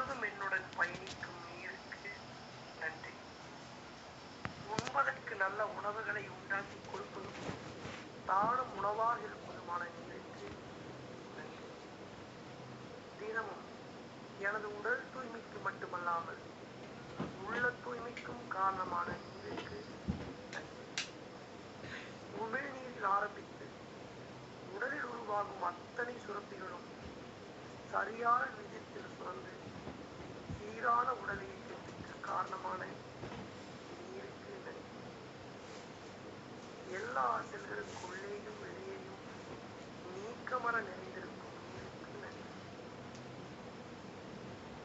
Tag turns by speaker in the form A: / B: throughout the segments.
A: எப்பொழுதும் என்னுடன் பயணிக்கும் நீருக்கு நன்றி. உண்பதற்கு நல்ல உணவுகளை உண்டாக்கி கொடுப்பதும் தானும் உணவாக இருப்பதுமான நீருக்கு நன்றி. தினமும் எனது உடல் தூய்மைக்கு மட்டுமல்லாமல் உள்ள தூய்மைக்கும் காரணமான நீருக்கு நன்றி. உமிழ்நீரில் ஆரம்பித்து உடலில் உருவாகும் அத்தனை சுரப்பிகளும் சரியான விதத்தில் சுரந்து சீரான உடல் இயக்கத்திற்கு காரணமான நீருக்கு நன்றி. எல்லா செல்களுக்குள்ளேயும் வெளியேயும் நீக்கமர நிறைந்திருக்கும் நீருக்கு நன்றி.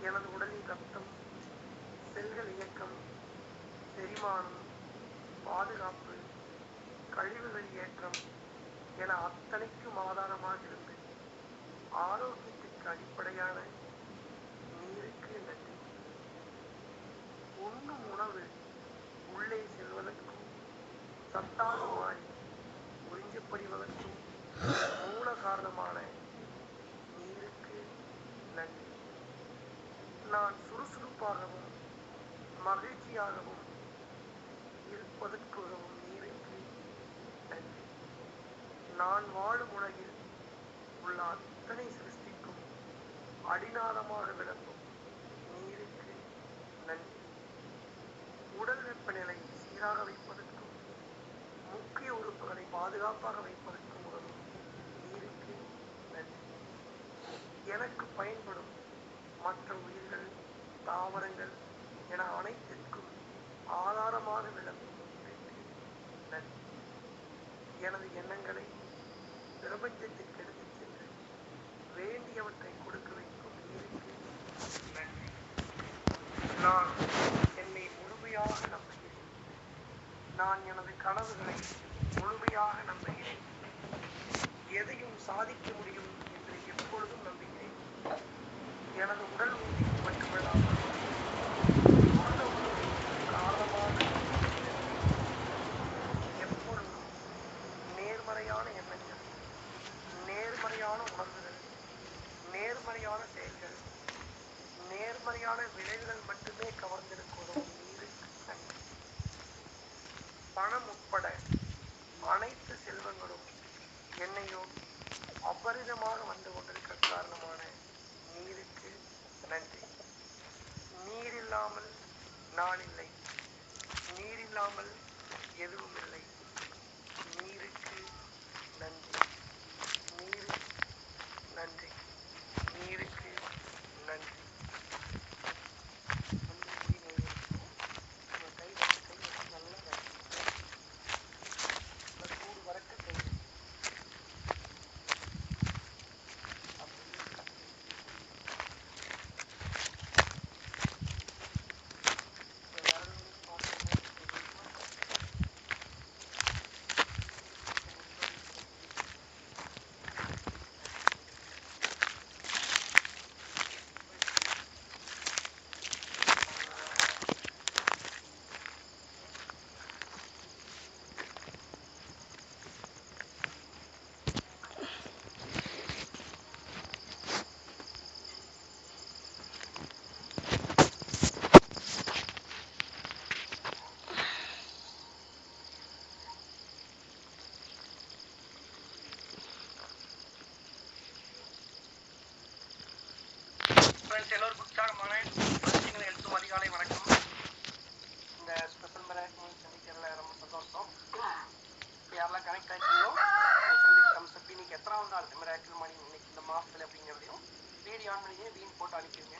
A: எனது உடலின் ரத்தம், செல்கள் இயக்கம், செரிமானம், பாதுகாப்பு, கழிவு வெளியேற்றம் என அத்தனைக்கும் ஆதாரமாக இருந்து ஆரோக்கியத்திற்கு அடிப்படையான நீருக்கு நன்றி. உண்ணும் உணவு உள்ளே செல்வதற்கும் சத்தாக மாறி உறிஞ்சப்படுவதற்கும் மூல காரணமான நீருக்கு நன்றி. நான் சுறுசுறுப்பாகவும் மகிழ்ச்சியாகவும் இருப்பதற்கு உதவும் நீருக்கு நன்றி. நான் வாழும் உலகில் உள்ள அத்தனை சிருஷ்டிக்கும் அடிநாதமாக விளங்கும் நீருக்கு நன்றி. உடல் வெப்பநிலை சீராக வைப்பதற்கும் முக்கிய உறுப்புகளை பாதுகாப்பாக வைப்பதற்கும் உதவும் நீருக்கு நன்றி. எனக்கு பயன்படும் மற்ற உயிர்கள், தாவரங்கள் என அனைத்திற்கும் ஆதாரமாக விளங்கும் நீருக்கு நன்றி. எனது எண்ணங்களை பிரபஞ்சத்திற்கு எடுத்துச் சென்று வேண்டியவற்றை கொடுக்க வைக்கும் நீருக்கு நன்றி. நான் என்னை முழுமையாக நம்புகிறேன். நான் எனது கனவுகளை முழுமையாக நம்புகிறேன். எதையும் சாதிக்க முடியும் என்று எப்பொழுதும் நம்புகிறேன். எனது உடல் உறுதிக்கு மட்டுமல்லாமல் உள்ள உறுதிக்கு காரணமாக எப்பொழுதும் நேர்மறையான எண்ணங்கள், நேர்மறையான உணர்வுகள், நேர்மறையான செயல்கள், நேர்மறையான விளைவுகள் மட்டுமே கவர்ந்திருக்கும் நீருக்கு நன்றி. பணம் உட்பட அனைத்து செல்வங்களும் என்னை நோக்கி அபரிதமாக வந்து கொண்டிருக்க காரணமான நீருக்கு நன்றி. நீர் இல்லாமல் நான் இல்லை. நீர் இல்லாமல் எதுவும் இல்லை. நீருக்கு நன்றி. நீருக்கு நன்றி. நீருக்கு நன்றி. சூடு வறக்க செய்து எல்லோருக்கும் உற்சாகமான மனுஷங்களை எழுத்தும் அதிகாலை வணக்கம். இந்த ஸ்பெஷல் மிராக்கிள் சந்திக்கிறதுல ரொம்ப சந்தோஷம். யாரெல்லாம் கனெக்ட் ஆகிட்டீங்களோ தம்ஸ்அப் இன்னைக்கு எத்தனாவது நாள் மிராக்கிள் மார்னிங் இன்னைக்கு இந்த மாதத்தில் அப்படிங்கிறதையும் வீடியோ ஆன் பண்ணி வீண் போட்டு அனுப்பிடுங்க.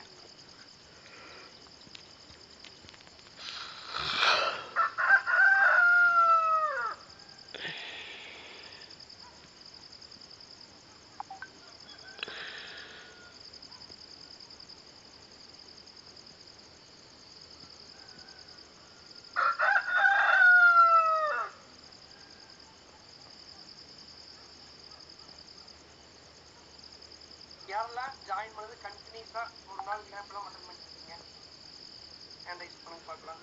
A: யாரெல்லாம் ஜாயின் பண்ணது கண்டினியூஸாக ஒரு நாள் கேப்லாம் அட்டன் பண்ணிருக்கீங்க, ஹேண்ட் ரைஸ் பண்ணி பார்க்கலாம்.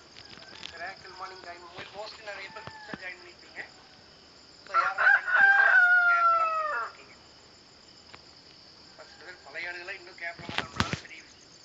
A: மிராக்கிள் மார்னிங் ஜாயின் உங்களுக்கு மோஸ்ட்லி நிறைய பேர் புதுசாக ஜாயின் பண்ணியிருப்பீங்க. ஸோ யாரெல்லாம் கண்டினியூஸாக கேப்லாம் பண்ணிருக்கீங்க, பழைய ஆளுகளாக இன்னும் கேப்லாம் அட்டன் பண்ணாலும் பெரிய விஷயம்.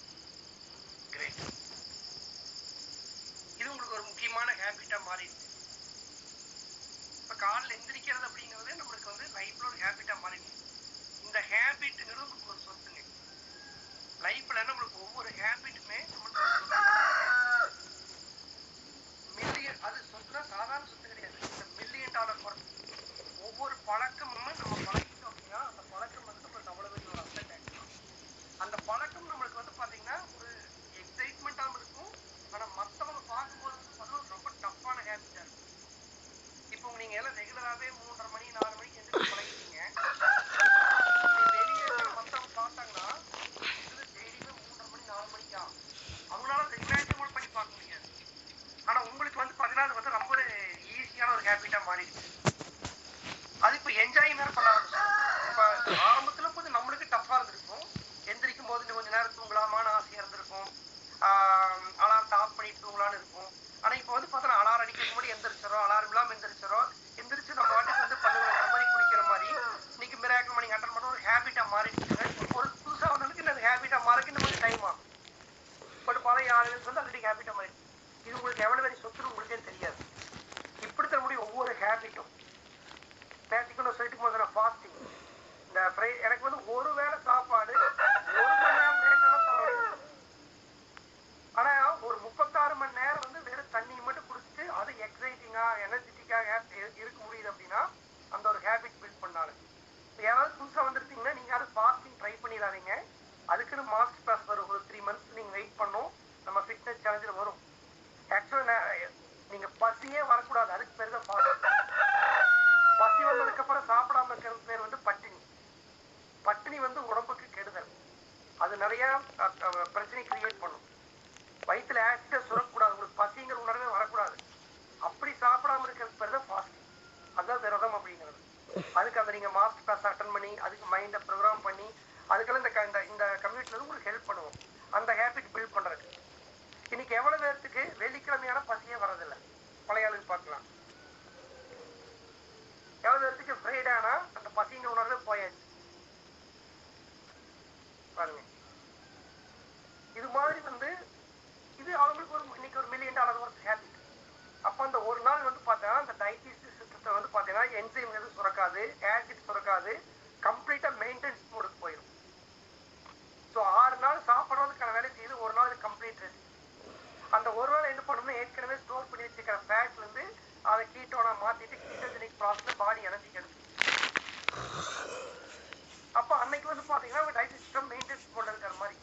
A: நிறைய பிரச்சனை கிரியேட் பண்ணும். வயிற்றுல ஆசிட சுரக்கூடாது, உங்களுக்கு பசிங்கிற உணர்வே வரக்கூடாது. அப்படி சாப்பிடாம இருக்கிறதுக்கு பேர் தான் ஃபாஸ்டிங். அதுதான் விரதம் அப்படிங்கிறது. அதுக்கு அந்த நீங்க மாஸ்டர் கிளாஸ் அட்டன் பண்ணி அதுக்கு மைண்டை ப்ரோக்ராம் பண்ணி அதுக்கெல்லாம் இந்த கம்யூனிட்டில இருந்து உங்களுக்கு ஹெல்ப் பண்ணுவோம் அந்த ஹேபிட் பில்ட் பண்றதுக்கு. இன்னைக்கு எவ்வளவு பேருக்கு வெள்ளிக்கிழமையான பசியே வரதில்லை? பழைய ஆளுக்கு பார்க்கலாம். எவ்வளவு பேருக்கு ஃப்ரைடே ஆனா அந்த பசிங்க உணர்வு போயாச்சு பாருங்க. இது மாதிரி இது அவங்களுக்கு இன்னைக்கு ஒரு $1 million ஒரு ஹேபிட். அப்ப அந்த ஒரு நாள் பார்த்தா அந்த டைஜஸ்டிவ் சிஸ்டத்தை பாத்தீங்கன்னா என்சைம் எதுவும் சுரக்காது, ஆசிட் சுரக்காது, கம்ப்ளீட்டா மெயின்டெனன்ஸ் மோடுக்கு போயிடும். ஸோ 6 நாள் சாப்பிட்றதுக்கான வேலை செய்து ஒரு நாள் கம்ப்ளீட் ரெஸ்ட். அந்த ஒரு நாள் என்ன பண்ணணும்னா ஏற்கனவே ஸ்டோர் பண்ணி வச்சுக்கிற ஃபேட்ல அதை கீட்டோனா மாத்திட்டு கீட்டோஜெனிக் ப்ராசஸ் பாடி எனர்ஜி எடுத்து அப்ப அன்னைக்கு பாத்தீங்கன்னா டைஜஸ்ட் சிஸ்டம் மெயின்டெனன்ஸ் மோட்ல இருக்கிற மாதிரி.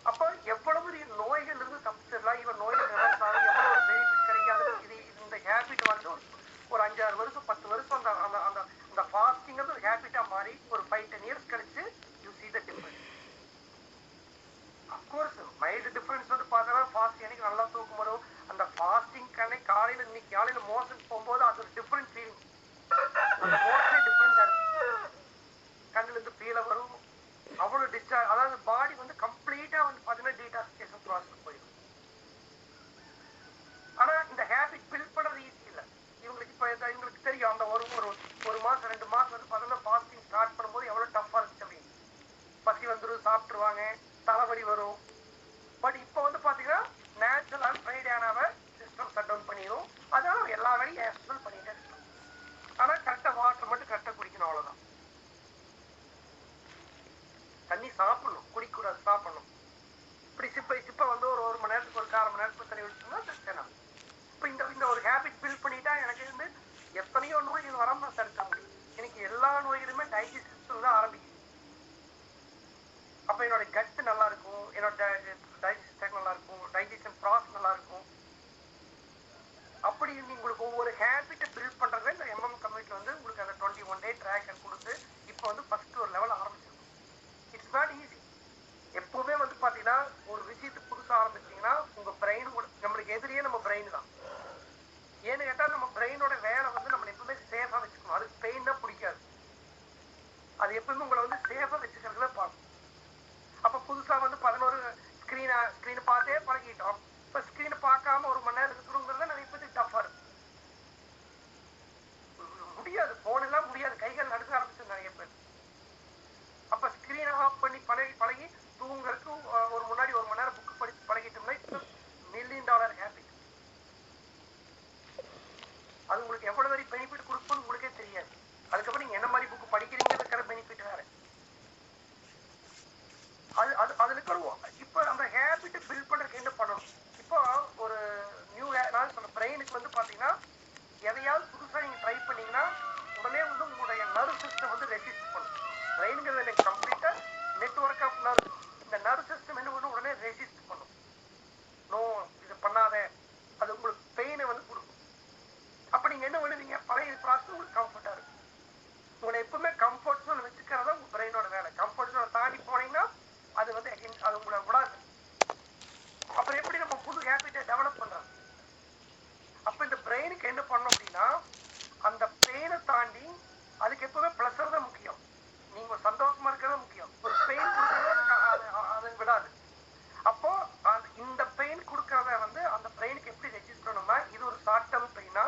A: அப்ப எவ்வளவு நோய்கள் இருந்து தப்பிச்சிடலாம், இவன் நோய்கள் எவ்வளவு பெனிஃபிட் கிடைக்காது. இது இந்த ஹேபிட் ஒரு 5-6 வருஷம் 10 வருஷம் அந்த ஃபாஸ்டிங் ஒரு ஹேபிட்டா மாறி ஒரு 5-10 இயர்ஸ் கழிச்சு you see the difference. Of course mild difference பார்த்தா ஃபாஸ்டிங் அன்னைக்கு நல்லா தூக்கம் வரும். அந்த ஃபாஸ்டிங் காலையில இன்னைக்கு காலையில மோஷன் போகும்போது அது ஒரு டிஃபரெண்ட் ஃபீலிங். அந்த மோஷனே டிஃபரெண்டா இருக்கு. கண்ணுல இருந்து பீல வரும், அவ்வளவு டிஸ்சார்ஜ். அதாவது பாடி கம்ப்ளீட்டா பாத்தீங்கன்னா டீடாக்சிஃபிகேஷன் ப்ராசஸ் போயிடும். ஆனா இந்த ஹேபிட் பில்ட் பண்றது ஈஸி இல்லை. இவங்களுக்கு இப்ப இவங்களுக்கு தெரியும் அந்த ஒரு மாசம் 2 மாசம் பார்த்தோம்னா ஃபாஸ்டிங் ஸ்டார்ட் பண்ணும்போது எவ்வளவு டஃபா இருந்துச்சு அப்படின்னு. பசி வந்துடும், சாப்பிட்டுருவாங்க, தலைவலி வரும். பட் இப்ப பாத்தீங்கன்னா நேச்சுரலா ஃப்ரைடே ஆனாவ சிஸ்டம் ஷட் டவுன் பண்ணிடும். அதனால எல்லா வேலையும் ஆக்சுவல் பண்ணிட்டே இருக்கணும். ஆனா கரெக்டா வாட்டர் மட்டும் கரெக்டா குடிக்கணும், அவ்வளவுதான். தண்ணி சாப்பிடணும், குடிக்கூடாது, சாப்பிடணும். இப்படி சிப்ப ஒரு மணி நேரத்துக்கு ஒரு 1/4 மணி நேரத்துக்கு தண்ணி குடிச்சோம்னா பிரச்சனை. இப்ப இந்த ஒரு ஹேபிட் பில்ட் பண்ணிட்டா எனக்கு எத்தனையோ நோய்கள் வராம தடுக்க முடியும். எனக்கு எல்லா நோய்களுமே டைஜஸ்ட் சிஸ்டம் தான் ஆரம்பிக்கும். அப்ப என்னோட கட் நல்லா இருக்கும், என்னோட டைஜஸ்ட் நல்லா இருக்கும், டைஜஷன் ப்ராசஸ் நல்லா இருக்கும். அப்படி உங்களுக்கு ஒவ்வொரு ஹேபிட்டை பில்ட் பண்றது இந்த MM கம்யூனிட்டி உங்களுக்கு அந்த 21 day ட்ராக்கர் கொடுத்து இப்போ ஃபர்ஸ்ட் ஒரு லெவல் ஆரம்பிச்சிருக்கும். It's not easy. எப்பவுமே பாத்தீங்கன்னா ஒரு விஷயத்தை புதுசா ஆரம்பிச்சீங்கன்னா உங்க பிரெயின் நம்மளுக்கு எதிரியே நம்ம பிரெயின் தான். ஏன்னு கேட்டா நம்ம பிரெயினோட வேலை நம்ம எப்பவுமே சேஃபா வச்சுக்கணும். அதுக்கு பெயின் தான் பிடிக்காது. அது எப்பவுமே உங்களை சேஃபா வச்சுக்கிறதுல பார்க்கும். அப்ப புதுசா 11 ஸ்கிரீனை பார்த்தே பழகிட்டோம். இப்ப ஸ்கிரீனை பார்க்காம ஒரு மணி நேரம் இருக்கணுங்கிறத நிறைய பேருக்கு டஃபா இருக்கு. முடியாது, போன் எல்லாம் முடியாது, கைகள் நடுக்க ஆரம்பிச்சு நிறைய பேர். அப்ப ஸ்கிரீனை ஆஃப் பண்ணி பழகி தூங்குறதுக்கு ஒரு முன்னாடி ஒரு மணி நேரம் புக் படிச்சு பழகிட்டோம்னா $1 million ஹேபிட். அது உங்களுக்கு எவ்வளவு வரை பெனிஃபிட் கொடுக்கும்னு உங்களுக்கே தெரியாது. அதுக்கப்புறம் நீங்க என்ன மாதிரி புக் படிக்கிறீங்க இருக்கிற பெனிஃபிட் வேற. அதுல இப்ப அந்த ஹேபிட் பில்ட் பண்றதுக்கு என்ன பண்ணணும்? இப்போ ஒரு நியூ பிரெயினுக்கு பாத்தீங்கன்னா எதையாவது புதுசா நீங்க ட்ரை பண்ணீங்கன்னா உடனே உங்களுடைய நர்வ் சிஸ்டம் ரெசிஸ்ட் பண்ணும். பிரெயினுங்கிறது கம்ப்ளீட்டா நெட்வொர்க் ஆஃப் நர்வ். இந்த நர்வ் சிஸ்டம் என்ன பண்ணும்? உடனே ரெசிஸ்ட் பண்ணும். நோ, இது பண்ணாத, அது உங்களுக்கு பெயினை கொடுக்கும். அப்ப நீங்க என்ன பண்ணுவீங்க? பழைய ப்ராசஸ் உங்களுக்கு கம்ஃபர்ட்டா இருக்கும். உங்களை எப்பவுமே கம்ஃபர்ட் ஜோன் வச்சுக்கிறதா உங்க பிரெயினோட வேலை. கம்ஃபர்ட் ஜோனை தாண்டி போனீங்கன்னா அது அது உங்களை விடாது. அப்புறம் எப்படி நம்ம புது ஹேபிட்டை டெவலப் பண்றோம்? அப்ப இந்த பிரெயினுக்கு என்ன பண்ணணும் அப்படின்னா அந்த பெயினை தாண்டி அதுக்கு எப்பவுமே பிளஸர் தான் முக்கியம். நீங்க சந்தோஷமா இருக்கிறது முக்கியம். ஒரு பெயின் கொடுக்கறது அதை விடாது. அப்போ இந்த பெயின் கொடுக்கறத அந்த பிரெயினுக்கு எப்படி ரெஜிஸ்டர் பண்ணணும்னா இது ஒரு ஷார்ட் டேர்ம் பெயினா,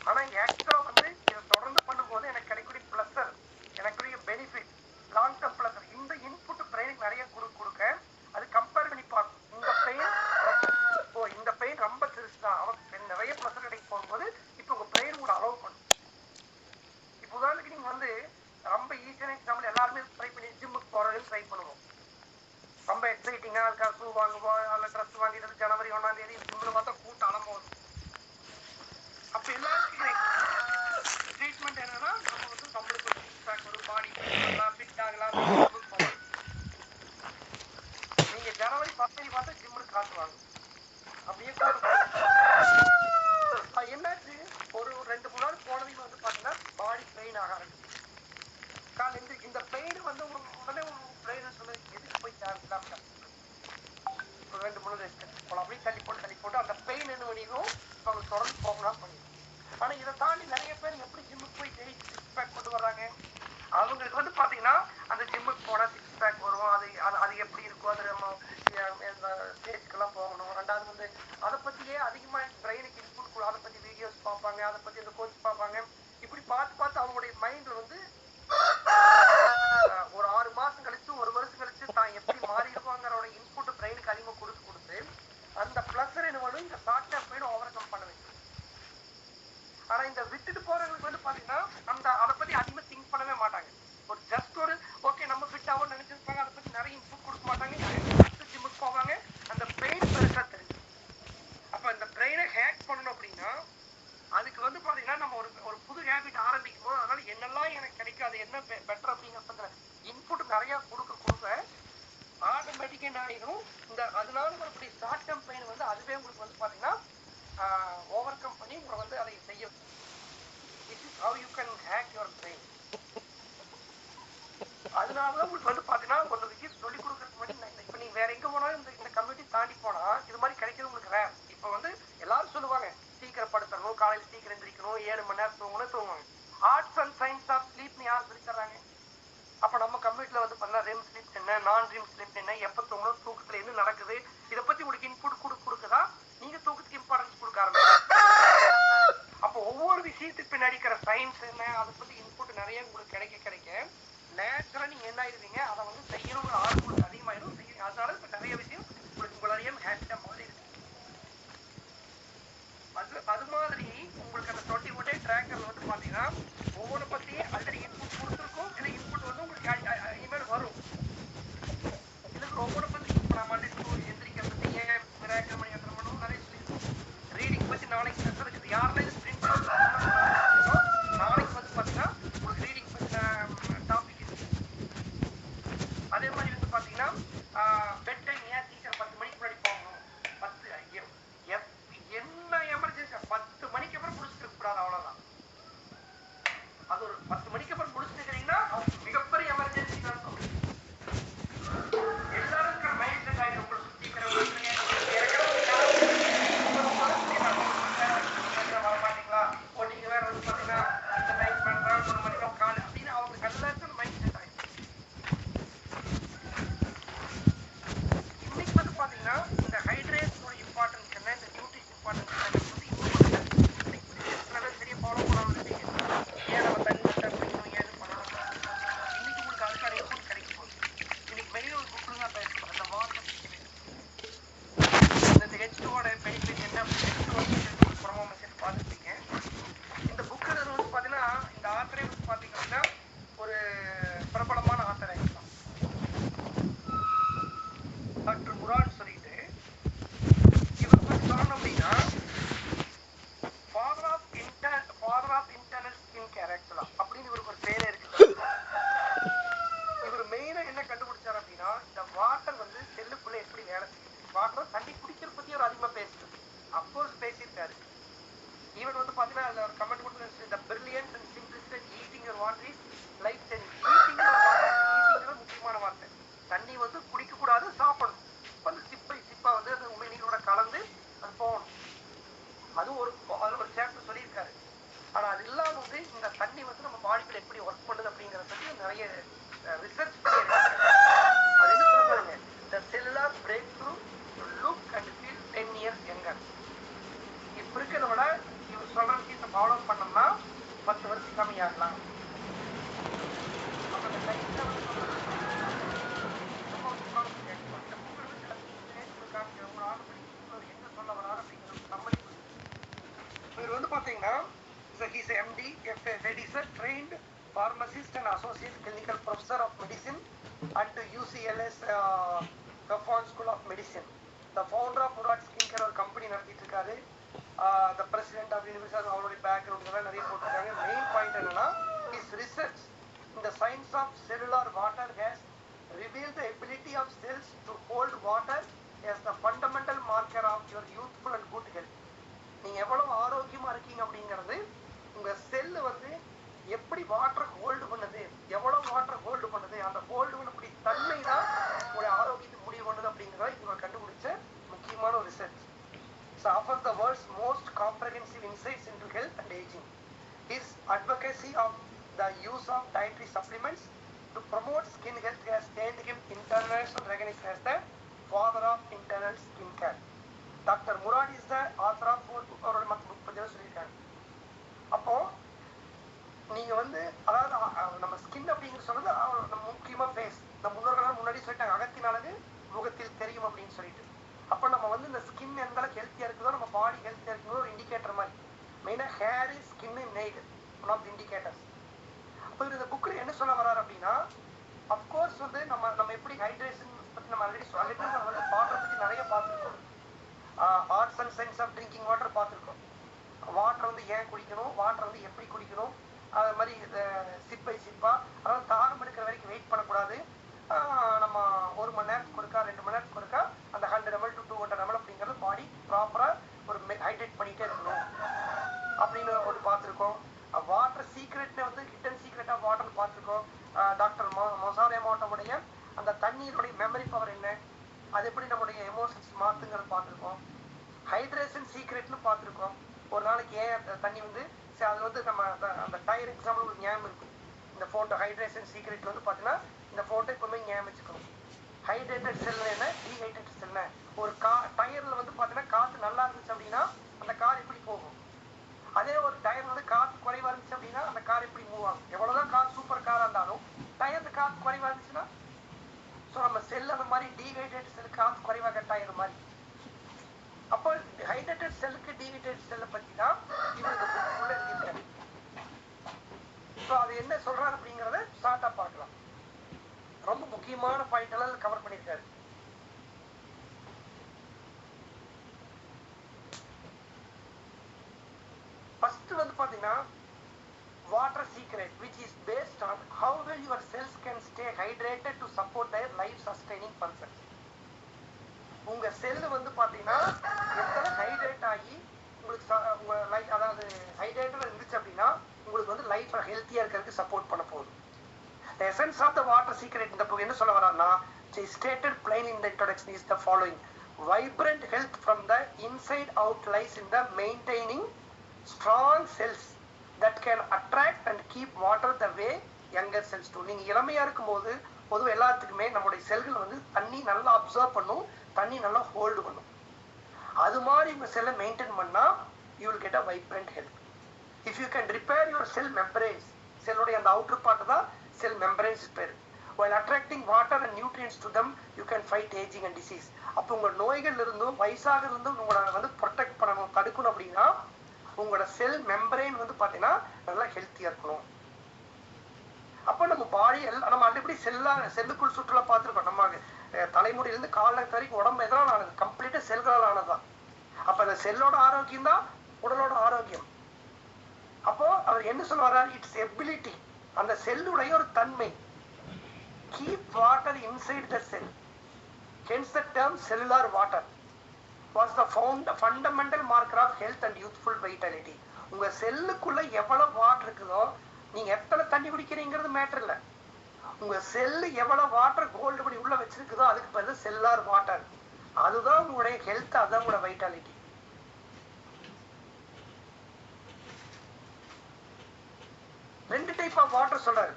A: ஆனா ஆக்சுவலா இதை தொடர்ந்து பண்ணும்போது எனக்கு கிடைக்கக்கூடிய பிளஸர், எனக்குரிய பெனிஃபிட், லாங் டேர்ம் பிளஸர். இந்த இன்புட் பிரெயினுக்கு நிறைய கொடுக்க அது கம்பேர் பண்ணி பார்க்கும். இந்த பெயின் ரொம்ப சிறுசுதான், அவனுக்கு நிறைய பிளஸர் கிடைக்க போகும்போது இப்ப உங்க பிரெயின் கூட அலோவ் பண்ணும். இப்ப உதாரணத்துக்கு நீங்க ரொம்ப ஈஸியான எக்ஸாம்பிள், எல்லாருமே ட்ரை பண்ணி ஜிம்முக்கு போறதுன்னு ட்ரை பண்ணுவோம். ரொம்ப எக்ஸைட்டிங்கா அதுக்காக ஷூ வாங்குவோம், அல்ல ட்ரெஸ் வாங்கிட்டு ஜனவரி 1ஆம் தேதி ஜிம்ல பார்த்தா கூட்டம் அலம்போது. அப்ப எல்லாருக்கும் ட்ரீட்மெண்ட் என்னன்னா நம்ம நம்மளுக்கு ஒரு பாடி ஃபிட் ஆகலாம். நீங்க ஜனவரி 10 பார்த்தா ஜிம்முக்கு காட்டுவாங்க. அப்படியே என்னாச்சு, ஒரு 2-3 நாள் போனதையும் பாத்தீங்கன்னா பாடி பெயின் ஆக ஆரம்பிச்சு. இந்த பெயின் உடனே பிரெயின் சொல்ல எதுக்கு என்ன, நான் ட்ரீம் ஸ்லீப் என்ன, எப்போ தூங்கணும், தூக்கத்துல என்ன நடக்குது, இதை பத்தி உங்களுக்கு இன்புட் கொடுக்குதா, நீங்க தூக்கத்துக்கு இம்பார்ட்டன்ஸ் கொடுக்க ஆரம்பிச்சு. அப்போ ஒவ்வொரு விஷயத்துக்கு பின்னாடி இருக்கிற சயின்ஸ் என்ன, அதை பத்தி இன்புட் நிறைய உங்களுக்கு கிடைக்க நேச்சுரலா நீங்க என்ன ஆயிருவீங்க, அதை வந்து செய்யணுங்கிற ஆர்வம் உங்களுக்கு அதிகமாயிடும். அதனால இப்ப நிறைய விஷயம் உங்களுக்கு உங்களாலேயே ஹேப்பியா மாறி இருக்கு. அது மாதிரி உங்களுக்கு அந்த 21 டே ட்ராக்கர்ல வந்து பாத்தீங்கன்னா ஒவ்வொரு பத்தி ஆல்ரெடி இன்புட் கொடுத்துருக்கும், சில இன்புட் வந்து உங்களுக்கு இனிமேல் வரும். இதுக்கு ஒவ்வொரு பத்தி நான் மண்டே எந்திரிக்கிறது பத்தி, ஏன் மிராக்கிள் மணி அட்டர் பண்ணணும், நிறைய சொல்லியிருக்கோம். ரீடிங் பத்தி நாளைக்கு செஷன் இருக்குது. யாரெல்லாம் இது பிரிண்ட் நாளைக்கு வந்து பாத்தீங்கன்னா உங்களுக்கு ரீடிங் பத்தி டாபிக் இருக்கு. அதே மாதிரி வந்து பாத்தீங்கன்னா பெட் டைம் ஏன் சீக்கிரம் 10 மணிக்கு முன்னாடி போகணும், 10 என்ன எமர்ஜென்சி 10 மணிக்கு அப்புறம் முடிச்சுட்டு இருக்க கூடாது, அவ்வளவுதான். அது ஒரு 10 மணிக்கு அப்புறம் முடிச்சுட்டு இருக்கிறீங்கன்னா மிகப்பெரிய எமர்ஜென்சி அர்த்தம். எல்லாரும் இருக்கிற மைண்ட் செட் ஆயிடும். உங்களை சுத்தி இருக்கிறவங்க வர மாட்டீங்களா, நீங்க வேற வந்து பாத்தீங்கன்னா இந்த டைம் பண்றாங்க 1 மணிக்கு கால் அப்படின்னு அவங்க எல்லாருக்கும் மைண்ட் செட் ஆயிடும். இன்னைக்கு வந்து பாத்தீங்கன்னா இந்த ஹைட்ரேஷனோட இம்பார்ட்டன்ஸ் என்ன, இந்த நியூட்ரிஷன் இம்பார்ட்டன்ஸ் என்ன சரியா ஃபாலோ பண்ணாம இருப்பீங்க. ஏன் நம்ம தண்ணி குடிக்கணும், ஏது பண்ணணும், இன்னைக்கு உங்களுக்கு அதுக்கான இன்புட் கிடைக்க போகுது. இன்னைக்கு மெயின் ஒரு புக்கு தான் பேசுறோம், அந்த வாட்டர் இந்த H2ஓட பெனிஃபிட் என்ன, H2 ப்ரோமோ மெசேஜ் பார்த்துருப்பீங்க. இந்த புக்கு வந்து பாத்தீங்கன்னா இந்த ஆத்தரே வந்து பாத்தீங்கன்னா ஒரு பிரபலமான ஆத்தர் ஆகிடலாம். டாக்டர் முராட் சொல்லிட்டு இவர் பத்தி சொல்லணும் அப்படின்னா father of internal skin care ஆக்சுவலா அப்படின்னு இவருக்கு ஒரு பேரே இருக்குது. இவர் மெயினா என்ன கண்டுபிடிச்சார் அப்படின்னா இந்த வாட்டர் வந்து செல்லுக்குள்ள எப்படி வேலை செய்யுது, வாட்டர் தண்ணி குடிக்கிற பத்தி அவர் அதிகமா பேசுறது. அப்கோர்ஸ் பேசியிருக்காரு. ஈவன் வந்து பாத்தீங்கன்னா அதுல ஒரு கமெண்ட் கொடுத்து the brilliance and simplicity eating your water is life changing. ஈட்டிங்கிற முக்கியமான வார்த்தை. தண்ணி வந்து குடிக்க கூடாது, சாப்பிடணும். வந்து சிப்பா வந்து அது உண்மை நீரோட கலந்து அது போகணும். அது ஒரு சாப்டர் சொல்லியிருக்காரு. ஆனா அது இல்லாம வந்து இந்த தண்ணி வந்து நம்ம பாடிக்குள்ள எப்படி ஒர்க் பண்ணுது அப்படிங்கறத பத்தி நிறைய ரிசர்ச் பண்ணியிருக்காங்க. அது என்ன சொல்றாங்க, the cellular breakthrough to look and feel 10 years younger. இப்ப இருக்கிறத விட இவர் சொல்ற விஷயத்தை ஃபாலோ பண்ணோம்னா 10 வருஷம் கம்மியாகலாம். அப்ப இந்த டைம் லெவல் சொல்றது ரொம்ப முக்கியமான விஷயம். இந்த புக்கு வந்து சில உங்களுக்கு காமிக்கிற உங்களை ஆர்டர் பண்ணி எங்க சொல்ல வராரு அப்படிங்கிறது சம்மரி. இவர் வந்து பாத்தீங்கன்னா he's a MD, a trained pharmacist and associate clinical professor of medicine at UCLS Buffon School of Medicine. The founder of Murad Skincare ஒரு கம்பெனி நடத்திட்டு இருக்காரு. The president of university, அவருடைய பேக்ரவுண்ட் எல்லாம் நிறைய போட்டிருக்காங்க. மெயின் பாயிண்ட் என்னன்னா his research in the science of cellular water has revealed the ability of cells to hold water as the fundamental marker of your youthful and good health. நீங்க எவ்வளவு ஆரோக்கியமா இருக்கீங்க அப்படிங்கிறது உங்க செல் வந்து எப்படி வாட்டர் ஹோல்டு பண்ணுது, எவ்வளவு வாட்டர் ஹோல்டு பண்ணுது, அந்த ஹோல்டு பண்ணக்கூடிய தன்மை தான் உங்களுடைய ஆரோக்கியத்துக்கு முடிவு பண்ணுது அப்படிங்கிறத இவங்க கண்டுபிடிச்ச முக்கியமான ஒரு research. offers the world's most comprehensive insights into health and aging. His advocacy of the use of dietary supplements to promote skin health has gained him international recognition as the father of internal skin care. Dr. Murad is the author of 4 books அவரோட மற்ற book பத்தி சொல்லியிருக்காங்க. அப்போ நீங்க வந்து அதாவது நம்ம skin அப்படிங்கிற சொல்றது நம்ம முக்கியமா ஃபேஸ், நம்ம முன்னோர்கள் முன்னாடி சொல்லிட்டாங்க அகத்தின் அழகு முகத்தில் தெரியும் அப்படின்னு சொல்லிட்டு. அப்ப நம்ம வந்து இந்த ஸ்கின் எந்த அளவுக்கு ஹெல்த்தியா இருக்குதோ நம்ம பாடி ஹெல்த்தியா இருக்குதோ ஒரு இண்டிகேட்டர் மாதிரி. மெயினா hair, skin, nail one of the indicators. அப்போ இந்த புக்ல என்ன சொல்ல வர்றாரு அப்படின்னா அப்கோர்ஸ் வந்து நம்ம எப்படி ஹைட்ரேஷன் பத்தி நம்ம ஆல்ரெடி நம்ம வந்து வாட்டர் பத்தி நிறைய பார்த்துருக்கோம். Arts and science of drinking water பார்த்துருக்கோம். வாட்டர் வந்து ஏன் குடிக்கணும், வாட்டர் வந்து எப்படி குடிக்கணும், அது மாதிரி சிப்பை சிப்பா, அதாவது தாகம் எடுக்கிற வரைக்கும் வெயிட் பண்ணக்கூடாது. நம்ம 1 மணி நேரத்துக்கு ஒருக்கா 2 மணி நேரத்துக்கு ஒருக்கா அந்த 100 ml to 200 ml அப்படிங்கிறது பாடி ப்ராப்பரா ஒரு ஹைட்ரேட் பண்ணிட்டே இருக்கணும் அப்படின்னு ஒரு பார்த்துருக்கோம். வாட்டர் சீக்ரெட்னு வந்து ஹிடன் சீக்ரெட் ஆஃப் வாட்டர் பார்த்துருக்கோம். டாக்டர் மொசார் எமோட்டோடைய அந்த தண்ணீருடைய மெமரி பவர் என்ன, அது எப்படி நம்முடைய எமோஷன்ஸ் மாத்துங்கிறது பார்த்துருக்கோம். ஹைட்ரேஷன் சீக்ரெட்னு பார்த்துருக்கோம். ஒரு நாளைக்கு ஏன் தண்ணி வந்து அது வந்து நம்ம அந்த எக்ஸாம்பிள் ஒரு ஞாபகம் இருக்கும். இந்த போட்டோ ஹைட்ரேஷன் சீக்ரெட் வந்து பார்த்தீங்கன்னா இந்த போட்டோ எப்பவுமே ஞாபகம் வச்சுக்கணும். ஹைட்ரேட்டட் செல் என்ன, டீஹைட்ரேட்டட் செல் என்ன. ஒரு டயர்ல வந்து பாத்தீங்கன்னா காத்து நல்லா இருந்துச்சு அப்படின்னா அந்த கார் எப்படி போகும். அதே ஒரு டயர் வந்து காத்து குறைவா இருந்துச்சு அப்படின்னா அந்த கார் எப்படி மூவ் ஆகும். எவ்வளவுதான் கார் சூப்பர் காரா இருந்தாலும் டயர்ல காத்து குறைவா இருந்துச்சுன்னா, ஸோ நம்ம செல் அந்த மாதிரி டீஹைட்ரேட்டட் செல் காத்து குறைவாக டயர் மாதிரி. அப்போ ஹைட்ரேட்டட் செல்லுக்கு டீஹைட்ரேட்டட் செல்லை பத்தி தான் இவர் இந்த புக்குள்ள எழுதியிருக்காரு. ஸோ அது என்ன சொல்றாரு அப்படிங்கிறத ஷார்ட்டா பார்க்கலாம். ரொம்ப முக்கியமான பாயிண்ட் எல்லாம் கவர் பண்ணியிருக்காரு. ஃபர்ஸ்ட் வந்து பாத்தீங்கன்னா water secret, which is based on how well your cells can stay hydrated to support their life sustaining functions. உங்க செல் வந்து பாத்தீங்கன்னா எத்தனை ஹைட்ரேட் ஆகி உங்களுக்கு உங்க லைஃப், அதாவது ஹைட்ரேட்டட் இருந்துச்சு அப்படின்னா உங்களுக்கு வந்து லைஃப் ஹெல்த்தியா இருக்கிறதுக்கு சப்போர்ட் பண்ண போகுது. The essence of the water secret இந்த புக் என்ன சொல்ல வரான்னா, stated plainly in the introduction is the following: vibrant health from the inside out lies in the maintaining strong cells that can attract and keep water the way younger cells do. நீங்க இளமையா இருக்கும் போது பொதுவாக எல்லாத்துக்குமே நம்மளுடைய செல்கள் வந்து தண்ணி நல்லா அப்சர்வ் பண்ணும், தண்ணி நல்லா ஹோல்டு பண்ணும். அது மாதிரி உங்க செல்லை மெயின்டைன் பண்ணா you will get a vibrant health. If you can repair your cell membranes, செல்லுடைய அந்த அவுட்டர் பார்ட் தான் செல் மெம்பரேன்ஸ் பேரு. While attracting water and nutrients to them, you can fight aging and disease. அப்போ உங்க நோய்கள் இருந்தும் வயசாக இருந்தும் உங்களை வந்து ப்ரொடெக்ட் பண்ணணும், தடுக்கணும் அப்படின்னா உங்களோட செல் மெம்பரேன் வந்து பாத்தீங்கன்னா நல்லா ஹெல்த்தியா இருக்கணும். அப்ப நம்ம பாடி நம்ம அடிப்படி செல்லுக்குள் சுற்றுலா பார்த்துருக்கோம். நம்ம தலைமுடியிலிருந்து கால வரைக்கும் உடம்பு எதனால ஆனது, கம்ப்ளீட்டா செல்களால் ஆனதுதான். அப்ப அந்த செல்லோட ஆரோக்கியம் தான் உடலோட ஆரோக்கியம். அப்போ அவர் என்ன சொல்லுவாரா, இட்ஸ் எபிலிட்டி, அந்த செல்லுடைய ஒரு தன்மை, keep water inside the cell, hence the term cellular water was the fundamental marker of health and youthful vitality. உங்க செல்லுக்குள்ள எவ்வளவு வாட்டர் இருக்குதோ, நீங்க எத்தனை தண்ணி குடிக்கிறீங்கிறது மேட்டர் இல்ல, உங்க செல்லு எவ்வளவு வாட்டர் கோல்டு படி உள்ள வச்சிருக்குதோ அதுக்கு பேரு செல்லார் வாட்டர். அதுதான் உங்களுடைய ஹெல்த், அதுதான் உங்களோட வைட்டாலிட்டி. ரெண்டு டைப் ஆஃப் வாட்டர் சொல்றாரு.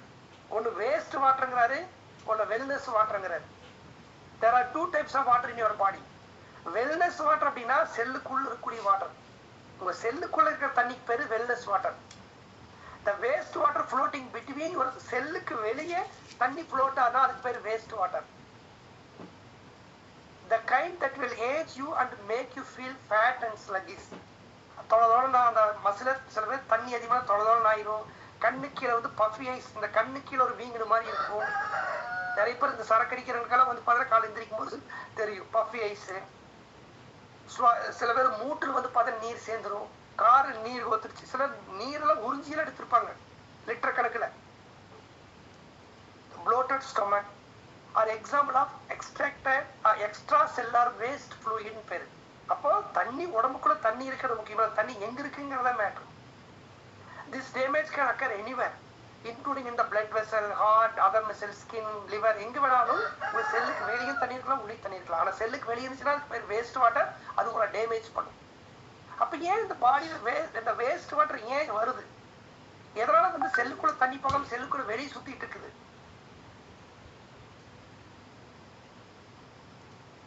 A: ஒன்னு வேஸ்ட் வாட்டர்ங்கிறாரு, ஒன்னு வெல்னஸ் வாட்டர்ங்கிறாரு. There are two types of water in your body. Wellness water அப்படின்னா செல்லுக்குள்ள இருக்கக்கூடிய வாட்டர். உங்க செல்லுக்குள்ள இருக்கிற தண்ணிக்கு பேரு wellness water. The waste water floating between your செல்லுக்கு வெளியே தண்ணி float ஆனா அதுக்கு பேரு waste water. The kind that will age you and make you feel fat and sluggish. தொலைதோல அந்த மசில சில பேர் தண்ணி அதிகமா தொலைதோல ஆயிரும். கண்ணு கீழே வந்து பஃபி ஐஸ், இந்த கண்ணு கீழே ஒரு வீங்கின மாதிரி இருக்கும். நிறைய பேர் இந்த சரக்கு அடிக்கிறவங்களுக்கெல்லாம் வந்து பார்த்தா காலை எந்திரிக்கும் போது தெரியும் பஃபி ஐஸ். சில பேர் மூட்டில் வந்து பார்த்தா நீர் சேர்ந்துரும், காரு நீர் ஒத்துருச்சு. சில நீரெல்லாம் உறிஞ்சியெல்லாம் எடுத்திருப்பாங்க லிட்டர் கணக்குல. bloated stomach are example of extracted extracellular waste fluid பேரு. அப்போ தண்ணி உடம்புக்குள்ள தண்ணி இருக்கிறது முக்கியமா, தண்ணி எங்க இருக்குங்கிறத matter. This damage can occur anywhere, including in the blood vessel, heart, other muscles, skin, liver. எங்க வேணாலும் உங்க செல்லுக்கு வெளியே தண்ணி இருக்கலாம், உள்ளே தண்ணி இருக்கலாம். ஆனா செல்லுக்கு வெளியே இருந்துச்சுன்னா அது வேஸ்ட் வாட்டர், அது உங்களை டேமேஜ் பண்ணும். அப்ப ஏன் இந்த பாடியில இந்த வேஸ்ட் வாட்டர் ஏன் வருது, எதனால வந்து செல்லுக்குள்ள தண்ணி போகாம செல்லுக்குள்ள வெளியே சுத்திட்டு இருக்குது?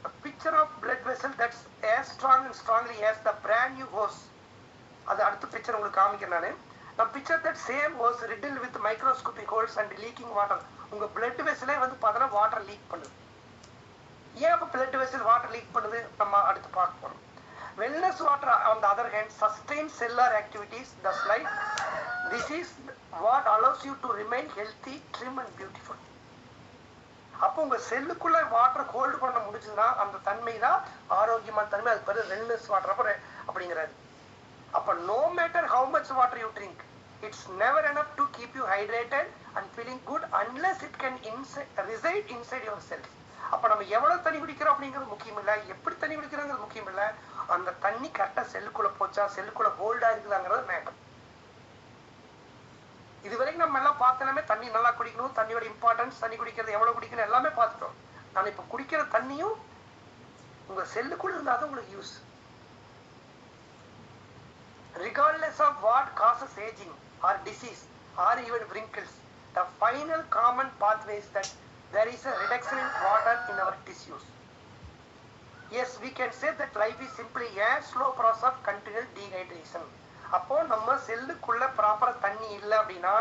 A: A picture of blood vessel that's as strong and strongly as the brand new hose. அது அடுத்த பிக்சர் உங்களுக்கு காமிக்கிறேன் நானு. The picture that same hose riddled with microscopic holes and leaking water. உங்க blood vessel வந்து பார்த்தா வாட்டர் லீக் பண்ணுது. ஏன் அப்ப blood vessel வாட்டர் லீக் பண்ணுது நம்ம அடுத்து பார்க்க போறோம். Wellness water on the other hand sustains cellular activities thus life. This is what allows you to remain healthy, trim and beautiful. அப்போ உங்க செல்லுக்குள்ள வாட்டர் ஹோல்டு பண்ண முடிஞ்சதுன்னா அந்த தன்மை தான் ஆரோக்கியமான தன்மை, அது பேரு வெல்னஸ் வாட்டர் அப்படிங்கிறாரு. அப்ப no matter how much water you drink, it's never enough to keep you hydrated and feeling good unless it can reside inside your cells. அப்ப நம்ம எவ்வளவு தண்ணி குடிக்கிறோம் அப்படிங்கிறது முக்கியம் இல்ல, எப்படி தண்ணி குடிக்கிறோங்கிறது முக்கியம் இல்ல, அந்த தண்ணி கரெக்டா செல்லுக்குள்ள போச்சா, செல்லுக்குள்ள ஹோல்டா இருக்குதாங்கிறது மேட்டர். இதுவரைக்கும் நம்ம எல்லாம் பார்த்தோமே தண்ணி நல்லா குடிக்கணும், தண்ணியோட இம்பார்ட்டன்ஸ், தண்ணி குடிக்கிறது எவ்வளவு குடிக்கணும் எல்லாமே பார்த்துட்டோம். நான் இப்ப குடிக்கிற தண்ணியும் உங்க செல்லுக்குள்ள இருந்தாதான் உங்களுக்கு use. Regardless of what causes aging or disease or even wrinkles, the final common pathways that there is a reduction in water in our tissues. Yes, we can say that life is simply a slow process of continual dehydration. அப்போ நம்ம செல்லுக்குள்ள ப்ராப்பரா தண்ணி இல்லை அப்படின்னா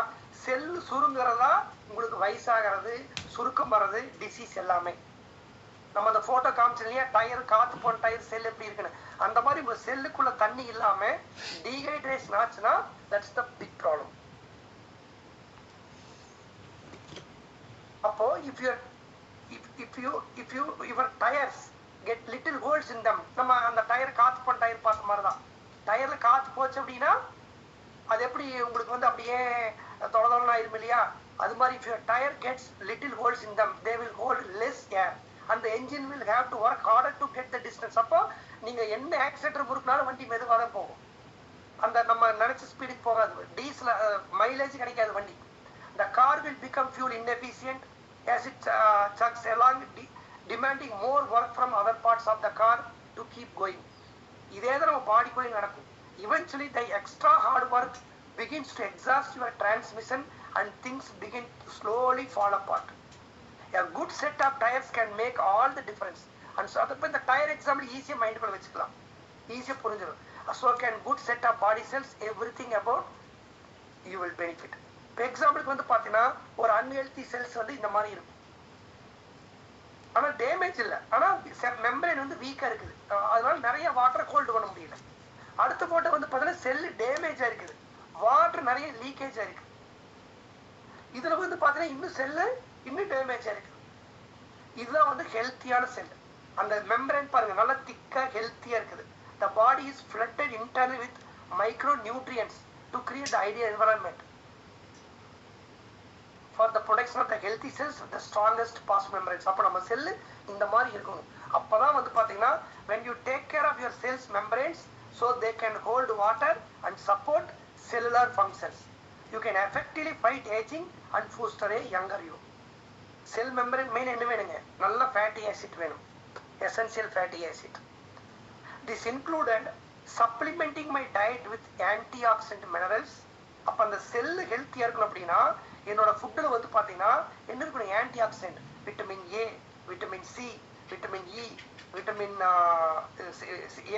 A: செல் சுருங்குறதா உங்களுக்கு வயசாகிறது, சுருக்கம் வர்றது, disease எல்லாமே. நம்ம அந்த போட்டோ காமிச்சோம் இல்லையா, டயர் காத்து போன டயர் செல் எப்படி இருக்குன்னு, அந்த மாதிரி உங்க செல்லுக்குள்ள தண்ணி இல்லாம டீஹைட்ரேஷன் ஆச்சுன்னா தட்ஸ் த பிக் ப்ராப்ளம். அப்போ if your tires get little holes in them, நம்ம அந்த டயர் காத்து போன டயர் பார்த்த மாதிரி தான், டயர்ல காத்து போச்சு அப்படின்னா அது எப்படி உங்களுக்கு வந்து அப்படியே தொடர்ந்து ஆயிரும் இல்லையா, அது மாதிரி if your tire gets little holes in them they will hold less air and the engine will have to work harder to get the distance. அப்போ நீங்க என்ன ஆக்சிலேட்டர் முறுக்குனாலும் வண்டி மெதுவாக தான் போகும், அந்த நம்ம நினைச்ச ஸ்பீடுக்கு போகாது, டீசல் மைலேஜ் கிடைக்காது வண்டி. The car will become fuel inefficient as it chugs along, demanding more work from other parts of the car to keep going. இதே தான் நம்ம பாடிக்குள்ளே நடக்கும். Eventually the extra hard work begins to exhaust your transmission and things begin to slowly fall apart. A good set of tires can make all the difference. And so அப்ப இந்த tyre example ஈஸியாக மைண்டுக்குள்ள வச்சுக்கலாம், ஈஸியாக புரிஞ்சிடும். So can good set of body cells, everything about you will benefit. இப்போ எக்ஸாம்பிளுக்கு வந்து பார்த்தீங்கன்னா ஒரு அன்ஹெல்தி செல்ஸ் வந்து இந்த மாதிரி இருக்கும், ஆனால் டேமேஜ் இல்லை, ஆனால் மெம்பரேன் வந்து வீக்காக இருக்குது, அதனால நிறைய வாட்டரை ஹோல்டு பண்ண முடியல. அடுத்த போட்டோ வந்து பார்த்தீங்கன்னா செல்லு டேமேஜாக இருக்குது, வாட்டர் நிறைய லீக்கேஜாக இருக்குது. இதில் வந்து பார்த்தீங்கன்னா இன்னும் செல்லு இன்னும் டேமேஜாக இருக்குது. இதுதான் வந்து ஹெல்த்தியான செல். அந்த மெம்பரேன் பாருங்க நல்லா திக்காக ஹெல்த்தியாக இருக்குது. The body is flooded internally with micronutrients to create the ideal environment for the production of the healthy cells with the strongest past membranes. அப்போ நம்ம செல்லு இந்த மாதிரி இருக்கணும். அப்போதான் வந்து பார்த்தீங்கன்னா when you take care of your cells membranes so they can hold water and support cellular functions, you can effectively fight aging and foster a younger you. Sell membrane main என்ன வேணுங்க, நல்ல fatty acid வேணும், essential fatty acid. This included supplementing my diet with antioxidant minerals. அப்போ அந்த cell ஹெல்த்தியாக இருக்கணும் அப்படின்னா என்னோட ஃபுட்டில் வந்து பார்த்தீங்கன்னா என்ன இருக்கணும், anti accident, vitamin A, vitamin C, vitamin E, vitamin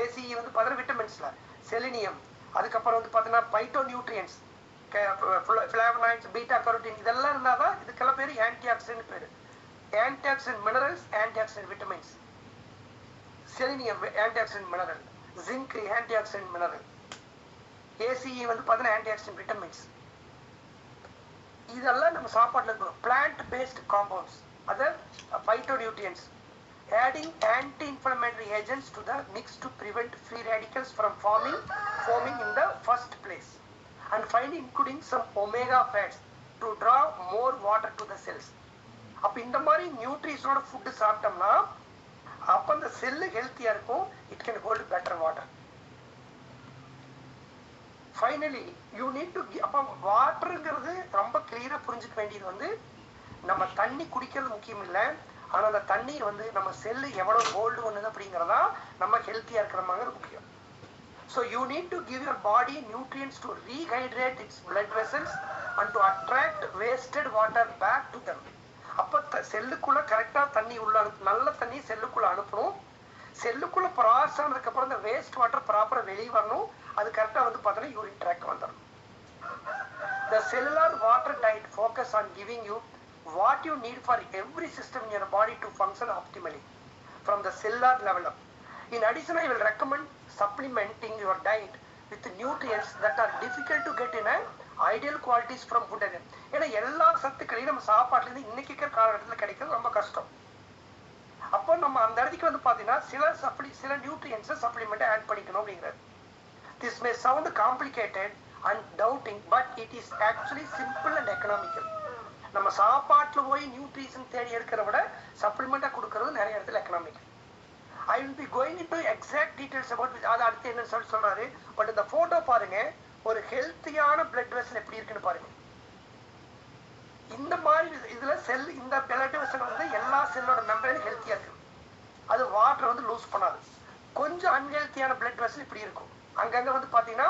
A: AC வந்து பார்த்தீங்கன்னா விட்டமின்ஸில் செலினியம், அதுக்கப்புறம் வந்து பார்த்தீங்கன்னா பைட்டோ நியூட்ரியன்ஸ், ஃபிளாவனாய்ட்ஸ், பீட்டா கரோட்டின், இதெல்லாம் இருந்தால் தான் இதுக்கெல்லாம் பேர் ஆன்டி ஆக்சிடென்ட் பேர். Anti accident minerals, anti accident vitamins, selenium anti accident mineral, zinc anti accident mineral, ACE வந்து பார்த்தீங்கன்னா ஆன்டி ஆக்சிடென்ட் விட்டமின்ஸ், இதெல்லாம் நம்ம சாப்பாட்டில் இருக்கணும். Plant based compounds, other phyto nutrients, adding anti-inflammatory agents to the mix to prevent free radicals from forming in the first place, and finally including some omega fats to draw more water to the cells. அப்போ இந்த மாதிரி நியூட்ரிஷனோட food சாப்பிட்டோம்னா அப்போ அந்த cell ஹெல்த்தியாக இருக்கும், it can hold better water. Finally you need to, அப்போ வாட்டருங்கிறது ரொம்ப கிளியராக புரிஞ்சுக்க வேண்டியது வந்து நம்ம தண்ணி குடிக்கிறது முக்கியம் இல்லை, ஆனால் அந்த தண்ணீர் வந்து நம்ம செல்லு எவ்வளோ ஹோல்டு பண்ணுது அப்படிங்கிறதா நம்ம ஹெல்த்தியாக இருக்கிற மாதிரி முக்கியம். So you need to give your body nutrients to rehydrate its blood vessels and to attract wasted water back to them. அப்போ செல்லுக்குள்ள கரெக்டாக தண்ணி உள்ள நல்ல தண்ணி செல்லுக்குள்ள அனுப்பணும், செல்லுக்குள்ள ப்ராசஸ் ஆனதுக்கப்புறம் இந்த வேஸ்ட் வாட்டர் ப்ராப்பராக வெளியே வரணும், அது கரெக்டாக வந்து பார்த்தோன்னா யூரின் ட்ராக் வந்துடணும். The cellular water diet focus on giving you what you need for every system in your body to function optimally from the cellular level up. In addition, I will recommend supplementing your diet with nutrients that are difficult to get in a ideal qualities from food again. ஏன்னா எல்லா சத்துக்களையும் நம்ம சாப்பாட்டுலேருந்து இன்னைக்கு இருக்கிற காலகட்டத்தில் கிடைக்கிறது ரொம்ப கஷ்டம். அப்போ நம்ம அந்த இடத்துக்கு வந்து பார்த்தீங்கன்னா சில நியூட்ரியன்ஸை சப்ளிமெண்ட்டை ஆட் பண்ணிக்கணும் அப்படிங்கிறது. This may sound complicated and doubting, but it is actually simple and economical. நம்ம சாப்பாட்டில் போய் நியூட்ரிஷன் தேடி எடுக்கிறத விட சப்ளிமெண்ட்டாக கொடுக்கறது நிறைய இடத்துல economical. I will be going into exact details about அது அடுத்து என்னன்னு சொல்றாரு. பட் இந்த போட்டோ பாருங்க, ஒரு ஹெல்த்தியான பிளட் வெசல் எப்படி இருக்குன்னு பாருங்க. இந்த மாதிரி இதுல செல், இந்த பிளட் வெசல் வந்து எல்லா செல்லோட மெம்பரேனும் ஹெல்த்தியா இருக்கு, அது வாட்டர் வந்து லூஸ் பண்ணாது. கொஞ்சம் அன்ஹெல்த்தியான பிளட் வெசல் இப்படி இருக்கும், அங்கங்க வந்து பாத்தீங்கன்னா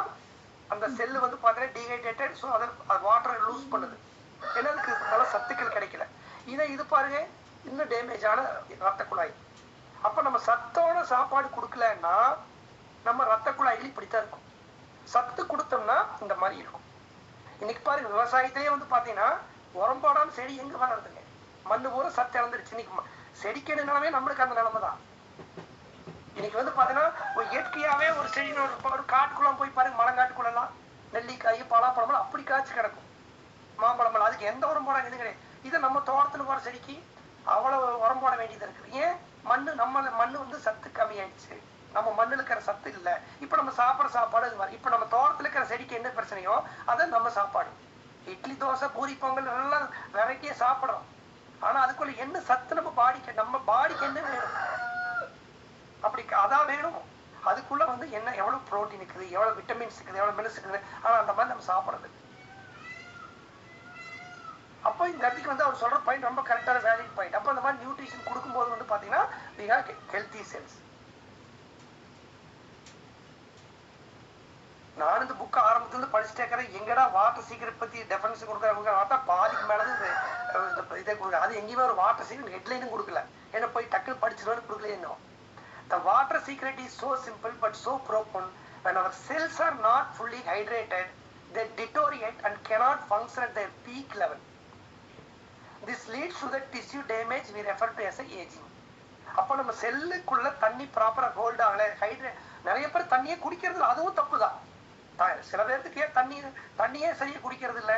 A: அந்த செல்லு வந்து பாத்தீங்கன்னா டீஹைட்ரேட்டட், ஸோ அதை வாட்டரை லூஸ் பண்ணுது, ஏன்னா அதுக்கு நல்ல சத்துக்கள் கிடைக்கல. இது பாருங்க, இன்னும் டேமேஜ் ஆன ரத்த குழாய். அப்ப நம்ம சத்தோட சாப்பாடு கொடுக்கலன்னா நம்ம ரத்த குழாயில் இப்படித்தான் இருக்கும். சத்து கொடுத்தோம்னா இந்த மாதிரி இருக்கும். இன்னைக்கு பாருங்க, விவசாயத்திலேயே வந்து பாத்தீங்கன்னா உரம் போடாம செடி எங்க வளருதுங்க? மண்ணு பூரா சத்து இழந்துருச்சு. இன்னைக்கு செடிக்கிற நிலைமை நம்மளுக்கு அந்த நிலைமை தான். இன்னைக்கு வந்து பாத்தீங்கன்னா இயற்கையாவே ஒரு செடி ஒரு காட்டுக்குள்ள போய் பாருங்க, மரங்காட்டுக்குள்ளலாம் நெல்லிக்காய் பலாப்பழம் அப்படி காய்ச்சி கிடக்கும். மாம்பழம் அதுக்கு எந்த உரம் போட வேண்டியது கிடையாது. இதை நம்ம தோட்டத்துல போற செடிக்கு அவ்வளவு உரம் போட வேண்டியது இருக்குது. ஏன்? மண்ணு வந்து சத்து கம்மியாயிடுச்சு. நம்ம மண்ணுல இருக்கிற சத்து இல்ல. இப்ப நம்ம சாப்பிடுற சாப்பாடு அது மாதிரி. இப்ப நம்ம தோட்டத்துல இருக்கிற செடிக்கு என்ன பிரச்சனையோ அதை நம்ம சாப்பாடு. இட்லி தோசை பூரி பொங்கல் எல்லாம் வெரைட்டியா சாப்பிடுறோம். ஆனா அதுக்குள்ள என்ன சத்து நம்ம பாடிக்கு என்ன வேணும்? அப்படி அதான் வேணும். அதுக்குள்ள வந்து என்ன, எவ்வளவு புரோட்டீன் இருக்குது, எவ்வளவு விட்டமின்ஸ் இருக்குது, எவ்வளவு மினரல்ஸ் இருக்குது. ஆனா அந்த மாதிரி நம்ம சாப்பிடுறது. அப்போ இந்த இடத்துக்கு வந்து அவர் சொல்ற பாயிண்ட் ரொம்ப கரெக்டான வேலிட் பாயிண்ட். அப்போ அந்த மாதிரி நியூட்ரிஷன் கொடுக்கும்போது வந்து பாத்தீங்கன்னா we have healthy cells. நான் இந்த புக் ஆரம்பத்துல இருந்து படிச்சுட்டே இருக்கிறேன். எங்கடா வாட்டர் சீக்ரெட் பத்தி டெஃபனிஷன் கொடுக்குறாங்க, பாதிக்கு மேலது இதை கொடுக்குற. அது எங்கேயுமே ஒரு வாட்டர் சீக்ரெட் ஹெட்லைனும் கொடுக்கல. என்ன போய் டக்குன்னு படிச்சிருவான்னு கொடுக்கல. இன்னும் the water secret is so simple but so profound. When our cells are not fully hydrated, they deteriorate and cannot function at their peak level. This leads to the tissue damage we refer to as aging. அப்ப நம்ம செல்லுக்குள்ள தண்ணி ப்ராப்பரா hold ஆகல, hydrate. நிறைய பேர் தண்ணியே குடிக்கிறது, அதுவும் தப்புதான். சில பேருக்கு தண்ணியே சரியா குடிக்கிறது இல்ல,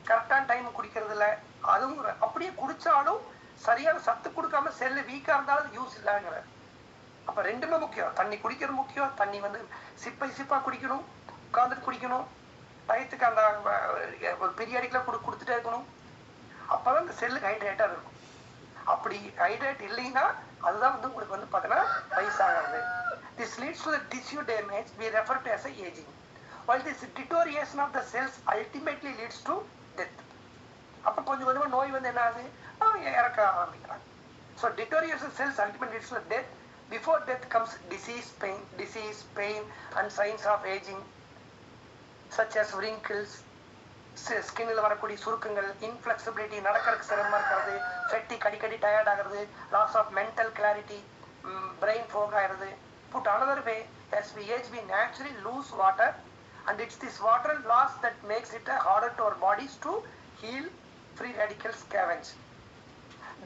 A: கரெக்டான டைம் குடிக்கிறது இல்ல. அதுவும் அப்படியே குடிச்சாலும் சரியான சத்து கொடுக்காம செல்லு வீக்கா இருந்தாலும் யூஸ் இல்லைங்கிற. அப்ப ரெண்டுமே முக்கியம். தண்ணி குடிக்கிறது முக்கியம். தண்ணி வந்து சிப்பா குடிக்கணும், உட்கார்ந்துட்டு குடிக்கணும், டயத்துக்கு அந்த ஒரு பீரியாடிக்ல கொடுத்துட்டே இருக்கணும். அப்பதான் இந்த செல்லுக்கு ஹைட்ரேட்டா இருக்கும். அப்படி ஹைட்ரேட் இல்லைன்னா அதுதான் வந்து உங்களுக்கு வந்து பாத்தீங்கன்னா வயசாகிறது. This leads to the tissue damage we refer to as aging. While this deterioration of the cells ultimately leads to death. அப்ப கொஞ்சம் கொஞ்சமா நோய் வந்து என்ன ஆகுது, இறக்க ஆரம்பிக்கிறாங்க. So deterioration of cells ultimately leads to death. Before death comes disease, pain and signs of aging such as wrinkles, ஸ்கின்ல வரக்கூடிய சுருக்கங்கள், இன்ஃபிளெக்சிபிலிட்டி, நடக்கிறதுக்கு சிரமமா இருக்கிறது, ஃபெட்டிக் அடிக்கடி டயர்ட் ஆகிறது, loss of mental clarity, brain fog ஆகிறது. Put another way, as we age we naturally lose water and it's this water loss that makes it harder to our bodies to heal. Free radicals scavenge,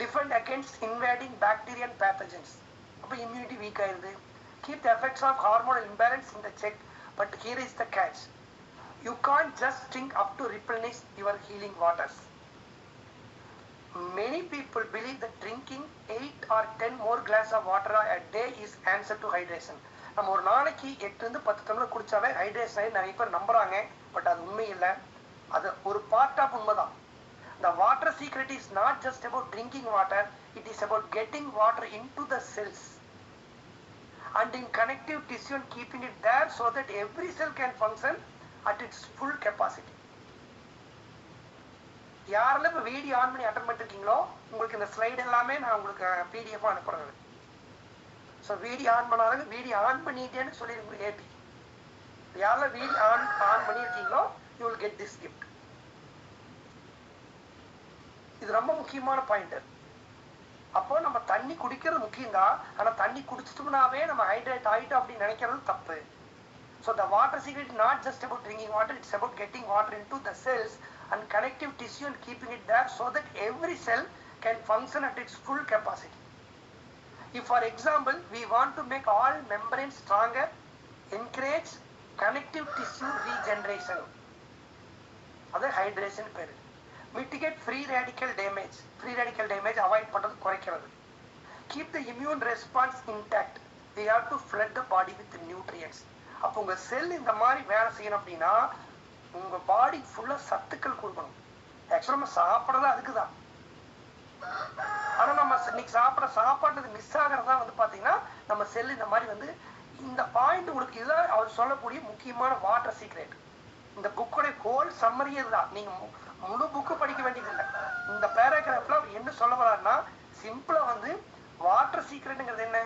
A: defend against invading bacteria and pathogens. அப்ப immunity weak ஆயிருது. Keep the effects of hormonal imbalance in the check, but here is the catch. You can't just drink up to replenish your healing waters. Many people believe that drinking 8 or 10 more glass of water a day is answer to hydration. நம்ம ஒரு நாளைக்கு 8 to 10 tumbler குடிச்சாவே hydration நிறைய பேர் நம்புறாங்க. But அது உண்மை இல்லை. அது ஒரு பார்ட் ஆஃப் உண்மைதான். The water secret is not just about drinking water, it is about getting water into the cells and in connective tissue and keeping it there so that every cell can function at its full capacity. யாரெல்லாம் இப்ப video on பண்ணி attend பண்ணிருக்கீங்களோ உங்களுக்கு இந்த slide எல்லாமே நான் உங்களுக்கு PDF அனுப்புறேன். ஸோ வீடியோ ஆன் பண்ணாலும் வீடியோ ஆன் பண்ணிட்டேன்னு சொல்லி ஏபி. யாரெல்லாம் வீடியோ ஆன் பண்ணியிருக்கீங்களோ you will get this gift. இது ரொம்ப முக்கியமான பாயிண்ட். அப்போ நம்ம தண்ணி குடிக்கிறது முக்கியம் தான். ஆனா தண்ணி குடிச்சிட்டோம்னாவே நம்ம ஹைட்ரேட் ஆயிட்டோம் அப்படின்னு நினைக்கிறது தப்பு. So the water secret is not just about drinking water, it's about getting water into the cells and connective tissue and keeping it there so that every cell can function at its full capacity. If for example we want to make all membranes stronger, encourage connective tissue regeneration, அது hydration பேரு. Mitigate free radical damage avoid பண்றது குறைக்கிறது. Keep the immune response intact, we have to flood the body with nutrients. அப்போ உங்க செல் இந்த மாதிரி வேலை செய்யணும் அப்படின்னா உங்க பாடி ஃபுல்லா சத்துக்கள் கொடுக்கணும். ஆக்சுவலா நம்ம சாப்பிடறது அதுக்குதான். ஆனா நம்ம இன்னைக்கு சாப்பிட சாப்பாடு மிஸ் ஆகிறதா வந்து பாத்தீங்கன்னா நம்ம செல் இந்த மாதிரி வந்து இந்த பாயிண்ட் உங்களுக்கு இதுதான் அவர் சொல்லக்கூடிய முக்கியமான வாட்டர் சீக்ரெட். இந்த புக்கோட ஹோல் சம்மரியே இதுதான். நீங்க முழு புக்கு படிக்க வேண்டியது இல்லை. இந்த பேராகிராஃப்ல என்ன சொல்ல வர்றாருன்னா சிம்பிளா வந்து வாட்டர் சீக்ரெட்ங்கிறது என்ன,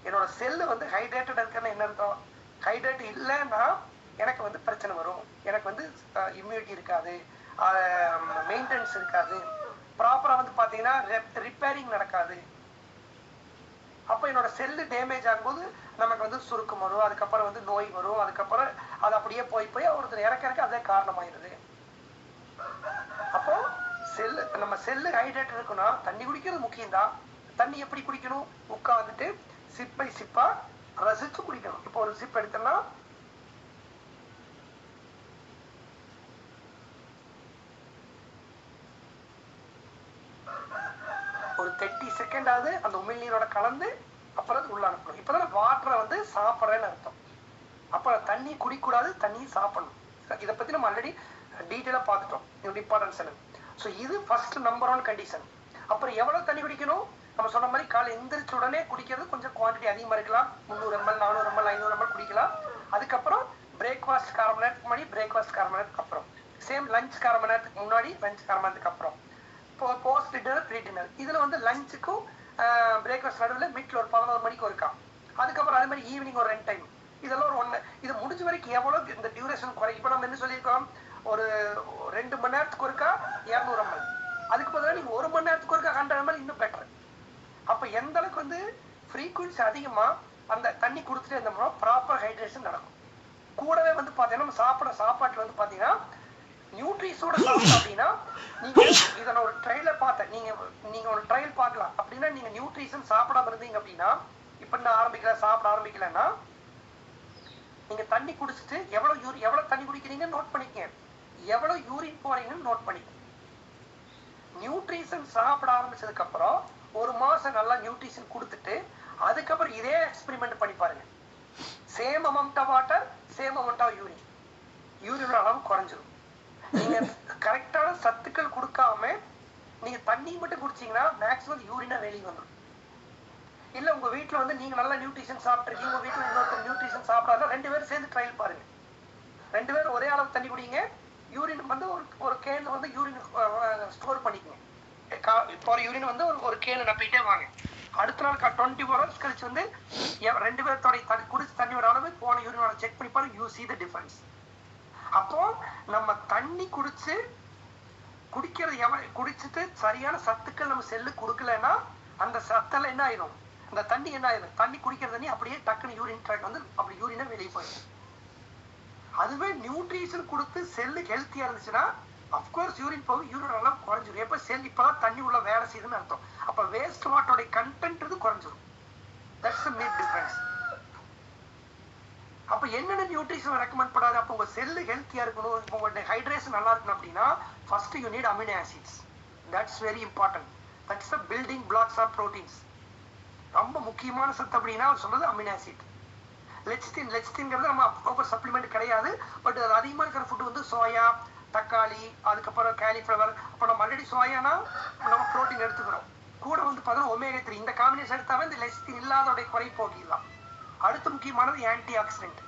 A: என்னோட செல்லு வந்து ஹைட்ரேட்டட் இருக்குன்னு என்ன அர்த்தம், ஹைட்ரேட் இல்லைன்னா எனக்கு வந்து பிரச்சனை வரும், எனக்கு வந்து இம்யூனிட்டி இருக்காது, மெயின்டெனன்ஸ் இருக்காது, ப்ராப்பரா வந்து பாத்தீங்கன்னா ரிப்பேரிங் நடக்காது. அப்ப என்னோட செல்லு டேமேஜ் ஆகும்போது நமக்கு வந்து சுருக்கம் வரும், அதுக்கப்புறம் வந்து நோய் வரும், அதுக்கப்புறம் அது அப்படியே போய் ஒருத்தர் இறக்க அதே காரணமாயிருது. அப்போ நம்ம செல்லு ஹைட்ரேட் இருக்குன்னா தண்ணி குடிக்கிறது முக்கியம் தான். தண்ணி எப்படி குடிக்கணும்? உட்காந்துட்டு சிப் பை சிப்பா ரசிச்சு குடிக்கணும். இப்போ ஒரு சிப் எடுத்தோம்னா ஒரு 30 செகண்ட் ஆகுது அந்த உமிழ்நீரோட கலந்து அப்புறம் உள்ள அனுப்பணும். இப்பதான் வாட்டரை வந்து சாப்பிட்றேன்னு அர்த்தம். அப்ப தண்ணி குடிக்கூடாது, தண்ணி சாப்பிடணும். இதை பத்தி நம்ம ஆல்ரெடி டீட்டெயிலா பார்த்துட்டோம், இதோட இம்பார்ட்டன்ஸ் என்ன. ஸோ இது ஃபர்ஸ்ட் நம்பர் 1 கண்டிஷன். அப்புறம் எவ்வளவு தண்ணி குடிக்கணும்? நம்ம சொன்ன மாதிரி காலை எந்திரிச்ச உடனே குடிக்கிறது கொஞ்சம் குவான்டிட்டி அதிகமா இருக்கலாம். 300 ml 400 ml 500 ml குடிக்கலாம். அதுக்கப்புறம் பிரேக்ஃபாஸ்ட் 1/4 மணி நேரத்துக்கு முன்னாடி, பிரேக்ஃபாஸ்ட் 1/4 மணி நேரத்துக்கு அப்புறம், சேம் லஞ்ச் 1/4 மணி நேரத்துக்கு முன்னாடி, லஞ்ச் 1/4 மணி நேரத்துக்கு அப்புறம், போஸ்ட் டின்னர் ப்ரீ டின்னர். இதுல வந்து லஞ்சுக்கும் பிரேக்ஃபாஸ்ட் நடுவில் மிட்ல ஒரு 11 மணிக்கு இருக்கா. அதுக்கப்புறம் அதே மாதிரி ஈவினிங் ஒரு 2 டைம். இதெல்லாம் ஒரு 1. இது முடிஞ்ச வரைக்கும் எவ்வளவு இந்த டியூரேஷன் குறை. இப்ப நம்ம என்ன சொல்லியிருக்கோம்? ஒரு 2 மணி நேரத்துக்கு ஒருக்கா 200 ml. அதுக்கு பதிலாக நீங்க 1 மணி நேரத்துக்கு ஒருக்கா 100 ml, இன்னும் பெட்டர். அப்ப எந்த அளவுக்கு வந்து ஃப்ரீக்வன்சி அதிகமா அந்த தண்ணி குடிச்சிட்டே இருந்தோம்னா ப்ராப்பர் ஹைட்ரேஷன் நடக்கும். கூடவே வந்து பாத்தீங்கன்னா நம்ம சாப்பிட்ற சாப்பாட்டுல வந்து பாத்தீங்கன்னா நியூட்ரிஸோட சாப்பிட்டோம் அப்படின்னா, நீங்க இதை நான் ஒரு ட்ரையல பார்த்தேன். நீங்க ஒரு ட்ரையல் பார்க்கலாம். அப்படின்னா நீங்க நியூட்ரிஷன் சாப்பிடாம இருந்தீங்க அப்படின்னா, இப்ப நான் சாப்பிட ஆரம்பிக்கலன்னா, நீங்க தண்ணி குடிச்சிட்டு எவ்வளவு தண்ணி குடிக்கிறீங்கன்னு நோட் பண்ணிக்கங்க, எவ்வளவு யூரின் போறீங்கன்னு நோட் பண்ணிக்க. நியூட்ரிஷன் சாப்பிட ஆரம்பிச்சதுக்கு அப்புறம் 1 மாசம் நல்லா நியூட்ரிஷன் கொடுத்துட்டு அதுக்கப்புறம் இதே எக்ஸ்பெரிமெண்ட் பண்ணி பாருங்க. Same amount of water, same amount of யூரினோட அளவு குறைஞ்சிடும். நீங்க கரெக்டான சத்துக்கள் கொடுக்காம நீங்க தண்ணி மட்டும் குடிச்சீங்கன்னா மேக்ஸிமம் யூரினா வெளியே வந்துடும். இல்ல உங்க வீட்டுல வந்து நீங்க நல்லா நியூட்ரிஷன் சாப்பிட்டுருக்கீங்க, உங்க வீட்டுல இன்னொருத்தர் நியூட்ரிஷன் சாப்பிடாத 2 பேரும் சேர்ந்து ட்ரையல் பாருங்க. 2 பேரும் ஒரே அளவு தண்ணி குடிங்க. யூரின் வந்து ஒரு கேன்ல வந்து யூரின் ஸ்டோர் பண்ணிக்கங்க. இப்போ யூரின் வந்து ஒரு கேன் நப்பிட்டே வாங்க. அடுத்த நாள் 24 hours கழிச்சு வந்து 2 பேர்த்தோட குடிச்ச தண்ணியோட அளவு போன யூரினோட செக் பண்ணி பாருங்க. You see the difference. அப்போ நம்ம தண்ணி குடிக்கிறது குடிச்சிட்டு சரியான சத்துக்கள் நம்ம செல்லு கொடுக்கலன்னா அந்த சத்தெல்லாம் என்ன ஆயிடும்? அந்த தண்ணி என்ன ஆயிடும்? தண்ணி குடிக்கிற தண்ணி அப்படியே டக்குன்னு யூரின் ட்ராக் வந்து அப்படி யூரினா வெளியே போயிடும். அதுவே நியூட்ரிஷன் கொடுத்து செல்லு ஹெல்த்தியா இருந்துச்சுன்னா அப்கோர்ஸ் யூரின் போகும், யூரின் அளவு குறைஞ்சிடும். எப்ப செல் இப்பதான் தண்ணி உள்ள வேலை செய்யுதுன்னு அர்த்தம். அப்ப வேஸ்ட் வாட்டரோட கண்டென்ட் குறைஞ்சிடும். That's the main difference. அப்ப என்னென்ன நியூட்ரிஷன் ரெக்கமெண்ட் பண்ணாரு? அப்ப உங்க செல்லு ஹெல்த்தியா இருக்கணும், உங்களுடைய ஹைட்ரேஷன் நல்லா இருக்கணும் அப்படின்னா first you need amino acids. That's very important. That's the building blocks of proteins. ரொம்ப முக்கியமான சத்து அப்படின்னா சொல்றது அமினோ ஆசிட். லெச்சித்தின்ங்கிறது நம்ம ப்ராப்பர் சப்ளிமெண்ட் கிடையாது. பட் அது அதிகமா இருக்கிற ஃபுட் வந்து சோயா, தக்காளி, அதுக்கப்புறம் காலிஃபிளவர். அப்ப நம்ம ஆல்ரெடி சோயானா நம்ம ப்ரோட்டீன் எடுத்துக்கிறோம். கூட வந்து பார்த்தீங்கன்னா ஒமேகா 3 இந்த காம்பினேஷன் எடுத்தாவே இந்த லெச்சித்தின் இல்லாதோடைய குறை போக்கிடலாம். அடுத்து முக்கியமானது ஆன்டி ஆக்சிடென்ட்.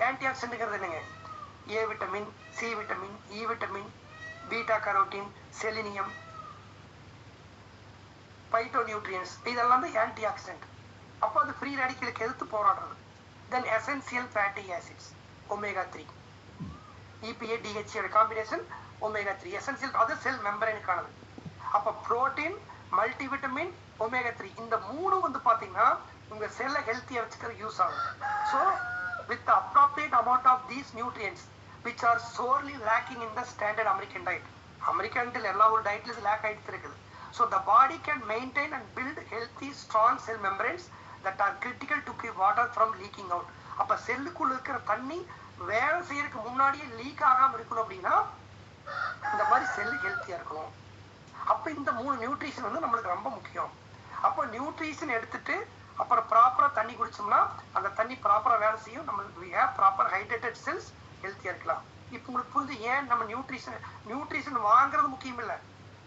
A: ஆன்டி ஆக்சிடென்ட்ங்கிறது என்னங்க? A vitamin, C vitamin, E vitamin, beta carotene, selenium, phytonutrients, இதெல்லாம் தான் ஆன்டி ஆக்சிடென்ட். அப்போ அது ஃப்ரீ ரேடிக்கலுக்கு எதிர்த்து போராடுறது. Then essential fatty acids, omega 3, EPA DHA combination omega 3 essential, அது செல் மெம்பரேனுக்கானது. அப்ப புரோட்டீன், மல்டிவிட்டமின், ஒமேகா 3 இந்த 3 வந்து பாத்தீங்கன்னா உங்க செல்லை ஹெல்த்தியா வச்சுக்கிற யூஸ் ஆகும். So with the appropriate amount of these nutrients which are sorely lacking in the standard American diet. American எல்லா ஒரு டயட்ல இது லேக் ஆயிட்டு இருக்குது. So the body can maintain and build healthy strong cell membranes that are critical to keep water from leaking out. அப்ப செல்லுக்குள்ள இருக்கிற தண்ணி வேலை செய்யறதுக்கு முன்னாடியே லீக் ஆகாம இருக்கணும் அப்படின்னா இந்த மாதிரி செல்லு ஹெல்த்தியா இருக்கணும். அப்ப இந்த 3 நியூட்ரிஷன் வந்து நம்மளுக்கு ரொம்ப முக்கியம். அப்ப நியூட்ரிஷன் எடுத்துட்டு அப்புறம் ப்ராப்பரா தண்ணி குடிச்சோம்னா அந்த தண்ணி ப்ராப்பரா வேலை செய்யும். நம்ம ப்ராப்பர் ஹைட்ரேட்டட் செல்ஸ் ஹெல்த்தியா இருக்கலாம். இப்ப உங்களுக்கு புரிஞ்சு ஏன் நம்ம நியூட்ரிஷன் வாங்குறது முக்கியம் இல்லை.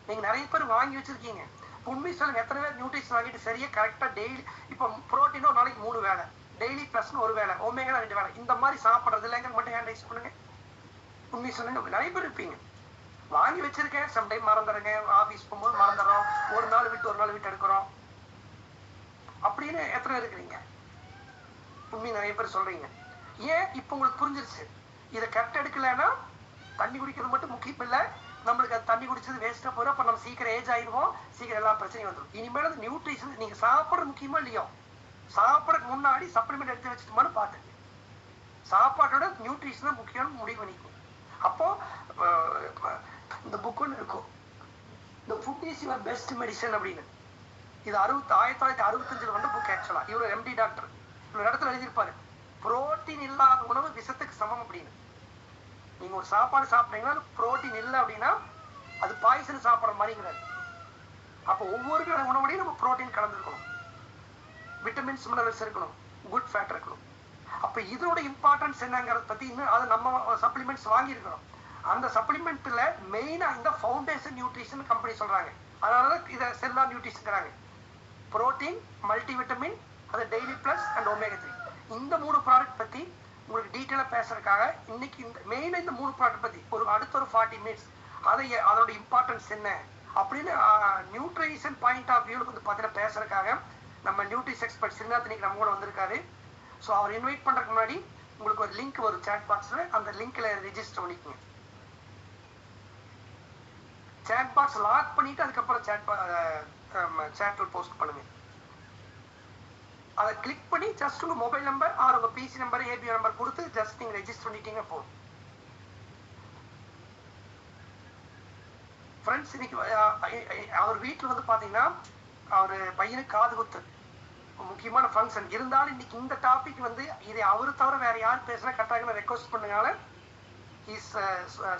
A: நீங்க நிறைய பேர் வாங்கி வச்சிருக்கீங்க. உண்மை சொல்லுங்க, எத்தனை பேர் நியூட்ரிஷன் வாங்கிட்டு சரியா கரெக்டா டெய்லி இப்போ புரோட்டீன் ஒரு நாளைக்கு 3 வேளை, டெய்லி பிளஸ் 1 வேளை, ஒமேகா 2 வேளை, இந்த மாதிரி சாப்பிடுறது இல்லைங்க மட்டும் ஹேண்ட் ரைஸ் பண்ணுங்க. உண்மை சொல்லுங்க, நிறைய பேர் இருப்பீங்க. வாங்கி வச்சிருக்கேன், சம்டைம் மறந்துடுங்க, ஆபீஸ் போகும்போது மறந்துடுறோம், ஒரு நாள் விட்டு எடுக்கிறோம் அப்படின்னு எத்தனை இருக்கிறீங்க? உண்மை நிறைய பேர் சொல்றீங்க. ஏன்? இப்ப உங்களுக்கு புரிஞ்சிருச்சு. இதை கரெக்ட் எடுக்கலன்னா தண்ணி குடிக்கிறது மட்டும் முக்கியம் இல்லை, நம்மளுக்கு அது தண்ணி குடிச்சது வேஸ்ட்டாக போயிடும். அப்போ நம்ம சீக்கிரம் ஏஜ் ஆயிடுவோம், சீக்கிரம் எல்லா பிரச்சனையும் வந்துடும். இனிமேல் அந்த நியூட்ரிஷன் நீங்கள் சாப்பிட்றது முக்கியமா இல்லையோ, சாப்பிட்றதுக்கு முன்னாடி சப்ளிமெண்ட் எடுத்து வச்சுட்டுமான்னு பார்த்துங்க. சாப்பாட்டோட நியூட்ரிஷன் தான் முக்கியம் முடிவு பண்ணிக்கும். அப்போ இந்த புக் ஒன்று இருக்கும், இந்த food is your best medicine அப்படின்னு. இது 1965 வந்து புக். ஆக்சுவலா இவர் எம்டி டாக்டர் இவர் இடத்துல எழுதியிருப்பாரு, புரோட்டீன் இல்லாத உணவு விஷத்துக்கு சமம் அப்படின்னு. நீங்க ஒரு சாப்பாடு சாப்பிட்டீங்கன்னா புரோட்டீன் இல்லை அப்படின்னா அது பாய்சன் சாப்பிட்ற மாதிரிங்கிறாரு. அப்போ ஒவ்வொரு உணவுலையும் நம்ம புரோட்டீன் கலந்துருக்கணும், விட்டமின்ஸ் மினரல்ஸ் இருக்கணும், குட் ஃபேட் இருக்கணும். அப்ப இதோட இம்பார்ட்டன்ஸ் என்னங்கிறத பத்தி இன்னும் அது நம்ம சப்ளிமெண்ட்ஸ் வாங்கியிருக்கிறோம். அந்த சப்ளிமெண்ட்ல மெயினா இந்த ஃபவுண்டேஷன் நியூட்ரிஷன் கம்பெனி சொல்றாங்க. அதனாலதான் இதை செல்லார் நியூட்ரிஷன்ங்கிறாங்க. புரோட்டீன், மல்டி விட்டமின், அது டெய்லி பிளஸ் அண்ட் ஒமேகா 3. இந்த 3 ப்ராடக்ட் பத்தி உங்களுக்கு டீட்டெயிலா பேசுறதுக்காக இன்னைக்கு இந்த மெயினா இந்த 3 ப்ராடக்ட் பத்தி அடுத்த ஒரு 40 மினிட்ஸ் அதோட இம்பார்ட்டன்ஸ் என்ன அப்படின்னு நியூட்ரிஷன் பாயிண்ட் ஆஃப் வியூல வந்து பார்த்தீங்கன்னா பேசுறதுக்காக நம்ம நியூட்ரிஷன் எக்ஸ்பர்ட் ஸ்ரீநாத் இன்னைக்கு நம்ம கூட வந்திருக்காரு. ஸோ அவர் இன்வைட் பண்றதுக்கு முன்னாடி உங்களுக்கு ஒரு லிங்க் வரும் சாட் பாக்ஸ்ல, அந்த லிங்க்ல ரெஜிஸ்டர் பண்ணிக்கோங்க. சாட் பாக்ஸ் லாக் பண்ணிட்டு அதுக்கப்புறம் சாட்ல போஸ்ட் பண்ணுங்க. அதை கிளிக் பண்ணி ஜஸ்ட் உங்க மொபைல் நம்பர் ஆர் உங்க பிசி நம்பர் ஏபிஓ நம்பர் கொடுத்து ஜஸ்ட் நீங்க ரெஜிஸ்டர் பண்ணிட்டீங்க போதும். ஃப்ரெண்ட்ஸ், இன்னைக்கு அவர் வீட்டில் வந்து பாத்தீங்கன்னா அவர் பையனுக்கு காது குத்து முக்கியமான ஃபங்க்ஷன் இருந்தாலும் இன்னைக்கு இந்த டாபிக் வந்து இதை அவரு தவிர வேற யார் பேசுனா கரெக்டாக ரெக்வஸ்ட் பண்ணுனால is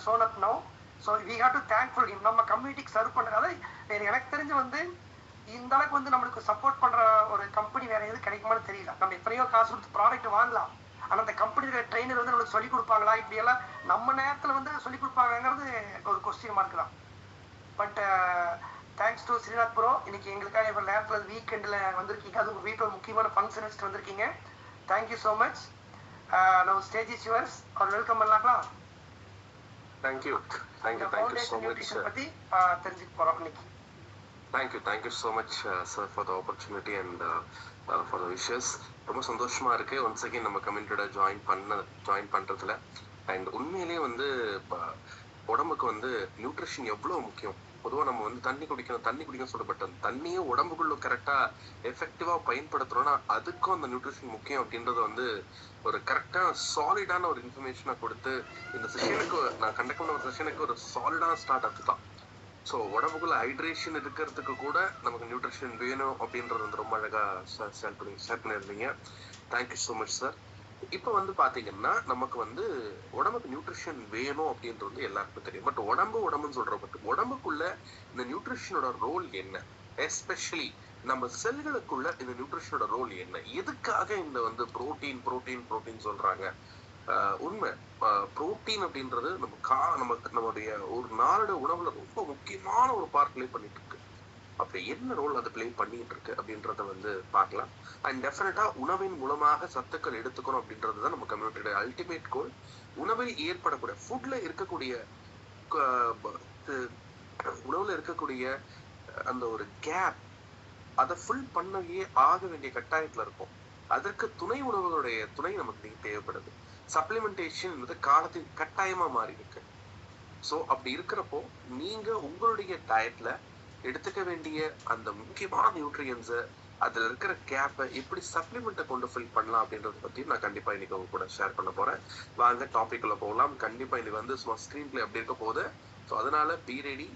A: shown up now. So we have to thankful him. நம்ம கம்யூனிட்டிக்கு சர்வ் பண்றதால எனக்கு தெரிஞ்சு வந்து இந்த அளவுக்கு வந்து நம்மளுக்கு சப்போர்ட் பண்ற ஒரு கம்பெனி வேற எது கிடைக்குமான்னு தெரியல. நம்ம எத்தனையோ காசு கொடுத்து ப்ராடக்ட் வாங்கலாம், ஆனா அந்த கம்பெனியோட ட்ரெயினர் வந்து நம்மளுக்கு சொல்லி கொடுப்பாங்களா, இப்படி எல்லாம் நம்ம நேரத்துல வந்து சொல்லி கொடுப்பாங்கிறது ஒரு கொஸ்டின் மார்க் தான். But thanks to Srinath bro, இன்னைக்கு எங்களுக்காக இப்போ நேரத்தில் வீக்கெண்டில் வந்திருக்கீங்க, அது உங்கள் வீட்டில் ஒரு முக்கியமான ஃபங்க்ஷன் வச்சுட்டு வந்திருக்கீங்க. Thank you so much. நம்ம ஸ்டேஜ் இஸ் யுவர்ஸ். அவர் வெல்கம் பண்ணலாங்களா?
B: தேங்க்யூ ஸோ மச்
A: பற்றி தெரிஞ்சுக்க போகிறோம் இன்னைக்கு.
B: Thank you so much sir for the opportunity and for the wishes. ரொம்ப சந்தோஷமா இருக்கு ஒன்ஸ் அகேன் நம்ம கம்யூனிட்டியோட ஜாயின் பண்றதுல. அண்ட் உண்மையிலேயே வந்து உடம்புக்கு வந்து நியூட்ரிஷன் எவ்வளோ முக்கியம். பொதுவாக நம்ம வந்து தண்ணி குடிக்கணும் சொல்லப்பட்ட தண்ணியும் உடம்புக்குள்ள கரெக்டா எஃபெக்டிவா பயன்படுத்துறோம்னா அதுக்கும் அந்த நியூட்ரிஷன் முக்கியம் அப்படின்றத வந்து ஒரு கரெக்டான சாலிடான ஒரு இன்ஃபர்மேஷனை கொடுத்து இந்த செஷனுக்கு நான் கண்டக்ட் பண்ண ஒரு செஷனுக்கு ஒரு சாலிடான ஸ்டார்ட் அதுதான். ஸோ உடம்புக்குள்ள ஹைட்ரேஷன் இருக்கிறதுக்கு கூட நமக்கு நியூட்ரிஷன் வேணும் அப்படின்றது வந்து ரொம்ப அழகா ஷேர் பண்ணியிருந்தீங்க. Thank you so much sir. இப்போ வந்து பாத்தீங்கன்னா நமக்கு வந்து உடம்புக்கு நியூட்ரிஷன் வேணும் அப்படின்றது வந்து எல்லாருக்கும் தெரியும். பட் உடம்புன்னு சொல்ற பட் உடம்புக்குள்ள இந்த நியூட்ரிஷனோட ரோல் என்ன, எஸ்பெஷலி நம்ம செல்களுக்குள்ள இந்த நியூட்ரிஷனோட ரோல் என்ன, எதுக்காக இந்த வந்து புரோட்டீன் சொல்றாங்க. உண்மை, புரோட்டீன் அப்படின்றது நம்மளுடைய ஒரு நாளோட உணவுல ரொம்ப முக்கியமான ஒரு பார்ட் பிளே பண்ணிட்டு இருக்கு. அப்படி என்ன ரோல் அது பிளே பண்ணிட்டு இருக்கு அப்படின்றத வந்து பார்க்கலாம். அண்ட் டெஃபினட்டா உணவின் மூலமாக சத்துக்கள் எடுத்துக்கணும் அப்படின்றதுதான் நம்ம கம்யூனிட்டியோட அல்டிமேட் கோல். உணவில் ஏற்படக்கூடிய உணவுல இருக்கக்கூடிய அந்த ஒரு கேப் அதை ஃபுல் பண்ணவே ஆக வேண்டிய கட்டாயத்துல இருக்கும். அதற்கு துணை உணவுகளுடைய துணை நமக்கு தேவைப்படுது. சப்ளிமெண்டேஷன் காலத்தின் கட்டாயமா மாறி இருக்கு. ஸோ அப்படி இருக்கிறப்போ நீங்க உங்களுடைய டயட்ல எடுத்துக்க வேண்டிய அந்த முக்கியமான நியூட்ரியன்ஸை, அதுல இருக்கிற கேப்பை எப்படி சப்ளிமெண்ட்டை கொண்டு ஃபில் பண்ணலாம் அப்படின்றத பத்தி நான் கண்டிப்பா இன்னைக்கு உங்க கூட ஷேர் பண்ண போறேன். வாங்க டாபிக் உள்ள போகலாம். கண்டிப்பா இது வந்து சும்மா ஸ்கிரீன் பிளே அப்படி இருக்க போகுது. ஸோ அதனால பி ரெடி,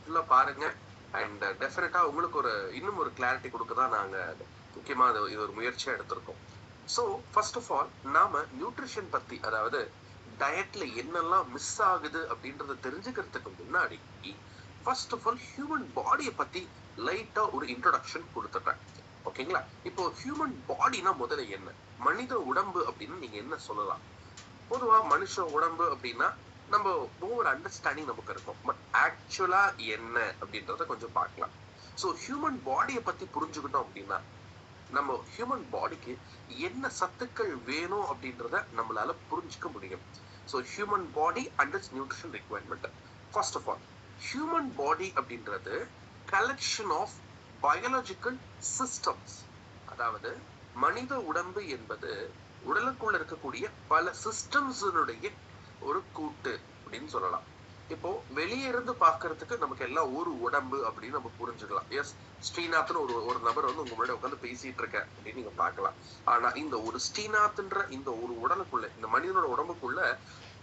B: ஃபுல்லா பாருங்க. அண்ட் டெஃபினட்டா உங்களுக்கு இன்னும் ஒரு கிளாரிட்டி கொடுக்கதான் நாங்க முக்கியமா இது ஒரு முயற்சியா எடுத்திருக்கோம். ஸோ ஃபர்ஸ்ட் ஆஃப் ஆல் நாம நியூட்ரிஷன் பத்தி, அதாவது டயட்ல என்னெல்லாம் மிஸ் ஆகுது அப்படின்றத தெரிஞ்சுக்கிறதுக்கு முன்னாடி ஃபர்ஸ்ட் ஆஃப் ஆல் ஹியூமன் பாடியை பத்தி லைட்டா ஒரு இன்ட்ரோடக்ஷன் கொடுத்துட்டேன். ஓகேங்களா? இப்போ ஹியூமன் பாடினா முதல்ல என்ன, மனித உடம்பு அப்படின்னு நீங்க என்ன சொல்லலாம்? பொதுவா மனுஷ உடம்பு அப்படின்னா நம்ம ஒவ்வொரு அண்டர்ஸ்டாண்டிங் நமக்கு இருக்கும். பட் ஆக்சுவலா என்ன அப்படின்றத கொஞ்சம் பார்க்கலாம். ஸோ ஹியூமன் பாடியை பத்தி புரிஞ்சுக்கிட்டோம் அப்படின்னா நம்ம ஹியூமன் பாடிக்கு என்ன சத்துக்கள் வேணும் அப்படின்றத நம்மளால புரிஞ்சுக்க முடியும். So human body and its nutrition requirement. First of all human body அப்படின்றது கலெக்ஷன் ஆஃப் பயாலஜிக்கல் சிஸ்டம்ஸ். அதாவது மனித உடம்பு என்பது உடலுக்குள்ள இருக்கக்கூடிய பல சிஸ்டம்ஸுடைய ஒரு கூட்டு அப்படின்னு சொல்லலாம். இப்போ வெளியே இருந்து பாக்குறதுக்கு நமக்கு எல்லாம் ஒரு உடம்பு அப்படின்னு நம்ம புரிஞ்சுக்கலாம். எஸ், ஸ்ரீநாத்னு ஒரு நபர் வந்து உங்க முன்னாடி உட்காந்து பேசிட்டு இருக்க அப்படின்னு நீங்க பாக்கலாம். ஆனா இந்த ஒரு ஸ்ரீநாத்ன்ற இந்த ஒரு உடலுக்குள்ள, இந்த மனிதனோட உடம்புக்குள்ள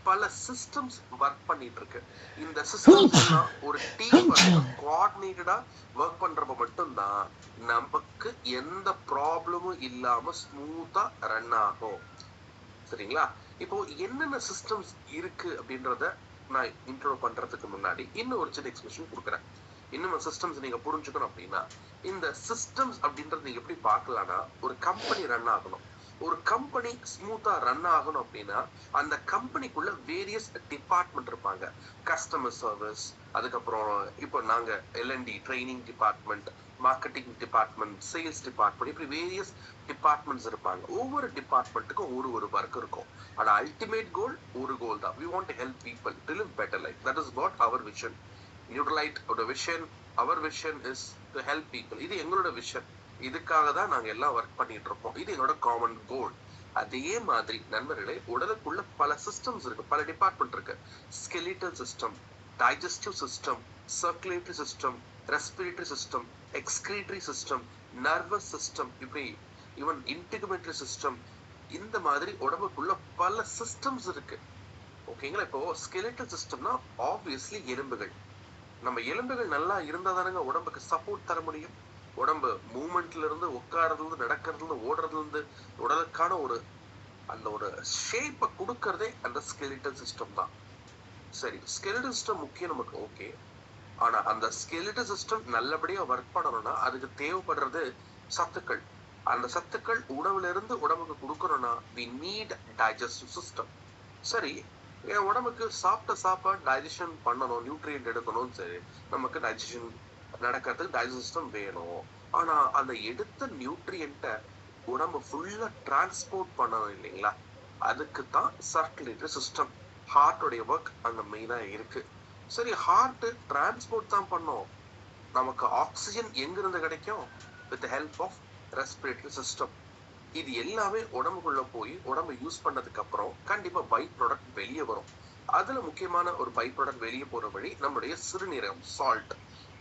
B: பல சிஸ்டம்ஸ் ஒர்க் பண்ணிட்டு இருக்கு. இந்த சிஸ்டம்ஸ் எல்லாம் ஒரு டீம் ஒர்க்கா கோஆர்டினேட்டடா ஒர்க் பண்றப்ப மட்டும்தான் நமக்கு எந்த ப்ராப்ளமும் இல்லாம ஸ்மூத்தா ரன் ஆகும். சரிங்களா? இப்போ என்னென்ன சிஸ்டம்ஸ் இருக்கு அப்படின்றத நான் இன்ட்ரோ பண்றதுக்கு முன்னாடி இன்னும் ஒரு சின்ன எக்ஸ்பிரஷன் கொடுக்குறேன். இன்னும் சிஸ்டம்ஸ் நீங்க புரிஞ்சுக்கணும் அப்படின்னா, இந்த சிஸ்டம்ஸ் அப்படின்றது நீங்க எப்படி பார்க்கலாம்னா, ஒரு கம்பெனி ரன் ஆகணும். ஒரு கம்பெனி ஸ்மூத்தா ரன் ஆகணும் அப்படின்னா அந்த கம்பெனிக்குள்ள வேரியஸ் டிபார்ட்மெண்ட் இருப்பாங்க. கஸ்டமர் சர்வீஸ், அதுக்கப்புறம் இப்போ நாங்க L and D training department, marketing department, sales department, இப்படி வேரியஸ் டிபார்ட்மெண்ட்ஸ் இருப்பாங்க. ஒவ்வொரு டிபார்ட்மெண்ட்டுக்கும் ஒரு ஒர்க் இருக்கும். ஆனா அல்டிமேட் கோல் ஒரு கோல் தான். we want to help people to live better life. That is what our vision. Neutralite oda vision, our vision is to help people. இது எங்களோட விஷன். இதுக்காக தான் நாங்க எல்லாம் ஒர்க் பண்ணிட்டு இருக்கோம். இது என்னோட காமன் கோல். அதே மாதிரி நண்பர்களே, உடலுக்குள்ள பல சிஸ்டம்ஸ் இருக்கு, பல டிபார்ட்மெண்ட் இருக்கு. Skeletal system, digestive system, circulatory system, respiratory system, excretory system, nervous system, இப்படி ஈவன் இன்டிகுமெண்டரி சிஸ்டம். இந்த மாதிரி உடம்புக்குள்ள பல சிஸ்டம்ஸ் இருக்கு. ஓகேங்களா? இப்போ ஸ்கெலிட்டல் சிஸ்டம்னா ஆப்வியஸ்லி எலும்புகள். நம்ம எலும்புகள் நல்லா இருந்தா தானங்க உடம்புக்கு சப்போர்ட் தர முடியும். உடம்பு மூவ்மெண்ட்ல இருந்து, உட்கார்றதுல இருந்து, நடக்கிறதுல இருந்து, ஓடுறதுல இருந்து உடலுக்கான அந்த ஒரு ஷேப்பை கொடுக்கறதே அந்த ஸ்கெலிட்டல் சிஸ்டம் தான். சரி, ஸ்கெலிட்டல் சிஸ்டம் முக்கியம் நமக்கு, ஓகே. ஆனா அந்த ஸ்கெலிட்டல் சிஸ்டம் நல்லபடியா ஒர்க் பண்ணணும்னா அதுக்கு தேவைப்படுறது சத்துக்கள். அந்த சத்துக்கள் உணவுல இருந்து உடம்புக்கு கொடுக்கணும்னா we need digestive system. சரி, என் உடம்புக்கு சாப்பிட்ட சாப்பாடு டைஜஷன் பண்ணணும், நியூட்ரியன்ட் எடுக்கணும். சரி, நமக்கு டைஜஷன் நடக்கிறதுக்கு டைஜஸ்ட் சிஸ்டம் வேணும். ஆனா அந்த எடுத்த நியூட்ரியன்ட்டை உடம்பு ஃபுல்லா டிரான்ஸ்போர்ட் பண்ணணும் இல்லைங்களா? அதுக்கு தான் சர்க்குலேட்டரி சிஸ்டம், ஹார்ட்டோடைய ஒர்க் அங்க மெயினா இருக்கு. சரி, ஹார்ட் டிரான்ஸ்போர்ட் தான் பண்ணோம். நமக்கு ஆக்சிஜன் எங்க இருந்து கிடைக்கும்? With help of respiratory system. இது எல்லாமே உடம்புக்குள்ள போய் உடம்பு யூஸ் பண்ணதுக்கு அப்புறம் கண்டிப்பா பை ப்ராடக்ட் வெளியே வரும். அதுல முக்கியமான ஒரு பை ப்ராடக்ட் வெளியே போற வழி நம்மளுடைய சிறுநீரகம், சால்ட்.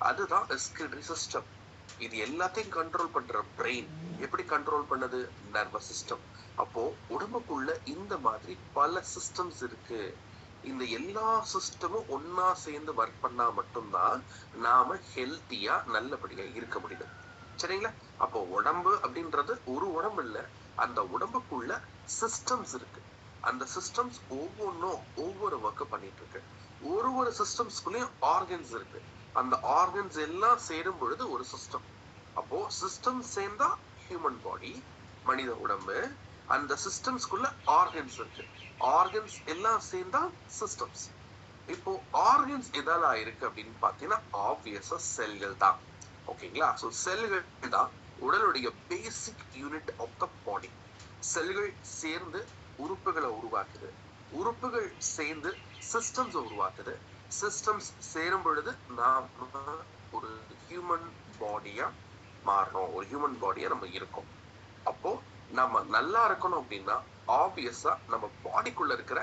B: அதுதான் ரெஸ்பிரேட்டரி சிஸ்டம். இது எல்லாத்தையும் கண்ட்ரோல் பண்ற பிரெயின் எப்படி கண்ட்ரோல் பண்ணது? Nervous system. அப்போ உடம்புக்குள்ள இந்த மாதிரி பல சிஸ்டம்ஸ் இருக்கு. இந்த எல்லா சிஸ்டமும் ஒன்னா சேர்ந்து ஒர்க் பண்ணா மட்டும்தான் நாம ஹெல்த்தியா நல்லபடியா இருக்க முடியும். சரிங்களா? அப்போ உடம்பு அப்படின்றது ஒரு உடம்பு இல்ல, அந்த உடம்புக்குள்ள சிஸ்டம்ஸ் இருக்கு. அந்த சிஸ்டம்ஸ் ஒவ்வொன்றும் ஒவ்வொரு ஒர்க் பண்ணிட்டு இருக்கு. ஒரு சிஸ்டம்ஸ்குள்ளேயும் ஆர்கன்ஸ் இருக்கு. அந்த ஆர்கன்ஸ் எல்லாம் சேரும் பொழுது ஒரு சிஸ்டம். அப்போ சிஸ்டம் சேர்ந்தா ஹியூமன் பாடி, மனித உடம்பு. அந்த சிஸ்டம்ஸ்குள்ள ஆர்கன்ஸ் இருக்கு. ஆர்கன்ஸ் எல்லாம் சேர்ந்தா சிஸ்டம்ஸ். இப்போ ஆர்கன்ஸ் எதால இருக்கு அப்படின்னு பாத்தீங்கன்னா ஆப்வியஸா செல்கள் தான். ஓகேங்களா? சோ செல்கள் தான் உடலுடைய பேசிக் யூனிட் ஆஃப் த பாடி. செல்கள் சேர்ந்து உறுப்புகளை உருவாக்குது, உறுப்புகள் சேர்ந்து சிஸ்டம்ஸ் உருவாக்குது, சிஸ்டம்ஸ் சேரும் பொழுது நாம ஒரு ஹியூமன் பாடியா மாறணும், ஒரு ஹியூமன் பாடியா நம்ம இருக்கோம். அப்போ நம்ம நல்லா இருக்கணும் அப்படின்னா ஆப்வியஸா நம்ம பாடிக்குள்ள இருக்கிற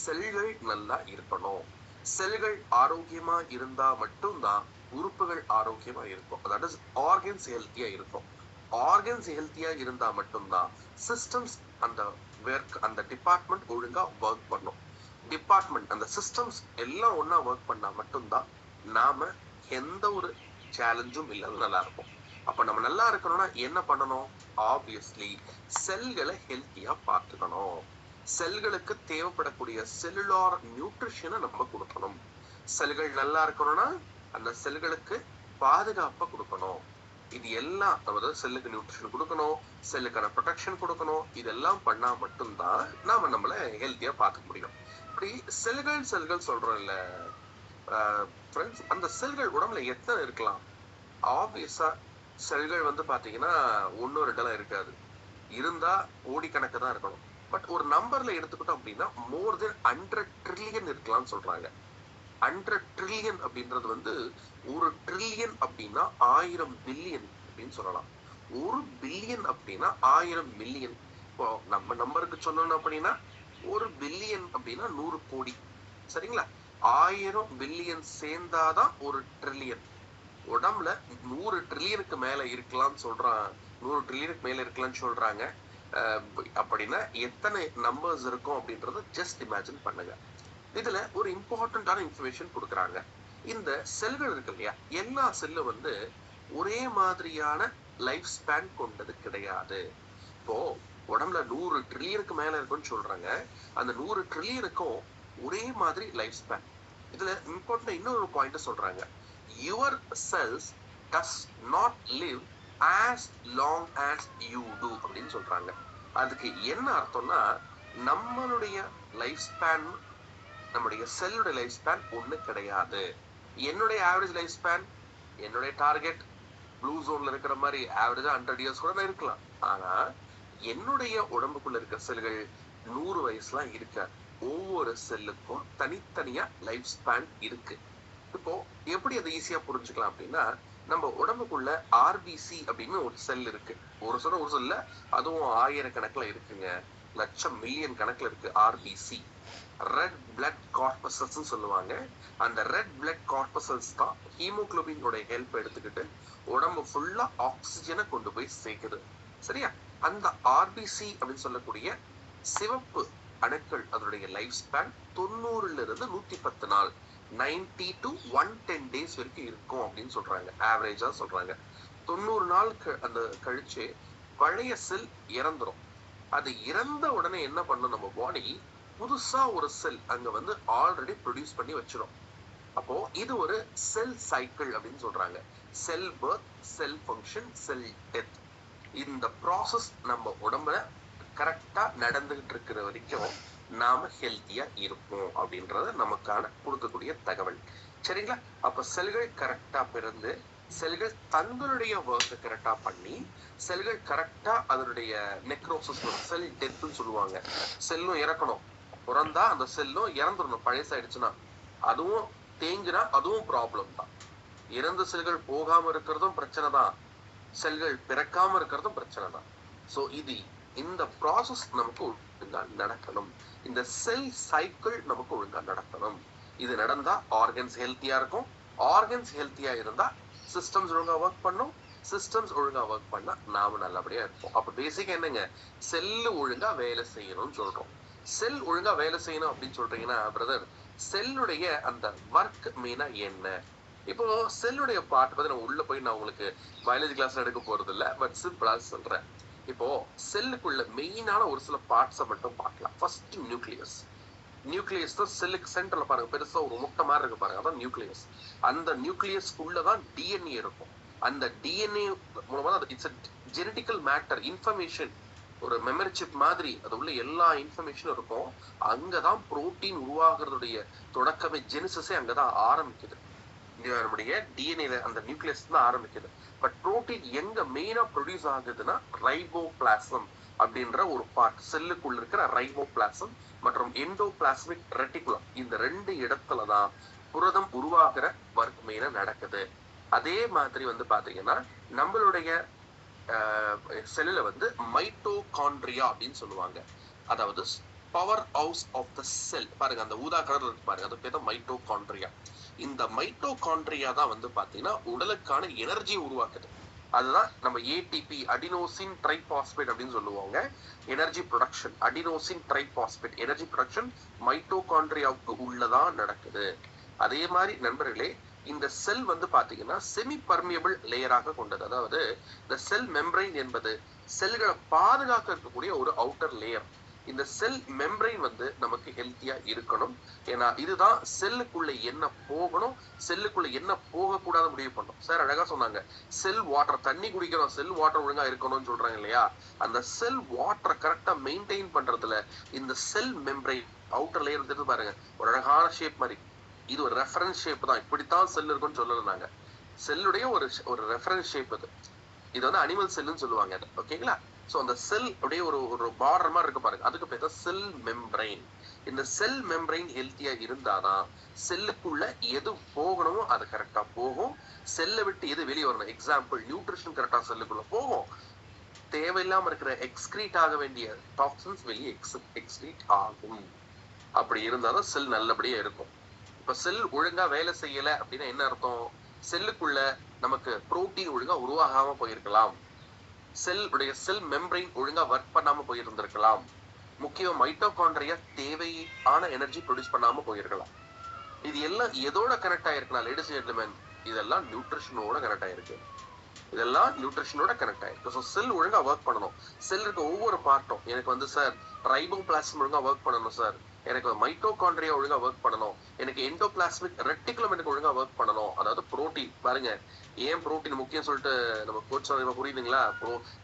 B: செல்கள் நல்லா இருக்கணும். செல்கள் ஆரோக்கியமா இருந்தா மட்டும்தான் உறுப்புகள் ஆரோக்கியமா இருக்கும். அதாவது ஆர்கன்ஸ் ஹெல்த்தியா இருக்கும். ஆர்கன்ஸ் ஹெல்த்தியா இருந்தா மட்டும்தான் சிஸ்டம்ஸ், அந்த அந்த டிபார்ட்மெண்ட் ஒழுங்கா ஒர்க் பண்ணும். டிபார்ட்மெண்ட், அந்த சிஸ்டம்ஸ் எல்லாம் ஒன்னா ஒர்க் பண்ணா மட்டும்தான் நாம எந்த ஒரு சேலஞ்சும் இல்லாத நல்லா இருக்கும். அப்ப நம்ம நல்லா இருக்கணும்னா என்ன பண்ணணும்? ஆப்வியஸ்லி செல்களை ஹெல்த்தியா பார்த்துக்கணும். செல்களுக்கு தேவைப்படக்கூடிய செல்லுலார் நியூட்ரிஷனை நம்ம கொடுக்கணும். செல்கள் நல்லா இருக்கணும்னா அந்த செல்களுக்கு பாதுகாப்பை கொடுக்கணும். இது எல்லாம், அதாவது செல்லுக்கு நியூட்ரிஷன் கொடுக்கணும், செல்லுக்கான ப்ரொடெக்ஷன் கொடுக்கணும். இதெல்லாம் பண்ணா மட்டும்தான் நாம நம்மள ஹெல்த்தியா பார்த்துக்க முடியும். இப்படி செல்கள் சொல்றோம் இல்ல ஃப்ரெண்ட்ஸ், அந்த செல்கள் உடம்புல எத்தனை இருக்கலாம்? ஆப்வியஸா செல்கள் வந்து பாத்தீங்கன்னா 1-2 இருக்காது. இருந்தா கோடிக்கணக்கு தான் இருக்கணும். பட் ஒரு நம்பர்ல எடுத்துக்கிட்டோம் அப்படின்னா மோர் தென் 100 ட்ரில்லியன் இருக்கலாம்னு சொல்றாங்க. 100 ட்ரில்லியன் அப்படின்றது வந்து, ஒரு ட்ரில்லியன் அப்படின்னா 1000 பில்லியன் அப்படின்னு சொல்லலாம். ஒரு பில்லியன் அப்படின்னா 1000 மில்லியன். இப்போ நம்ம நம்பருக்கு சொல்லணும் அப்படின்னா ஒரு பில்லியன் அப்படின்னா 100 கோடி. சரிங்களா? 1000 பில்லியன் சேர்ந்தாதான் ஒரு ட்ரில்லியன். உடம்புல 100 ட்ரில்லியனுக்கு மேல இருக்கலாம்னு சொல்றான், 100 ட்ரில்லியனுக்கு மேல இருக்கலாம்னு சொல்றாங்க. அப்படின்னா எத்தனை நம்பர்ஸ் இருக்கும் அப்படின்றத ஜஸ்ட் இமேஜின் பண்ணுங்க. இதுல ஒரு இம்பார்ட்டன்டான இன்ஃபர்மேஷன் கொடுக்குறாங்க. இந்த செல்கள் இருக்கு இல்லையா, எல்லா செல்லும் வந்து ஒரே மாதிரியான லைஃப் ஸ்பேன் கொண்டது கிடையாது. இப்போ உடம்புல 100 ட்ரில்லியனுக்கு மேல இருக்குன்னு சொல்றாங்க. அந்த 100 ட்ரில்லியனுக்கும் ஒரே மாதிரி லைஃப் ஸ்பேன். இதுல இம்பார்ட்டன்ட் இன்னொரு பாயிண்ட் சொல்றாங்க, your cells does not live as long as you do அப்படின்னு சொல்றாங்க. அதுக்கு என்ன அர்த்தம்னா, நம்மளுடைய லைஃப் ஸ்பேன், நம்முடைய செல்லுடைய லைஃப் ஸ்பேன் ஒண்ணு கிடையாது. என்னுடைய ஆவரேஜ் லைஃப் ஸ்பேன், என்னுடைய டார்கெட் ப்ளூ ஜோன்ல இருக்கிற மாதிரி ஆவரேஜா 100 இயர்ஸ் கூட இருக்கலாம். ஆனா என்னுடைய உடம்புக்குள்ள இருக்கிற செல்கள் 100 வயசுலாம் இருக்க. ஒவ்வொரு செல்லுக்கும் தனித்தனியா லைஃப் ஸ்பேன் இருக்கு. இப்போ எப்படி அதை ஈஸியா புரிஞ்சுக்கலாம் அப்படின்னா, நம்ம உடம்புக்குள்ள ஆர்பிசி அப்படின்னு ஒரு செல் இருக்கு. ஒரு செல்ல அதுவும் 1000 கணக்குல இருக்குங்க, லட்சம் மில்லியன் கணக்குல இருக்கு ஆர்பிசி. ரெட் பிளட் கார்பசல்ஸ் சொல்லுவாங்க. அந்த ரெட் பிளட் கார்பசல்ஸ் தான் ஹீமோகுளோபினோட ஹெல்ப் எடுத்துக்கிட்டு உடம்பு ஃபுல்லா ஆக்சிஜனை கொண்டு போய் சேர்க்குது. சரியா? அந்த ஆர்பிசி அப்படின்னு சொல்லக்கூடிய சிவப்பு அணுக்கள் அதனுடைய லைஃப் ஸ்பேன் 90ல இருந்து 110 நாள், 90 to 110 days வரைக்கும் இருக்கும் அப்படின்னு சொல்றாங்க. ஆவரேஜா சொல்றாங்க. 90 நாள் அந்த கழிச்சு பழைய செல் இறந்துரும். அது இறந்த உடனே என்ன பண்ணும், நம்ம பாடி புதுசா ஒரு செல் அங்க வந்து ஆல்ரெடி ப்ரொடியூஸ் பண்ணி வச்சிடும். அப்போ இது ஒரு செல் சைக்கிள் அப்படின்னு சொல்றாங்க. செல் பர்த், செல் ஃபங்க்ஷன், செல் டெத். இந்த ப்ராசஸ் நம்ம உடம்புல கரெக்டா நடந்துகிட்டு இருக்கிற வரைக்கும் நாம ஹெல்த்தியா இருப்போம் அப்படின்றத நமக்கான கொடுக்கக்கூடிய தகவல். சரிங்களா? அப்ப செல்கள் கரெக்டா பிறந்து, செல்கள் தங்களுடைய ஒர்க்கை கரெக்டா பண்ணி, செல்கள் கரெக்டா அதனுடைய நெக்ரோசிஸ், செல் டெத்னு சொல்லுவாங்க. செல்லும் இறக்கணும், பிறந்தா அந்த செல்லும் இறந்துடணும். பழசாயிடுச்சுன்னா அதுவும் தேங்கினா அதுவும் ப்ராப்ளம் தான். இறந்த செல்கள் போகாம இருக்கிறதும் பிரச்சனை தான், செல்கள் பிறக்காம இருக்கிறதும் பிரச்சனை தான். சோ இந்த ப்ராசஸ் நமக்கு ஒழுங்கா நடக்கணும். இந்த செல் சைக்கிள் நமக்கு ஒழுங்கா நடக்கணும். இது நடந்தா ஆர்கன்ஸ் ஹெல்த்தியா இருக்கும். ஆர்கன்ஸ் ஹெல்த்தியா இருந்தா சிஸ்டம்ஸ் ஒழுங்கா ஒர்க் பண்ணும். சிஸ்டம்ஸ் ஒழுங்கா ஒர்க் பண்ணா நாம நல்லபடியா இருப்போம். அப்ப பேசிக்கா என்னங்க, செல்லு ஒழுங்கா வேலை செய்யணும்னு சொல்றோம். செல் ஒழுங்கா வேலை செய்யணும் அப்படின்னு சொல்றீங்கன்னா, பிரதர் செல்லுடைய அந்த ஒர்க் மெயினா என்ன? இப்போ செல்லுடைய பார்ட் பத்தி நம்ம உள்ள போய் நான் உங்களுக்கு பயாலஜி கிளாஸ் எடுக்க போறது இல்ல, பட் சிம்பிளா சொல்றேன். இப்போ செல்லுக்குள்ள மெயினான ஒரு சில பார்ட்ஸை மட்டும் பார்க்கலாம். First nucleus. நியூக்ளியஸ் தான் செல்லுக்கு சென்டர்ல பாருங்க, பெருசா ஒரு முட்டை மாதிரி இருக்கு பாருங்க, அதான் நியூக்ளியஸ். அந்த நியூக்ளியஸ்க்குள்ளதான் டிஎன்ஏ இருக்கும். அந்த டிஎன்ஏ மூலமா இட்ஸ் ஜெனடிக்கல் மேட்டர், இன்ஃபர்மேஷன், ஒரு மெமரி சிப் மாதிரி அது உள்ள எல்லா இன்ஃபர்மேஷனும் இருக்கும். அங்கதான் புரோட்டீன் உருவாகிறதுடைய தொடக்கமே, ஜெனிசிஸே அங்கதான் ஆரம்பிக்குது. நம்முடைய டிஎன்ஏ அந்த நியூக்ளியஸ் தான் ஆரம்பிக்குது. பட் புரோட்டீன் எங்க மெயினா ப்ரொடியூஸ் ஆகுதுன்னா ரைபோபிளாசம் அப்படின்ற ஒரு பார்ட், செல்லுக்குள்ள இருக்கிற ரைபோபிளாசம் மற்றும் எண்டோபிளாஸ்மிக் ரெட்டிகுலம், இந்த 2 இடத்துலதான் புரதம் உருவாகிற ஒர்க் மெயினா நடக்குது. அதே மாதிரி வந்து பாத்தீங்கன்னா நம்மளுடைய செல்லுல வந்து மைட்டோகாண்ட்ரியா அப்படின்னு சொல்லுவாங்க. அதாவது பவர் ஹவுஸ் ஆஃப் த செல் பாருங்க, அந்த ஊதா கலர் இருக்கு பாருங்க, அது பேர் தான் மைட்டோகாண்ட்ரியா. இந்த மைட்டோகாண்ட்ரியா தான் வந்து பாத்தீங்கன்னா உடலுக்கான எனர்ஜி உருவாக்குது. அதுதான் நம்ம ஏடிபி, அடினோசின் ட்ரைபாஸ்பேட் அப்படின்னு சொல்லுவாங்க. Energy production, adenosine triphosphate energy production மைட்டோகாண்ட்ரியாவுக்கு உள்ளதான் நடக்குது. அதே மாதிரி நண்பர்களே, இந்த செல் வந்து பாத்தீங்கன்னா செமி பர்மியபிள் லேயராக கொண்டது. அதாவது இந்த செல் மெம்பரைன் என்பது செல்களை பாதுகாக்க இருக்கக்கூடிய ஒரு அவுட்டர் லேயர். இந்த செல் மெம்பரைன் வந்து நமக்கு ஹெல்த்தியா இருக்கணும். ஏன்னா இதுதான் செல்லுக்குள்ள என்ன போகணும், செல்லுக்குள்ள என்ன போக கூடாது முடிவு பண்ணும். சார் அழகா சொன்னாங்க, செல் வாட்டர், தண்ணி குடிக்கணும், செல் வாட்டர் ஒழுங்கா இருக்கணும்னு சொல்றாங்க இல்லையா? அந்த செல் வாட்டரை கரெக்டா மெயின்டைன் பண்றதுல இந்த செல் மெம்பரைன் அவுட்டர் லேயர் வந்து பாருங்க, ஒரு அழகான ஷேப் மாதிரி. இது ஒரு ரெஃபரன்ஸ் ஷேப் தான், இப்படித்தான் செல் இருக்கும்னு சொல்லலாங்க. செல்லுடைய ஒரு ரெஃபரன்ஸ் ஷேப் அது. இது வந்து அனிமல் செல்லுன்னு சொல்லுவாங்க அது. ஓகேங்களா? சோ அந்த செல் அப்படியே ஒரு பார்டர் மாதிரி இருக்கு பாருங்க, அதுக்கு பேர் தான் செல் மெம்பரைன். இந்த செல் மெம்பரைன் ஹெல்த்தியா இருந்தாதான் செல்லுக்குள்ள எது போகணுமோ அது கரெக்டா போகும். செல்லை விட்டு எது வெளியே வரணும், எக்ஸாம்பிள் நியூட்ரிஷன் கரெக்டா செல்லுக்குள்ள போகும். தேவையில்லாம இருக்கிற எக்ஸ்கிரீட் ஆக வேண்டிய டாக்ஸின்ஸ் வெளியே எக்ஸ்கிரீட் ஆகும். அப்படி இருந்தாதான் செல் நல்லபடியா இருக்கும். இப்ப செல் ஒழுங்கா வேலை செய்யல அப்படின்னா என்ன அர்த்தம்? செல்லுக்குள்ள நமக்கு புரோட்டீன் ஒழுங்கா உருவாகாம போயிருக்கலாம், செல் மெம்பரைன் ஒழுங்கா ஒர்க் பண்ணாம போயிருந்திருக்கலாம், முக்கியம் மைட்டோகாண்ட்ரியா தேவையான எனர்ஜி ப்ரொடியூஸ் பண்ணாம போயிருக்கலாம். இது எல்லாம் எதோட கனெக்ட் ஆயிருக்குன்னா லேடிஸ் அண்ட் ஜென்டில்மேன், இதெல்லாம் நியூட்ரிஷனோட கனெக்ட் ஆயிருக்கு. இதெல்லாம் நியூட்ரிஷனோட கனெக்ட் ஆயிருக்கு. ஸோ செல் ஒழுங்கா ஒர்க் பண்ணணும். செல் இருக்க ஒவ்வொரு பார்ட்டும், எனக்கு வந்து சார் ரைபோபிளாஸ்ம் ஒழுங்கா ஒர்க் பண்ணணும் சார், எனக்கு மைட்டோகாண்ட்ரியா ஒழுங்கா ஒர்க் பண்ணணும், எனக்கு எண்டோபிளாஸ்மிக் ரெட்டிகுலம் எனக்கு ஒழுங்கா ஒர்க் பண்ணணும். அதாவது புரோட்டீன் பாருங்க, ஏன் புரோட்டீன் முக்கியம் சொல்லிட்டு நம்ம கோச் சொல்ல புரியுதுங்களா?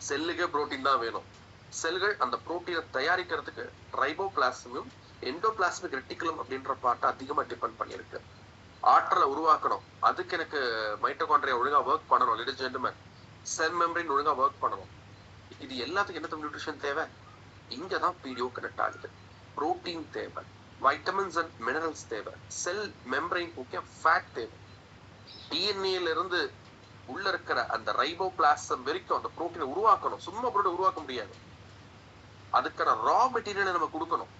B: செல்லுக்கே புரோட்டீன் தான் வேணும். செல்கள் அந்த புரோட்டீனை தயாரிக்கிறதுக்கு ரைபோபிளாஸ்மும் எண்டோபிளாஸ்மிக் ரெட்டிகுலம் அப்படின்ற பார்ட்டை அதிகமா டிபெண்ட் பண்ணியிருக்கு. ஆற்றலை உருவாக்கணும், அதுக்கு எனக்கு மைட்டோகாண்ட்ரியா ஒழுங்கா ஒர்க் பண்ணணும், ladies and gentleman cell membrane ஒழுங்கா ஒர்க் பண்ணணும். இது எல்லாத்துக்கும் என்ன நியூட்ரிஷன் தேவை? இங்கதான் பிடிஓ கனெக்ட் ஆகுது. புரோட்டீன் தேவை, வைட்டமின்ஸ் அண்ட் மினரல்ஸ் தேவை, செல் மெம்பரைன் முக்கியம், ஃபேட் தேவை. டிஎன்ஏல இருந்து உள்ள இருக்கிற அந்த ரைபோபிளாசம் வரைக்கும் அந்த புரோட்டீனை உருவாக்கணும். சும்மா புரோட்டீன் உருவாக்க முடியாது, அதுக்கான ரா மெட்டீரியலை நம்ம கொடுக்கணும்.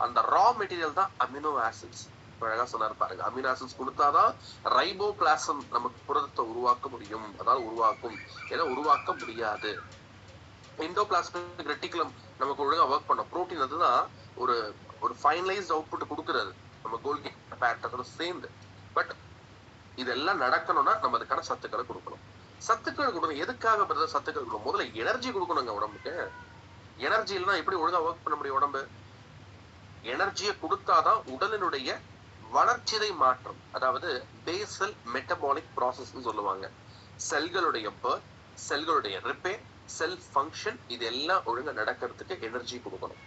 B: அந்த ரா மெட்டீரியல் தான் அமினோ ஆசிட்ஸ். அழகா சொன்னார் பாருங்க, அமினோ ஆசிட்ஸ் கொடுத்தாதான் ரைபோபிளாசம் நமக்கு புரதத்தை உருவாக்க முடியும், அதாவது உருவாக்கும், ஏன்னா உருவாக்க முடியாது. எண்டோபிளாஸ்மிக் ரெட்டிகுலம் நமக்கு ஒழுங்கா ஒர்க் பண்ண புரோட்டீன், அதுதான் ஒரு ஒரு ஃபைனலைஸ்ட் அவுட்புட் கொடுக்கிறது நம்ம கோல்கி பேட்டரோட சேர்ந்து. பட் இதெல்லாம் நடக்கணும்னா நம்ம அதுக்கான சத்துக்களை கொடுக்கணும். சத்துக்கள் கொடுக்கணும். எதுக்காக சத்துக்கள் கொடுக்கணும்? முதல்ல எனர்ஜி கொடுக்கணுங்க உடம்புக்கு. எனர்ஜி இல்லைன்னா எப்படி ஒழுங்கா ஒர்க் பண்ண முடியும் உடம்பு? எனர்ஜியை கொடுத்தாதான் உடலினுடைய வளர்ச்சிதை மாற்றம், அதாவது பேசல் மெட்டபாலிக் ப்ராசஸ் சொல்லுவாங்க. செல்களுடைய பர்த், செல்களுடைய ரிப்பேர், செல் ஃபங்க்ஷன், இது எல்லாம் ஒழுங்கா நடக்கிறதுக்கு எனர்ஜி கொடுக்கணும்.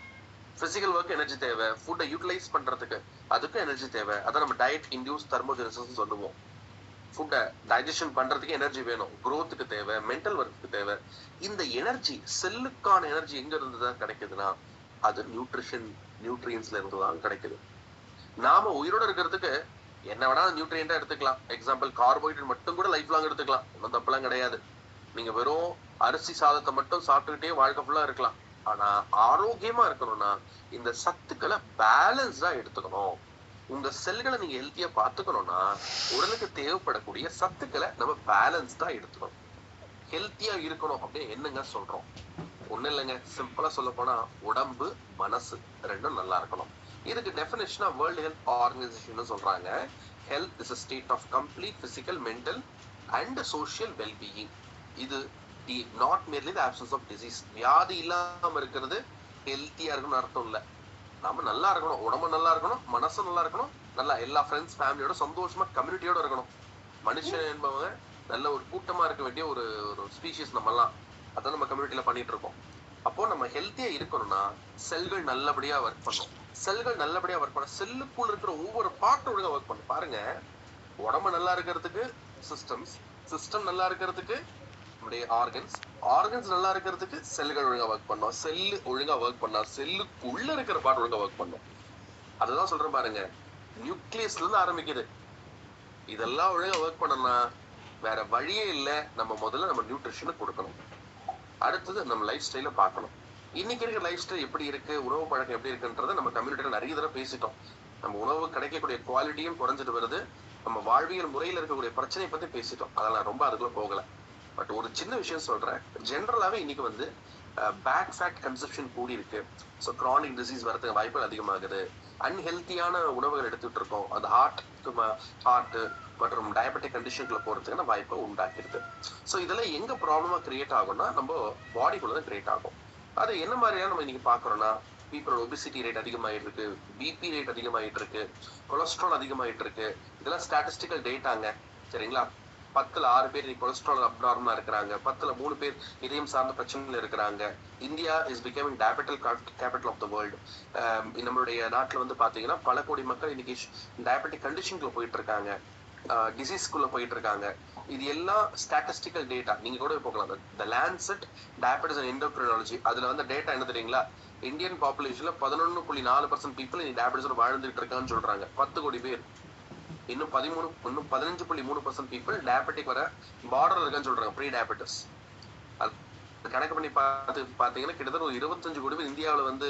B: பிசிக்கல் ஒர்க் எனர்ஜி தேவை, ஃபுட்டை யூட்டிலைஸ் பண்றதுக்கு அதுக்கும் எனர்ஜி தேவை. அதான் நம்ம டயட் இன்டியூஸ் தெர்மோஜெனிசிஸ் சொல்லுவோம். ஃபுட்டை டைஜஷன் பண்றதுக்கு எனர்ஜி வேணும், குரோத்துக்கு தேவை, மென்டல் ஒர்க்கு தேவை. இந்த எனர்ஜி, செல்லுக்கான எனர்ஜி எங்க இருந்து தான் கிடைக்குதுன்னா அது நியூட்ரியன்ஸ்ல இருந்து தான் கிடைக்குது. நாம உயிரோட இருக்கிறதுக்கு என்ன வேணா நியூட்ரியண்டா எடுத்துக்கலாம். எக்ஸாம்பிள், கார்போஹைட்ரேட் மட்டும் கூட லைஃப் லாங் எடுத்துக்கலாம், ஒன்றும் தப்பெல்லாம் கிடையாது. நீங்க வெறும் அரிசி சாதத்தை மட்டும் சாப்பிட்டுக்கிட்டே வாழ்க்கை ஃபுல்லா இருக்கலாம். ஆனா ஆரோக்கியமா இருக்கணும்னா இந்த சத்துக்களை பேலன்ஸ்டா எடுத்துக்கணும். உங்க செல்களை நீங்க ஹெல்த்தியா பாத்துக்கணும்னா உடலுக்கு தேவைப்படக்கூடிய சத்துக்களை நம்ம பேலன்ஸ்டா எடுத்துக்கணும். ஹெல்த்தியா இருக்கணும் அப்படின்னு என்னங்க சொல்றோம்? ஒண்ணு இல்லைங்க, சிம்பிளா சொல்ல போனா உடம்பு மனசு ரெண்டும் நல்லா இருக்கணும். இதுக்கு டெஃபினேஷனா வேர்ல்ட் ஹெல்த் ஆர்கனைசேஷன் சொல்றாங்க, health is a state of complete physical, mental and social well-being. இது not merely the absence of disease. வியாதி இல்லாம இருக்கிறது ஹெல்த்தியா இருக்கணும்னு அர்த்தம் இல்ல. நாம நல்லா இருக்கணும், உடம்பு நல்லா இருக்கணும், மனசு நல்லா இருக்கணும், நல்லா எல்லா ஃப்ரெண்ட்ஸ் ஃபேமிலியோட சந்தோஷமா கம்யூனிட்டியோட இருக்கணும். மனுஷன் என்பவங்க நல்ல ஒரு கூட்டமா இருக்க வேண்டிய ஒரு ஸ்பீஷிஸ். நம்ம எல்லாம் அதான் நம்ம கம்யூனிட்டியில பண்ணிட்டு இருக்கோம். அப்போ நம்ம ஹெல்த்தியா இருக்கணும்னா செல்கள் நல்லபடியா ஒர்க் பண்ணும். செல்கள் நல்லபடியா ஒர்க் பண்ண செல்லுக்குள்ள இருக்கிற ஒவ்வொரு பார்ட்டும் ஒழுங்கா ஒர்க் பண்ணும். பாருங்க, உடம்பு நல்லா இருக்கிறதுக்கு சிஸ்டம்ஸ், சிஸ்டம் நல்லா இருக்கிறதுக்கு நம்முடைய ஆர்கன்ஸ் நல்லா இருக்கிறதுக்கு செல்கள் ஒழுங்கா ஒர்க் பண்ணும். செல்லு ஒழுங்கா ஒர்க் பண்ணா செல்லுக்குள்ள இருக்கிற பார்ட் ஒழுங்கா ஒர்க் பண்ணும். அதுதான் சொல்றேன் பாருங்க, நியூக்ளியஸ்ல இருந்து ஆரம்பிக்குது. இதெல்லாம் ஒழுங்கா ஒர்க் பண்ணனா வேற வழியே இல்ல. நம்ம முதல்ல நம்ம நியூட்ரிஷனை கொடுக்கணும். அடுத்தது நம்ம லைஃப் ஸ்டைல பார்க்கணும். இன்னைக்கு இருக்கிற லைஃப் ஸ்டைல் எப்படி இருக்கு, உணவு பழக்கம் எப்படி இருக்குன்றத நம்ம கம்யூனிட்டியில நிறைய தடவை பேசிட்டோம். நம்ம உணவு கிடைக்கக்கூடிய குவாலிட்டியும் குறைஞ்சிட்டு வருது. நம்ம வாழ்வியல் முறையில இருக்கக்கூடிய பிரச்சனையை பத்தி பேசிட்டோம். அதெல்லாம் ரொம்ப அதுக்குள்ள போகல. பட் ஒரு சின்ன விஷயம் சொல்றேன். ஜென்ரலாவே இன்னைக்கு வந்து பேட் ஃபேட் கன்சப்ஷன் கூடி இருக்கு. ஸோ கிரானிக் டிசீஸ் வரதுக்கு வாய்ப்புகள் அதிகமாகுது. அன்ஹெல்த்தியான உணவுகள் எடுத்துட்டு இருக்கோம். அது ஹார்ட் மற்றும் டயபெட்டிக் கண்டிஷன்ல போறதுக்கான வாய்ப்பை உண்டாக்கிடுது. ஸோ இதெல்லாம் எங்க ப்ராப்ளமா கிரியேட் ஆகும்னா நம்ம பாடிக்குள்ளதான் கிரியேட் ஆகும். அது என்ன மாதிரியான நம்ம இன்னைக்கு பாக்குறோம்னா, பீப்புளோட ஒபிசிட்டி ரேட் அதிகமாயிட்டு இருக்கு, பிபி ரேட் அதிகமாயிட்டு இருக்கு, கொலஸ்ட்ரால் அதிகமாயிட்டு இருக்கு. இதெல்லாம் ஸ்டாட்டிஸ்டிக்கல் டேட்டாங்க, சரிங்களா? 10ல் 6 பேர் கொலஸ்ட்ரால் அப்நார்மலா இருக்கிறாங்க, 10ல் 3 பேர் இதயம் சார்ந்த பிரச்சனைகள் இருக்கிறாங்க. India is becoming diabetic capital of the world. நம்மளுடைய நாட்டுல வந்து பாத்தீங்கன்னா பல கோடி மக்கள் இன்னைக்கு டயபெட்டிக் கண்டிஷனுக்குள்ள போயிட்டு இருக்காங்க, டிசீஸ்க்குள்ள போயிட்டு இருக்காங்க. இது எல்லாம் ஸ்டாட்டிஸ்டிக்கல் டேட்டா. நீங்க கூட போகலாம், த லான்செட் டயபெட்டிஸ் அண்ட் எண்டோக்ரைனாலஜி. அதுல வந்து டேட்டா என்ன தெரியுங்களா? இந்தியன் பாப்புலேஷன்ல 11.4% பீப்புள் டயபெட்டிஸோட வாழ்ந்துட்டு இருக்கான்னு சொல்றாங்க. 10 கோடி பேர். இன்னும் 15.3% பீப்புள் டயபெட்டிக் வர பார்டர் இருக்கான்னு சொல்றாங்க, ப்ரீ டயபெட்டிஸ். கணக்கு பண்ணி பாத்தீங்கன்னா கிட்டத்தட்ட ஒரு 25 கோடி பேர் இந்தியாவில வந்து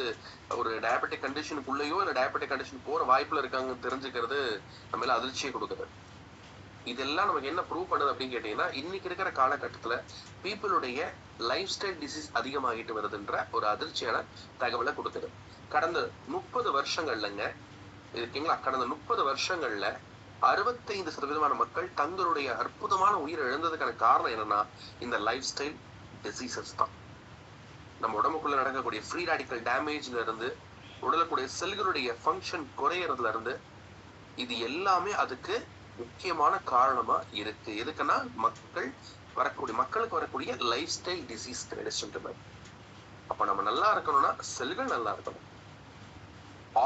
B: ஒரு டயபெட்டிக் கண்டிஷனுக்குள்ளேயோ இல்ல டயபெட்டிக் கண்டிஷன் போற வாய்ப்புல இருக்காங்க தெரிஞ்சுக்கிறது நம்ம எல்லாம் அதிர்ச்சியை கொடுக்குது. இதெல்லாம் நமக்கு என்ன ப்ரூவ் பண்ணுது அப்படின்னு கேட்டீங்கன்னா, இன்னைக்கு இருக்கிற காலகட்டத்துல பீப்புளுடைய லைஃப் ஸ்டைல் டிசீஸ் அதிகமாகிட்டு வருதுன்ற ஒரு அதிர்ச்சியான தகவலை கொடுக்குது. கடந்த 30 வருஷங்கள்லங்க இருக்கீங்களா, கடந்த 30 வருஷங்கள்ல 65% மக்கள் தங்களுடைய அற்புதமான உயிரை இழந்ததுக்கான காரணம் என்னன்னா இந்த லைஃப் ஸ்டைல் டிசீசஸ் தான். நம்ம உடம்புக்குள்ள நடக்கக்கூடிய ஃப்ரீ ராடிக்கல் டேமேஜ்ல இருந்து உடலுக்குடைய செல்களுடைய ஃபங்க்ஷன் குறையறதுல இருந்து இது எல்லாமே அதுக்கு முக்கியமான காரணமா இருக்கு. எதுக்குன்னா மக்களுக்கு வரக்கூடிய லைஃப் ஸ்டைல் டிசீஸ். அப்ப நம்ம நல்லா இருக்கணும்னா செல்கள் நல்லா இருக்கணும்,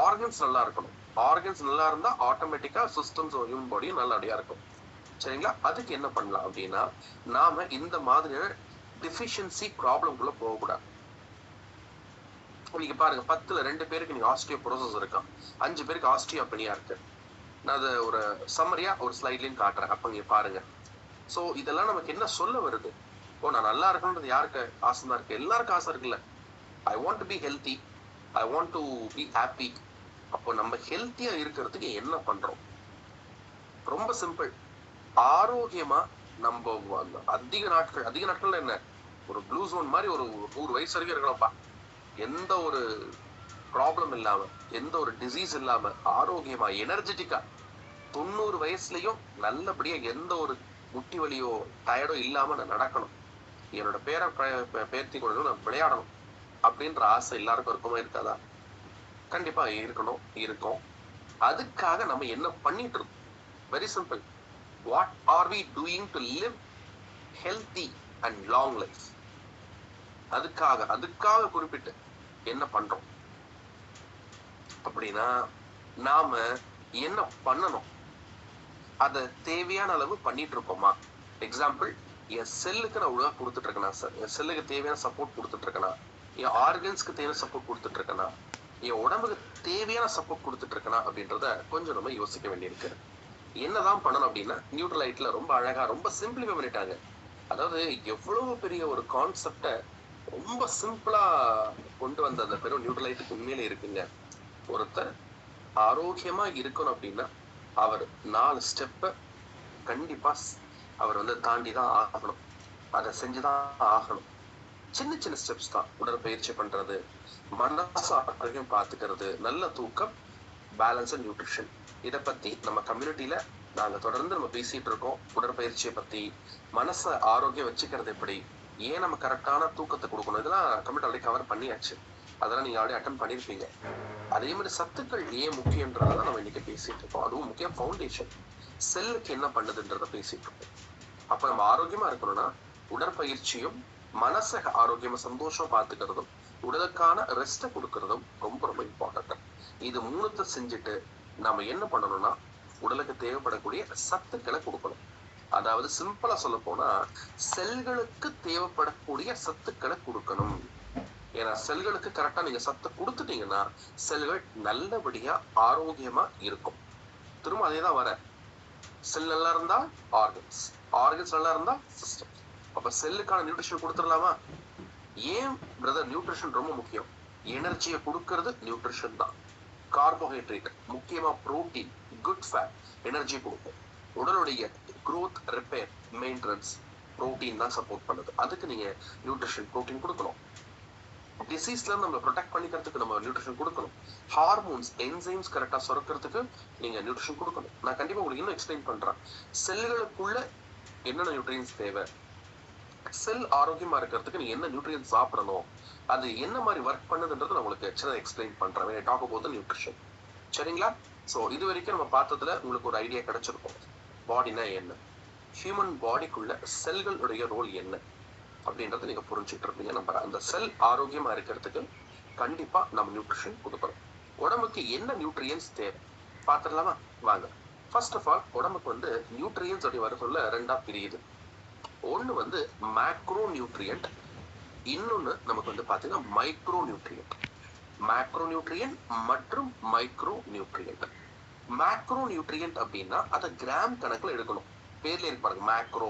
B: ஆர்கன்ஸ் நல்லா இருக்கணும். ஆர்கன்ஸ் நல்லா இருந்தா ஆட்டோமேட்டிக்கா சிஸ்டம்ஸ் ஹியூமன் பாடியும் நல்லபடியா இருக்கும். சரிங்களா? அதுக்கு என்ன பண்ணலாம் அப்படின்னா, நாம இந்த மாதிரியான டிஃபிஷியன்சி ப்ராப்ளம்குள்ள போகக்கூடாது. நீங்க பாருங்க, 10ல 2 பேருக்கு நீங்க ஆஸ்டியோபோரோசிஸ் இருக்கான், 5 பேருக்கு ஆஸ்டியோபெனியா இருக்கு. நான் அதை ஒரு சம்மரியா ஒரு ஸ்லைட்லயும் காட்டுறேன், அப்ப நீங்க பாருங்க. சோ இதெல்லாம் நமக்கு என்ன சொல்ல வருது? நான் நல்லா இருக்கணும்ன்றது யாருக்கு ஆசை தான் இருக்கு? எல்லாருக்கும் ஆசை இருக்குல்ல. I want to be healthy, I want to be happy. அப்போ நம்ம ஹெல்த்தியா இருக்கிறதுக்கு என்ன பண்றோம்? ரொம்ப சிம்பிள். ஆரோக்கியமா நம்ம அதிக நாட்கள் என்ன, ஒரு ப்ளூ ஜோன் மாதிரி ஒரு 100 வயசு வரைக்கும் இருக்கணும்ப்பா. எந்த ஒரு ப்ராப்ளம் இல்லாம, எந்த ஒரு டிசீஸ் இல்லாம, ஆரோக்கியமா எனர்ஜெட்டிக்கா 90 வயசுலயும் நல்லபடியா எந்த ஒரு முட்டி வலியோ டயர்டோ இல்லாம நான் நடக்கணும், என்னோட பேர்த்தி கொண்டு நான் விளையாடணும் அப்படின்ற ஆசை எல்லாருக்கும் இருக்குமா இருக்காதா? கண்டிப்பா இருக்கணும், இருக்கும். அதுக்காக நம்ம என்ன பண்ணிட்டு இருக்கோம்? Very simple. What are we doing to live healthy and long life? அதுக்காக குறிப்பிட்டு என்ன பண்றோம் அப்படின்னா, நாம என்ன பண்ணணும், அத தேவையான அளவு பண்ணிட்டு இருக்கோமா? எக்ஸாம்பிள், என் செல்லுக்கு நான் ஒழுங்கா கொடுத்துட்டு இருக்கேனா சார்? என் செல்லுக்கு தேவையான சப்போர்ட் கொடுத்துட்டு இருக்கேனா? என் ஆர்கன்ஸ்க்கு தேவையான சப்போர்ட் கொடுத்துட்டு இருக்கேனா? என் உடம்புக்கு தேவையான சப்போர்ட் கொடுத்துட்டு இருக்கேனா? அப்படின்றத கொஞ்சம் நம்ம யோசிக்க வேண்டியிருக்கு. என்னதான் பண்ணணும் அப்படின்னா, நியூட்ரலைட்ல ரொம்ப அழகா ரொம்ப சிம்பிளிஃபை பண்ணிட்டாங்க. அதாவது எவ்வளவு பெரிய ஒரு கான்செப்ட ரொம்ப சிம்பிளா கொண்டு வந்த அந்த பெரும் நியூட்ரலைட்டுக்கு உண்மையிலே இருக்குங்க. ஒருத்தர் ஆரோக்கியமா இருக்கணும் அப்படின்னா அவர் 4 ஸ்டெப்ப கண்டிப்பா அவர் வந்து தாண்டிதான் ஆகணும், அதை செஞ்சுதான் ஆகணும். சின்ன சின்ன ஸ்டெப்ஸ் தான். உடற்பயிற்சி பண்றது, மனசு ஆரோக்கியம் பார்த்துக்கிறது, நல்ல தூக்கம், பேலன்ஸ் அண்ட் நியூட்ரிஷன். இதை பத்தி நம்ம கம்யூனிட்டியில நாங்க தொடர்ந்து நம்ம பேசிட்டு இருக்கோம். உடற்பயிற்சியை பத்தி, மனசை ஆரோக்கியம் வச்சுக்கிறது எப்படி, ஏன் நம்ம கரெக்டான தூக்கத்தை கொடுக்கணும், இதெல்லாம் கம்யூனிட்டி ஆல்ரெடி கவர் பண்ணியாச்சு. அதெல்லாம் நீங்க ஆல்ரெடி அட்டன் பண்ணிருப்பீங்க. அதே மாதிரி சத்துக்கள் ஏன் முக்கியன்றதான் நம்ம இன்னைக்கு பேசிட்டு இருக்கோம். அதுவும் முக்கியம் ஃபவுண்டேஷன், செல்லுக்கு என்ன பண்ணுதுன்றத பேசிட்டு இருக்கோம். அப்ப நம்ம ஆரோக்கியமா இருக்கணும்னா உடற்பயிற்சியும், மனசை ஆரோக்கியமா சந்தோஷமா பார்த்துக்கிறதும், உடலுக்கான ரெஸ்ட கொடுக்கறதும் ரொம்ப ரொம்ப இம்பார்ட்டன்ட். இது 3 செஞ்சுட்டு நாம என்ன பண்ணணும்னா உடலுக்கு தேவைப்படக்கூடிய சத்துக்களை கொடுக்கணும். அதாவது சிம்பிளா சொல்ல போனா செல்களுக்கு தேவைப்படக்கூடிய சத்துக்களை கொடுக்கணும். ஏன்னா செல்களுக்கு கரெக்டா நீங்க சத்து கொடுத்துட்டீங்கன்னா செல்கள் நல்லபடியா ஆரோக்கியமா இருக்கும். திரும்ப அதேதான் வர, செல் நல்லா இருந்தா ஆர்கன்ஸ், ஆர்கன்ஸ் நல்லா இருந்தா சிஸ்டம். அப்ப செல்லுக்கான நியூட்ரிஷன் கொடுத்துடலாமா? ஏன் பிரதர் நியூட்ரிஷன் ரொம்ப முக்கியம்? எனர்ஜியை கொடுக்கறது நியூட்ரிஷன் தான். கார்போஹைட்ரேட், முக்கியமா புரோட்டீன், குட் ஃபேட் எனர்ஜி கொடுக்கும். உடலுடைய growth, ரிப்பேர், மெயின்டெனன்ஸ் புரோட்டீன் தான் சப்போர்ட் பண்ணுது. அதுக்கு நீங்க நியூட்ரிஷன் புரோட்டீன் கொடுக்கணும். டிசீஸ்ல நம்ம ப்ரொடெக்ட் பண்ணிக்கிறதுக்கு நம்ம நியூட்ரிஷன் கொடுக்கணும். ஹார்மோன்ஸ், என்சைம்ஸ் கரெக்டா சுரக்கிறதுக்கு நீங்க நியூட்ரிஷன் கொடுக்கணும். நான் கண்டிப்பா உங்களுக்கு இன்னும் எக்ஸ்பிளைன் பண்றேன். செல்களுக்குள்ள என்னென்ன நியூட்ரியன்ஸ் தேவை, செல் ஆரோக்கியமா இருக்கிறதுக்கு நீங்க என்ன நியூட்ரியன்ஸ் சாப்பிடணும், அது என்ன மாதிரி ஒர்க் பண்ணுதுன்றது நான் உங்களுக்கு சின்ன எக்ஸ்பிளைன் பண்றேன். when I talk about the nutrition. சரிங்களா? சோ இது வரைக்கும் நம்ம பார்த்ததுல உங்களுக்கு ஒரு ஐடியா கிடைச்சிருக்கும். பாடினா என்ன, ஹியூமன் பாடிக்குள்ள செல்களுடைய ரோல் என்ன அப்படின்றத நீங்க புரிஞ்சுட்டு இருப்பீங்க. நம்ம அந்த செல் ஆரோக்கியமா இருக்கிறதுக்கு கண்டிப்பா நம்ம நியூட்ரிஷன் கொடுக்கணும். உடம்புக்கு என்ன நியூட்ரியன்ஸ் தேவை பாத்துடலாமா? வாங்க. ஃபர்ஸ்ட் ஆஃப் ஆல், உடம்புக்கு வந்து நியூட்ரியன்ஸ் அப்படி வர சொல்ல 2ஆ பிரியுது. ஒண்ணு வந்து மேக்ரோ நியூட்ரியன்ட், இன்னொன்னு நமக்கு வந்து பாத்தீங்கன்னா மைக்ரோ நியூட்ரியன்ட். மேக்ரோ நியூட்ரியன்ட் மற்றும் மைக்ரோ நியூட்ரியன்ட். மேக்ரோ நியூட்ரியன்ட் அப்படின்னா அதை கிராம் கணக்குல எடுக்கணும். பேர்ல இருக்கு பாருங்க, மேக்ரோ,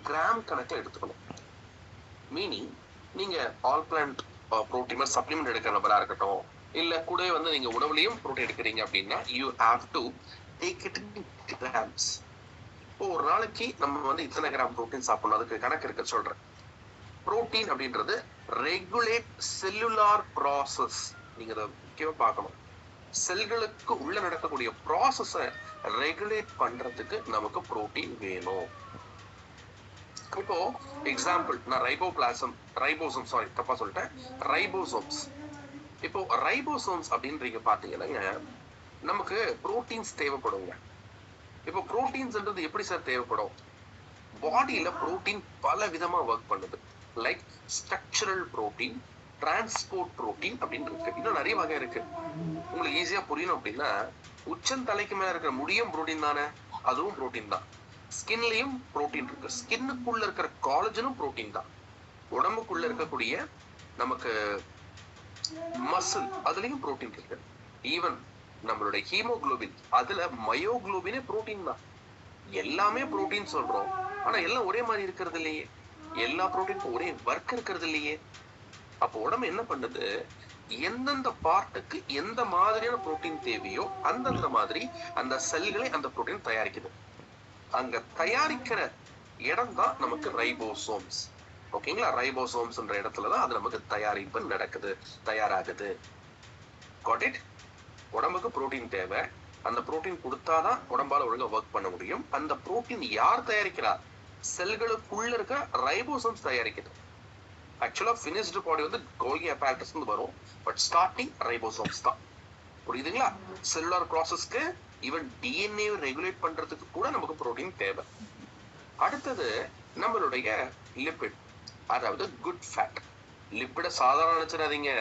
B: கிராம் கணக்குல எடுத்துக்கணும். மீனிங் நீங்க ஆல் பிளான்ட் புரோட்டீன் சப்ளிமெண்ட் எடுக்கிற நபரா இருக்கட்டும், இல்ல கூட வந்து நீங்க உணவுலையும் புரோட்டீன் எடுக்கிறீங்க அப்படின்னா you have to take it in grams. இப்போ ஒரு நாளைக்கு நம்ம வந்து இத்தனை கிராம் புரோட்டீன் சாப்பிடணும், அதுக்கு கணக்கு இருக்க சொல்றேன். புரோட்டீன் அப்படின்றது ரெகுலேட் செல்லுலார் ப்ராசஸ். நீங்க அதை முக்கியமா பார்க்கணும். செல்களுக்கு உள்ள நடக்கக்கூடிய ப்ராசஸ ரெகுலேட் பண்றதுக்கு நமக்கு புரோட்டீன் வேணும். இப்போ எக்ஸாம்பிள் நான் ரைபோசோம்ஸ். இப்போ ரைபோசோம்ஸ் அப்படின்றீங்க பாத்தீங்கன்னா நமக்கு புரோட்டீன்ஸ் தேவைப்படுங்க. இப்போ புரோட்டீன்ஸ்ன்றது எப்படி சார் தேவைப்படும்? பாடியில புரோட்டீன் பல விதமா ஒர்க் பண்ணுது. Like structural protein, transport protein அப்படின்னு இருக்கு. இன்னும் நிறைய வகை இருக்கு. உங்களுக்கு ஈஸியா புரியணும் அப்படின்னா, உச்சந்தலைக்கு மேல இருக்கிற முடியும் புரோட்டீன் தானே, அதுவும் புரோட்டீன் தான். ஸ்கின்லயும் புரோட்டீன் இருக்கு. ஸ்கின்னுக்குள்ள இருக்கிற காலஜனும் புரோட்டீன் தான். உடம்புக்குள்ள இருக்கக்கூடிய நமக்கு மசில் அதுலயும் புரோட்டீன் இருக்கு. ஈவன் நம்மளுடைய ஹீமோகுளோபின் அதுல மயோகுளோபினே புரோட்டீன் தான். எல்லாமே புரோட்டீன் சொல்றோம், ஆனா எல்லாம் ஒரே மாதிரி இருக்கிறது இல்லையே. எல்லா புரோட்டீனுக்கும் ஒரே ஒர்க் இருக்கிறது இல்லையே. அப்போ உடம்பு என்ன பண்ணுது, எந்தெந்த பார்ட்டுக்கு எந்த மாதிரியான புரோட்டீன் தேவையோ அந்தந்த மாதிரி அந்த செல்களை அந்த புரோட்டீன் தயாரிக்குது. அங்க தயாரிக்கிற இடம் தான் நமக்கு ரைபோசோம்ஸ். ஓகேங்களா? ரைபோசோம்ஸ்ன்ற இடத்துலதான் அது நமக்கு தயாரிப்பு நடக்குது, தயாராகுது. Got it? உடம்புக்கு புரோட்டீன் தேவை. அந்த புரோட்டீன் கொடுத்தாதான் உடம்பால ஒழுங்கா ஒர்க் பண்ண முடியும். அந்த புரோட்டீன் யார் தயாரிக்கிறார்? செல்களுக்குள்ள இருக்க ரைபோசோம்ஸ் தயாரிக்குது. ஆக்சுவலா ஃபினிஷ்டு பாடி வந்து கோல்கி அப்பaratus வரும், பட் ஸ்டார்டிங் ரைபோசோம்ஸ் தான். புரியுதுங்களா? செல்லுலார் ப்ராசஸ்க்கு ஈவன் டிஎன்ஏ ரெகுலேட் பண்றதுக்கு கூட நமக்கு புரோட்டீன் தேவை. அடுத்தது நம்மளுடைய லிபிட், அதாவது குட் ஃபேட். லிப்பிட சாதாரண நினைச்சிடாதீங்க.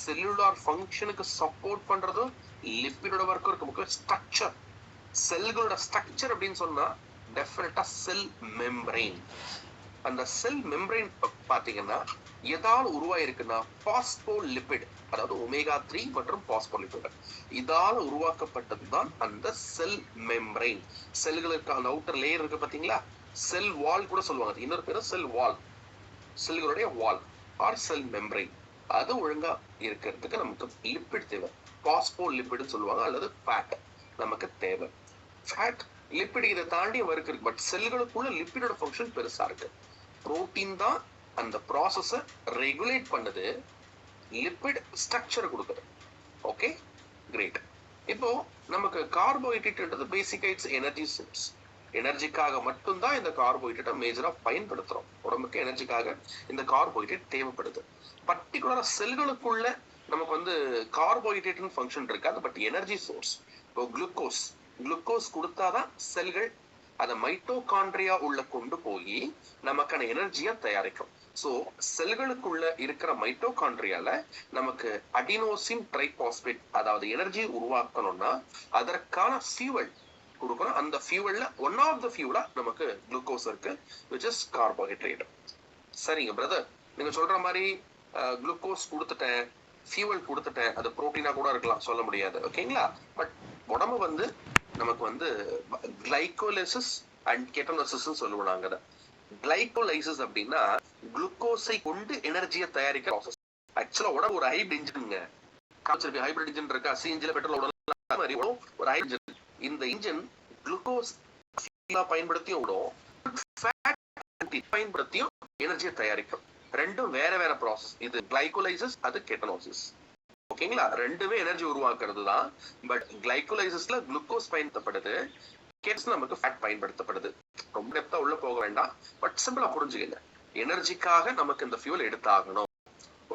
B: செல்லுலார் ஃபங்க்ஷனுக்கு சப்போர்ட் பண்றதும் லிப்பிடோட ஒர்க்கும் இருக்கு. முக்கிய ஸ்ட்ரக்சர், செல்களோட ஸ்ட்ரக்சர் அப்படின்னு சொன்னா டெஃபினட்டா செல் மெம்பரைன். அந்த செல் மெம்பரைன் பாத்தீங்கன்னா எதால உருவாயிருக்குன்னா பாஸ்போலிபிட், அதாவது ஒமேகா 3 மற்றும் பாஸ்போலிபிட், இதால உருவாக்கப்பட்டதுதான் அந்த செல் மெம்பரைன். செல்களுக்கு அந்த அவுட்டர் லேயர் இருக்கு பாத்தீங்களா, செல் வால் கூட சொல்லுவாங்க. இன்னொரு பேரு செல் வால், செல்களுடைய வால் ஆர் செல் மெம்பரைன். அது ஒழுங்கா இருக்கிறதுக்கு நமக்கு லிப்பிட் தேவை. பாஸ்போலிபிட் சொல்லுவாங்க, அல்லது ஃபேட் நமக்கு தேவை. ஃபேட், லிப்பிட் இதை தாண்டி ஒர்க் இருக்கு. பட் செல்களுக்குள்ள லிப்பிடோட ஃபங்க்ஷன் பெருசா இருக்கு. புரோட்டீன் தான் அந்த ப்ராசஸ ரெகுலேட் பண்ணுது, லிப்பிட் ஸ்ட்ரக்சர் கொடுக்குது. Okay, great. இப்போ நமக்கு கார்போஹைட்ரேட்ன்றது பேசிக்கா இட்ஸ் எனர்ஜி சோர்ஸ். எனர்ஜிக்காக மட்டும்தான் இந்த கார்போஹைட்ரேட்டை மேஜரா பயன்படுத்துறோம். உடம்புக்கு எனர்ஜிக்காக இந்த கார்போஹைட்ரேட் தேவைப்படுது. பர்டிகுலரா செல்களுக்குள்ள நமக்கு வந்து கார்போஹைட்ரேட்னு ஃபங்க்ஷன் இருக்காது, பட் எனர்ஜி சோர்ஸ். இப்போ குளுக்கோஸ் கொடுத்தாதான் செல்கள் அதை மைட்டோகாண்ட்ரியா உள்ள கொண்டு போய் நமக்கான எனர்ஜியா தயாரிக்கும். சோ செல்களுக்குள்ள இருக்கிற மைட்டோகாண்ட்ரியால நமக்கு அடினோசின் ட்ரைபாஸ்பேட், அதாவது எனர்ஜி உருவாக்கணும்னா அதற்கான ஃபியூவல் கொடுக்கணும். அந்த ஃபியூவல்ல ஒன் ஆஃப் த ஃபியூலா நமக்கு குளுக்கோஸ் இருக்கு, which is கார்போஹைட்ரேட். சரிங்க பிரதர், நீங்க சொல்ற மாதிரி குளுக்கோஸ் கொடுத்துட்டேன், ஃபியூவல் கொடுத்துட்டேன், அது புரோட்டீனா கூட இருக்கலாம், சொல்ல முடியாது. ஓகேங்களா? பட் உடம்பு வந்து நமக்கு வந்து கிளைகோலிசிஸ் அண்ட் கெட்டோலிசிஸ் சொல்லுவோம் நாங்க. கிளைகோலைசிஸ் அப்படின்னா குளுக்கோஸை கொண்டு எனர்ஜியை தயாரிக்கிற ப்ராசஸ். ஆக்சுவலா உடம்பு ஒரு ஹைபிரிட் இன்ஜினுங்க. ஹைபிரிட் இன்ஜின் இருக்கா, சிஎன்ஜில பெட்ரோல் விடும், ஒரு ஹைபிரிட் இன்ஜின். இந்த இன்ஜின் குளுக்கோஸ் பயன்படுத்தியும் விடும், பயன்படுத்தியும் எனர்ஜியை தயாரிக்கும். ரெண்டும் வேற வேற ப்ராசஸ். இது கிளைகோலைசிஸ், அது கெட்டோலிசிஸ். ஓகேங்களா? ரெண்டுமே எனர்ஜி உருவாக்குறது தான். பட் கிளைகோலைசிஸ்ல குளுக்கோஸ் பயன்படுத்தப்படுது, கெட்டோலிசிஸ்ல நமக்கு ஃபேட் பயன்படுத்தப்படுது. ரொம்ப டெப்தா உள்ள போக வேண்டாம், பட் சிம்பிளா புரிஞ்சுக்கங்க. எனர்ஜிக்காக நமக்கு இந்த ஃபியூல் எடுத்தாகணும்.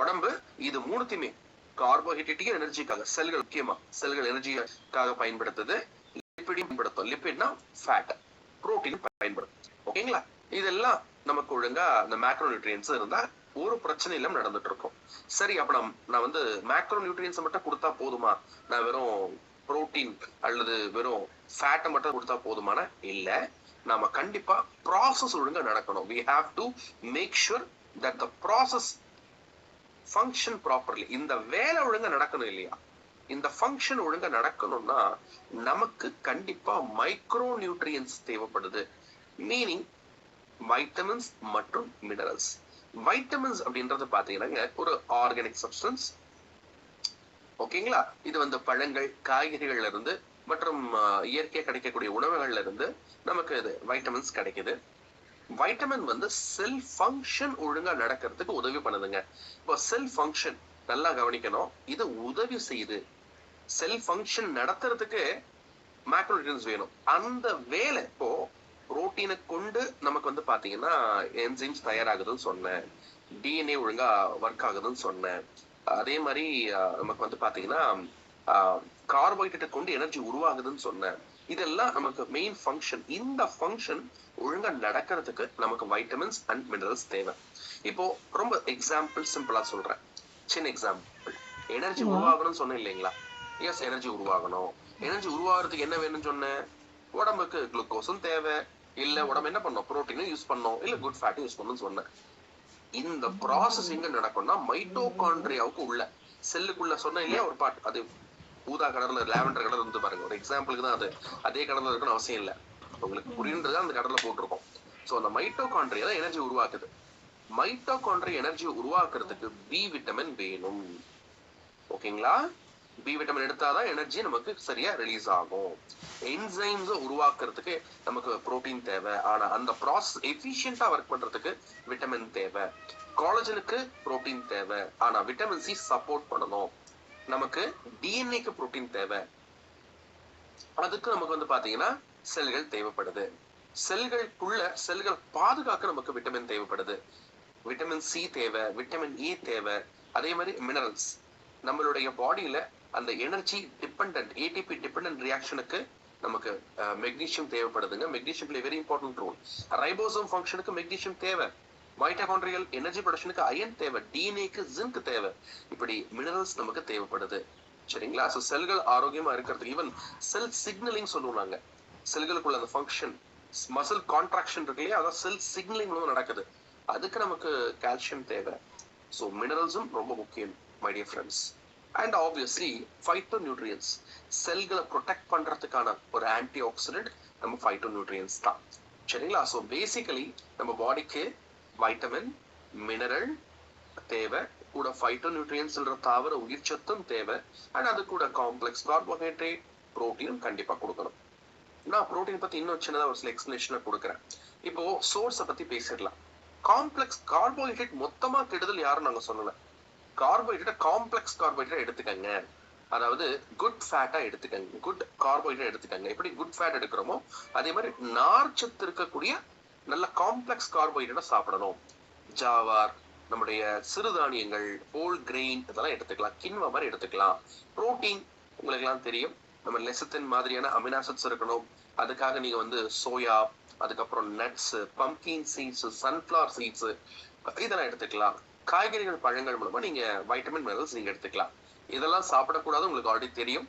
B: உடம்பு இது மூணுத்தையுமே, கார்போஹைட்ரேட்டையும் எனர்ஜிக்காக, செல்கள் முக்கியமா செல்கள் எனர்ஜிக்காக பயன்படுத்துது, லிப்பிடையும் பயன்படுத்தும். லிப்பிட்னா ஃபேட், புரோட்டீன் பயன்படுத்தும். ஓகேங்களா? இதெல்லாம் நமக்கு ஒழுங்கா இந்த மேக்ரோ நியூட்ரியன்ஸ் இருந்தா ஒரு பிரச்சனை இல்லாம நடந்துட்டு இருக்கும். சரி, அப்ப நான் வந்து மேக்ரோ நியூட்ரியன்ஸ் மட்டும் கொடுத்தா போதுமா, நான் வெறும் புரோட்டீன் அல்லது வெறும் ஃபேட்டை மட்டும் கொடுத்தா போதுமான இல்ல. நாம கண்டிப்பா ப்ராசஸ் ஒழுங்கா நடக்கணும். we have to make sure that the process function properly. இந்த வேலை ஒழுங்கா நடக்கணும் இல்லையா? இந்த ஃபங்க்ஷன் ஒழுங்கா நடக்கணும்னா நமக்கு கண்டிப்பா மைக்ரோ நியூட்ரியன்ஸ் தேவைப்படுது. மீனிங் வைட்டமின்ஸ் மற்றும் மினரல்ஸ். வைட்டமின்ஸ் அப்படின்றது பாத்தீங்கன்னா ஒரு ஆர்கானிக் சப்ஸ்டன்ஸ். ஓகேங்களா? இது வந்து பழங்கள், காய்கறிகள்ல இருந்து மற்றும் இயற்கையா கிடைக்கக்கூடிய உணவுகள்ல இருந்து நமக்கு இது வைட்டமின்ஸ் கிடைக்குது. வைட்டமின் வந்து செல் ஃபங்க்ஷன் ஒழுங்கா நடக்கிறதுக்கு உதவி பண்ணுதுங்க. இப்போ செல் ஃபங்க்ஷன் நல்லா கவனிக்கணும். இது உதவி செய்யுது. செல் ஃபங்க்ஷன் நடத்துறதுக்கு மேக்ரோநியூட்ரியன்ஸ் வேணும். அந்த வேலை இப்போ புரோட்டீனை கொண்டு நமக்கு வந்து பாத்தீங்கன்னா என்சைம்ஸ் தயாராகுதுன்னு சொன்னேன், டிஎன்ஏ ஒழுங்கா ஒர்க் ஆகுதுன்னு சொன்னேன். அதே மாதிரி நமக்கு வந்து பாத்தீங்கன்னா கார்போஹைட்ரேட்டை கொண்டு எனர்ஜி உருவாகுதுன்னு சொன்னேன். இதெல்லாம் நமக்கு மெயின் ஃபங்க்ஷன். இந்த ஃபங்க்ஷன் ஒழுங்கா நடக்கிறதுக்கு நமக்கு வைட்டமின்ஸ் அண்ட் மினரல்ஸ் தேவை. இப்போ ரொம்ப எக்ஸாம்பிள் சிம்பிளா சொல்றேன். சின்ன எக்ஸாம்பிள், எனர்ஜி உருவாகணும்னு சொன்னேன் இல்லைங்களா? எஸ், எனர்ஜி உருவாகணும். எனர்ஜி உருவாகிறதுக்கு என்ன வேணும்னு சொன்னேன்? உடம்புக்கு குளுக்கோஸும் தேவை, இல்ல உடம்பு என்ன பண்ணும், புரோட்டீனும் யூஸ் பண்ணும், இல்ல குட் ஃபேட்டும் யூஸ் பண்ணணும்னு சொன்னேன். இந்த ப்ராசஸ் எங்க நடக்கும்னா மைட்டோகாண்ட்ரியாவுக்கு உள்ள செல்லுக்குள்ள சொன்ன இல்லையா ஒரு பார்ட், அது ஊதா கலர்ல லாவெண்டர் கலர் வந்து பாருங்க, ஒரு எக்ஸாம்பிளுக்கு தான். அது அதே கலர்ல இருக்குன்னு அவசியம் இல்லை, உங்களுக்கு புரியுன்றது அந்த கடல்ல போட்டிருக்கோம். சோ அந்த மைட்டோகாண்ட்ரியா தான் எனர்ஜி உருவாக்குது. மைட்டோகாண்ட்ரியா எனர்ஜி உருவாக்குறதுக்கு பி விட்டமின் வேணும். ஓகேங்களா? பி விட்டமின் எடுத்தாதான் எனர்ஜி நமக்கு சரியா ரிலீஸ் ஆகும். என்சைம்ஸ் உருவாக்குறதுக்கு நமக்கு புரோட்டீன் தேவை. ஆனா அந்த ப்ராசஸ் எஃபிஷியன்ட்டா ஒர்க் பண்றதுக்கு விட்டமின் தேவை. காலஜனுக்கு புரோட்டீன் தேவை, ஆனா விட்டமின் சி சப்போர்ட் பண்ணணும். நமக்கு டிஎன்ஏக்கு புரோட்டீன் தேவை, அதுக்கு நமக்கு வந்து பாத்தீங்கன்னா செல்கள் தேவைப்படுது. செல்களுக்குள்ள செல்கள் பாதுகாக்க நமக்கு விட்டமின் தேவைப்படுது. விட்டமின் சி தேவை, விட்டமின் ஏ தேவை. அதே மாதிரி மினரல்ஸ், நம்மளுடைய பாடியில அந்த எனர்ஜி டிபெண்டன்ட் ஏடிபி டிபெண்டன்ட் ரியாக்ஷனுக்கு நமக்கு மெக்னீசியம் தேவைப்படுதுங்க. Magnesium play very important role. Ribosome ஃபங்க்ஷனுக்கு மெக்னீசியம் தேவை. மைட்டோகாண்ட்ரியல் எனர்ஜி ப்ரொடக்ஷனுக்கு அயன் தேவை. டிஎன்ஏக்கு ஜிங்க் தேவை. இப்படி மினரல்ஸ் நமக்கு தேவைப்படுது. சரிங்களா? சோ செல்கள் ஆரோக்கியமா இருக்கிறதுக்கு, ஈவன் செல் சிக்னலிங் சொல்லுவாங்க. செல்களுக்குள்ள அந்த ஃபங்க்ஷன், மசில் கான்ட்ராக்ஷன் இருக்கு இல்லையா, அதான் செல் சிக்னலிங் நடக்குது. அதுக்கு நமக்கு கால்சியம் தேவை. ஸோ மினரல்ஸும் ரொம்ப முக்கியம் my dear friends. And obviously phyto nutrients, செல்களை ப்ரொடெக்ட் பண்றதுக்கான ஒரு ஆன்டி ஆக்சிடென்ட் நம்ம ஃபைட்டோ நியூட்ரியன்ஸ் தான். சரிங்களா? ஸோ பேசிக்கலி நம்ம பாடிக்கு வைட்டமின், மினரல் தேவை, கூட ஃபைட்டோ நியூட்ரியன்ஸ் தாவர உயிர் சத்தும் தேவை. அண்ட் அது கூட காம்ப்ளெக்ஸ் கார்போஹைட்ரேட், புரோட்டீனும் கண்டிப்பா கொடுக்கணும். நான் புரோட்டீன் பத்தி இன்னும் சின்னதா ஒரு சில எக்ஸ்பிளேஷன் கொடுக்குறேன். இப்போ சோர்ஸை பத்தி பேசிடலாம். காம்ப்ளெக்ஸ் கார்போஹைட்ரேட் மொத்தமா கெடுதல் யாரும் நாங்க சொல்லல. கார்போஹைட்ரேட் காம்ப்ளெக்ஸ் கார்போஹைட்ரேட் எடுத்துக்கங்க, அதாவது குட் ஃபேட்டா எடுத்துக்கங்க, குட் கார்போஹைட்ரேட் எடுத்துக்கங்க. எப்படி குட் ஃபேட் எடுக்கிறோமோ அதே மாதிரி நார்ச்சத்து இருக்கக்கூடிய நல்ல காம்ப்ளெக்ஸ் கார்போஹைட்ரேட்டை சாப்பிடணும். ஜாவார், நம்முடைய சிறுதானியங்கள், ஹோல் கிரெயின் இதெல்லாம் எடுத்துக்கலாம். கின்வா மாதிரி எடுத்துக்கலாம். புரோட்டீன் உங்களுக்கு எல்லாம் தெரியும், நம்ம லெசித்தின் மாதிரியான அமினாசிட்ஸ் இருக்கணும். அதுக்காக நீங்க வந்து சோயா, அதுக்கப்புறம் nuts, pumpkin seeds, sunflower seeds இதெல்லாம் எடுத்துக்கலாம். காய்கறிகள், பழங்கள் மூலமா நீங்க வைட்டமின் மினரல்ஸ் நீங்க எடுத்துக்கலாம். இதெல்லாம் சாப்பிடக்கூடாது, உங்களுக்கு ஆல்ரெடி தெரியும்.